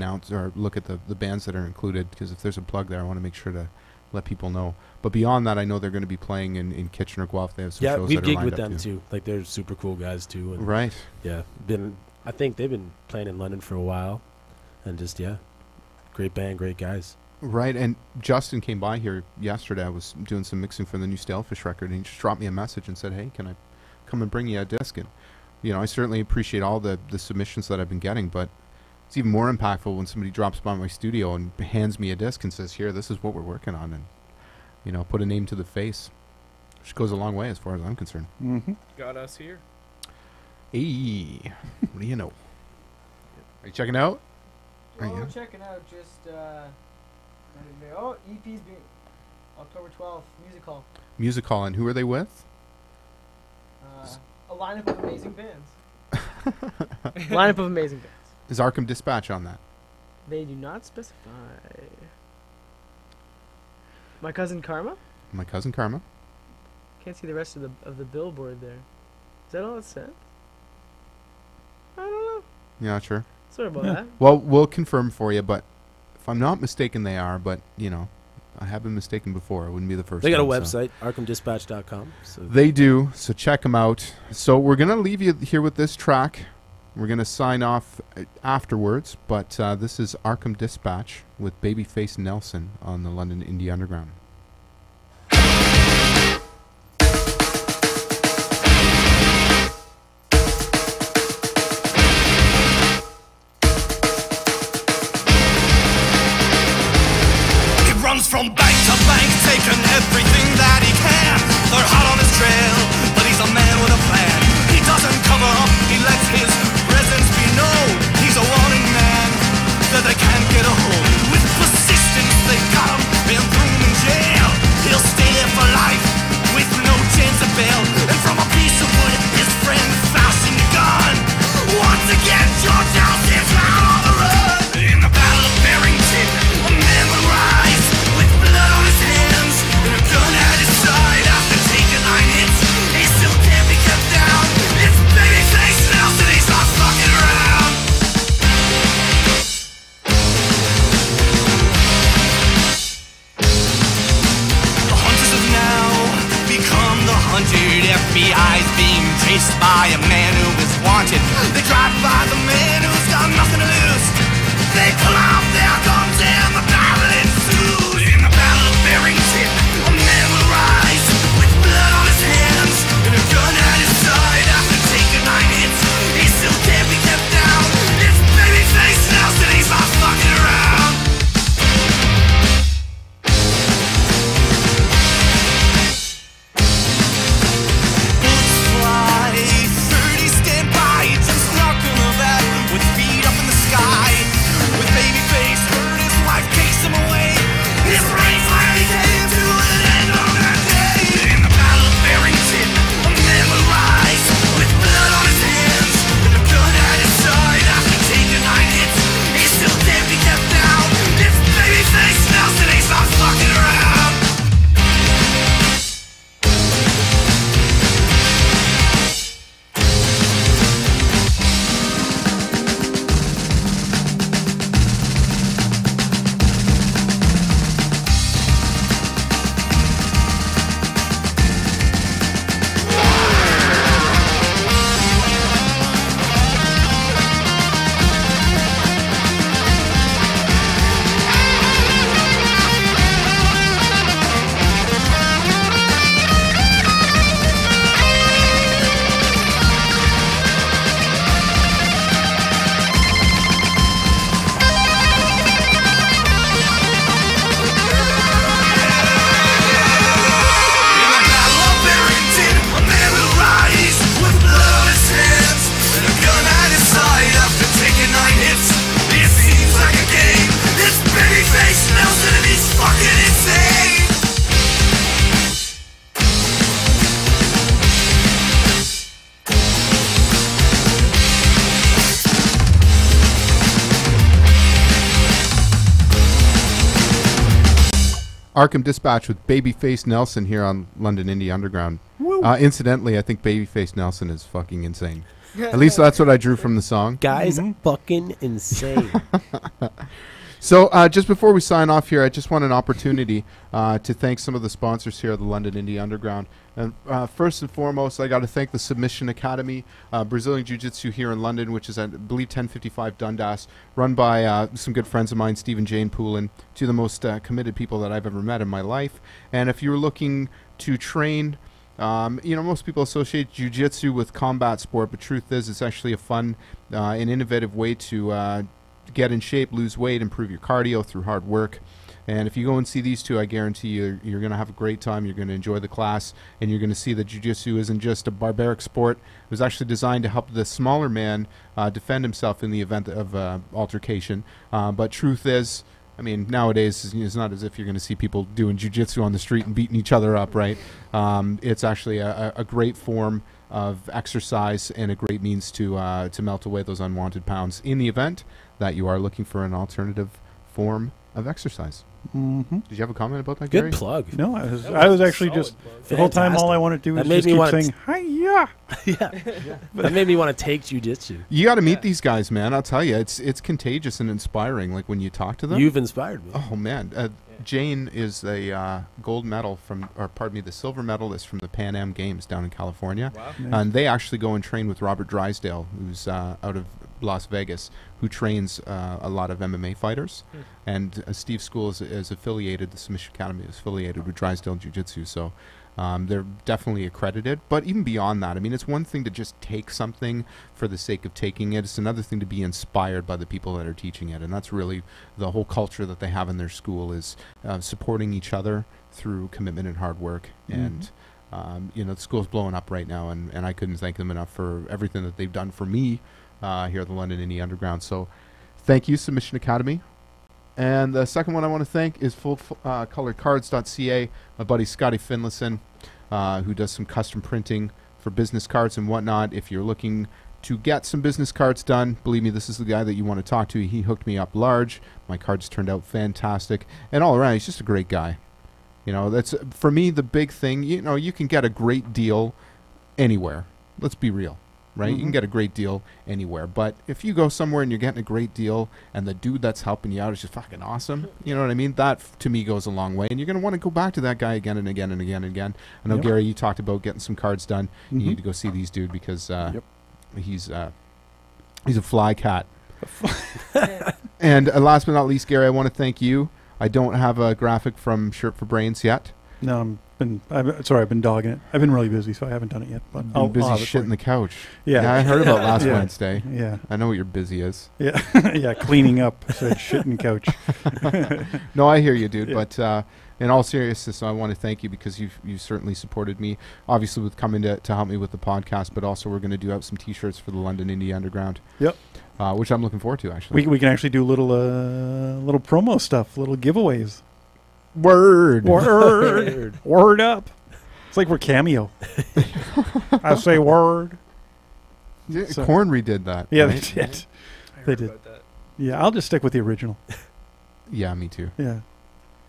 S1: look at the bands that are included, because if there's a plug there, I want to make sure to let people know. But beyond that, I know they're going to be playing in Kitchener, Guelph. They have some shows
S3: we've
S1: that are
S3: gigged
S1: lined
S3: with
S1: up
S3: them too. Like, they're super cool guys too. And
S1: Right.
S3: Yeah. I think they've been playing in London for a while, and just great band, great guys.
S1: Right, and Justin came by here yesterday. I was doing some mixing for the new Staylefish record, and he just dropped me a message and said, "Hey, can I come and bring you a disc?" And I certainly appreciate all the submissions that I've been getting, but it's even more impactful when somebody drops by my studio and hands me a disc and says, "Here, this is what we're working on," and put a name to the face, which goes a long way as far as I'm concerned.
S2: Mm-hmm.
S4: Got us here.
S1: Hey, what do you know? Are you checking out?
S8: Oh, checking out. Just EP's being October 12th. Music Hall.
S1: And who are they with?
S8: A lineup of amazing bands. Lineup of amazing bands.
S1: Is Arkham Dispatch on that?
S8: They do not specify. My Cousin Karma?
S1: My Cousin Karma.
S8: Can't see the rest of the billboard there. Is that all it said? I don't know.
S1: You're not sure?
S8: Sorry about that.
S1: Well, we'll confirm for you, but if I'm not mistaken, they are. But, I have been mistaken before. It wouldn't be the first
S3: They got a
S1: time,
S3: website, arkhamdispatch.com. So
S1: They do, so check them out. So we're going to leave you here with this track. We're going to sign off afterwards, but this is Arkham Dispatch with Babyface Nelson on the London Indie Underground.
S5: From bank to bank, taking everything that he can. They're hot on his trail, but he's a man with a plan. He doesn't cover up, he lets his presence be known. He's a wanting man that they can't get a hold. With persistence, they got him and threw him in jail. He'll stay there for life with no chance of bail. And from a piece of wood, his friend fastened a gun. Once again, George House is out on the run. In the Battle of Barrington, a man will rise. Blood on his hands and a gun at his side. After taking 9 hits, he still can't be kept down. It's Babyface Nelson, he's not fucking around. The hunters have now become the hunted. FBI's being chased by a man who is wanted. They drive by the man who's got nothing to lose. They pull out their guns and the battle ensues. In the Battle of Barrington, a man will rise with blood on his hands and a gun at his side. After taking 9 hits, he still can't be kept down. It's Babyface Nelson, he's not fucking around. Bullets fly, 30 stand by, just knock on the back.
S1: Arkham Dispatch with Babyface Nelson here on London Indie Underground. Incidentally, I think Babyface Nelson is fucking insane. At least that's what I drew from the song.
S3: Guys, fucking insane.
S1: So just before we sign off here, I just want an opportunity to thank some of the sponsors here at the London Indie Underground. And first and foremost, I got to thank the Submission Academy, Brazilian Jiu-Jitsu here in London, which is, I believe, 1055 Dundas, run by some good friends of mine, Steve and Jane Poulin, two of the most committed people that I've ever met in my life. And if you're looking to train, most people associate jiu-jitsu with combat sport, but truth is it's actually a fun and innovative way to get in shape, lose weight, improve your cardio through hard work. And if you go and see these two, I guarantee you're going to have a great time. You're going to enjoy the class, and you're going to see that jiu-jitsu isn't just a barbaric sport. It was actually designed to help the smaller man defend himself in the event of altercation. But truth is, I mean, nowadays it's not as if you're going to see people doing jiu-jitsu on the street and beating each other up, right? It's actually a great form of exercise and a great means to melt away those unwanted pounds in the event that you are looking for an alternative form of exercise. Did you have a comment about that, Gary?
S3: Good plug.
S2: No, I was actually just the whole time. All I want to do is just keep saying "Hi-ya."
S3: That made me want to take jiu-jitsu.
S1: You got to meet these guys, man. I'll tell you, it's contagious and inspiring. Like when you talk to them.
S3: You've inspired me.
S1: Oh man, Jane is a gold medal the silver medalist from the Pan Am Games down in California.
S4: Wow.
S1: And they actually go and train with Robert Drysdale, who's out of Las Vegas, who trains a lot of MMA fighters. And Steve's school is affiliated, the Submission Academy is affiliated with Drysdale Jiu-Jitsu, so they're definitely accredited. But even beyond that, I mean, it's one thing to just take something for the sake of taking it. It's another thing to be inspired by the people that are teaching it. And that's really the whole culture that they have in their school, is supporting each other through commitment and hard work. And the school's blowing up right now, and I couldn't thank them enough for everything that they've done for me here at the London Indie Underground. So thank you, Submission Academy. And the second one I want to thank is fullcoloredcards.ca, my buddy Scotty Finlayson, who does some custom printing for business cards and whatnot. If you're looking to get some business cards done, believe me, this is the guy that you want to talk to. He hooked me up large. My cards turned out fantastic. And all around, he's just a great guy. You know, that's, for me, the big thing. You know, you can get a great deal anywhere. Let's be real. Right? You can get a great deal anywhere. But if you go somewhere and you're getting a great deal and the dude that's helping you out is just fucking awesome, you know what I mean? That, to me, goes a long way. And you're going to want to go back to that guy again and again and again and again. I know, Gary, you talked about getting some cards done. You need to go see these dude because he's a fly cat. And last but not least, Gary, I want to thank you. I don't have a graphic from Shirt for Brains yet.
S2: No, I've been dogging it. I've been really busy, so I haven't done it yet. But
S1: I'll busy shitting the couch.
S2: Yeah,
S1: I heard about last Wednesday.
S2: Yeah,
S1: I know what your busy is.
S2: Yeah, yeah, cleaning up. I said shitting couch.
S1: No, I hear you, dude. But in all seriousness, I want to thank you because you've certainly supported me. Obviously, with coming to help me with the podcast, but also we're going to do out some T-shirts for the London Indie Underground.
S2: Yep.
S1: Which I'm looking forward to, actually.
S2: We can actually do little promo stuff, little giveaways.
S1: Word
S2: up. It's like we're Cameo. I say word.
S1: Yeah, so, Korn redid that.
S2: Yeah,
S1: right?
S2: they did.
S4: They did. About that.
S2: Yeah, I'll just stick with the original.
S1: Yeah, me too.
S2: Yeah.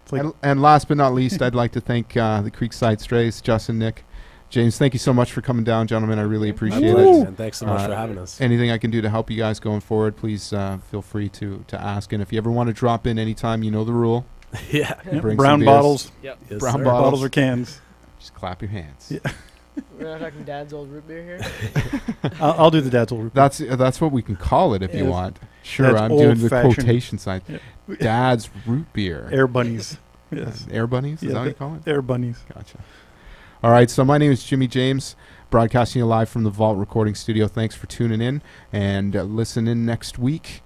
S2: It's like
S1: and last but not least, I'd like to thank the Creekside Strays, Justin, Nick, James. Thank you so much for coming down, gentlemen. I really appreciate it.
S3: And thanks so much for having us.
S1: Anything I can do to help you guys going forward, please feel free to ask. And if you ever want to drop in anytime, you know the rule.
S3: Yeah.
S2: Brown bottles.
S4: Yep.
S3: Yes,
S1: brown
S2: bottles or cans.
S1: Just clap your hands.
S2: Yeah.
S8: We're not talking Dad's old root beer here.
S2: I'll do the Dad's old root beer.
S1: That's what we can call it if you want. Sure,
S2: That's
S1: I'm doing the
S2: old-fashioned.
S1: quotation side.
S2: Yeah.
S1: Dad's root beer.
S2: Air bunnies. Yes.
S1: Air bunnies? Is that what you call it?
S2: Air bunnies.
S1: Gotcha. All right, so my name is Jimi James, broadcasting you live from the Vault Recording Studio. Thanks for tuning in, and listen in next week,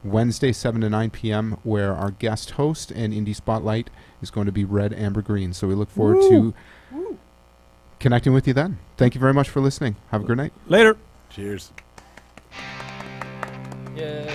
S1: Wednesday, 7 to 9 p.m., where our guest host and Indie Spotlight is going to be Redambergreen. So we look forward to connecting with you then. Thank you very much for listening. Have a good night.
S2: Later.
S3: Cheers.
S8: Yeah.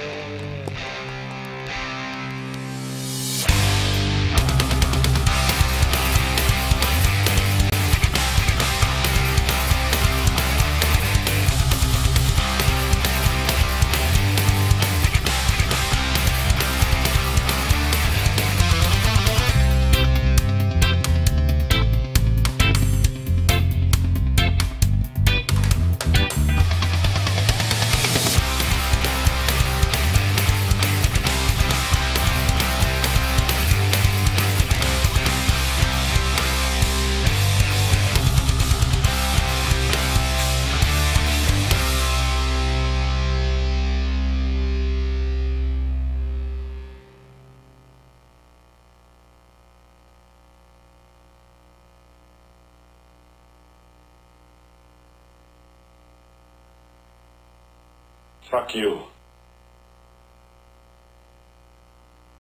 S7: Fuck you.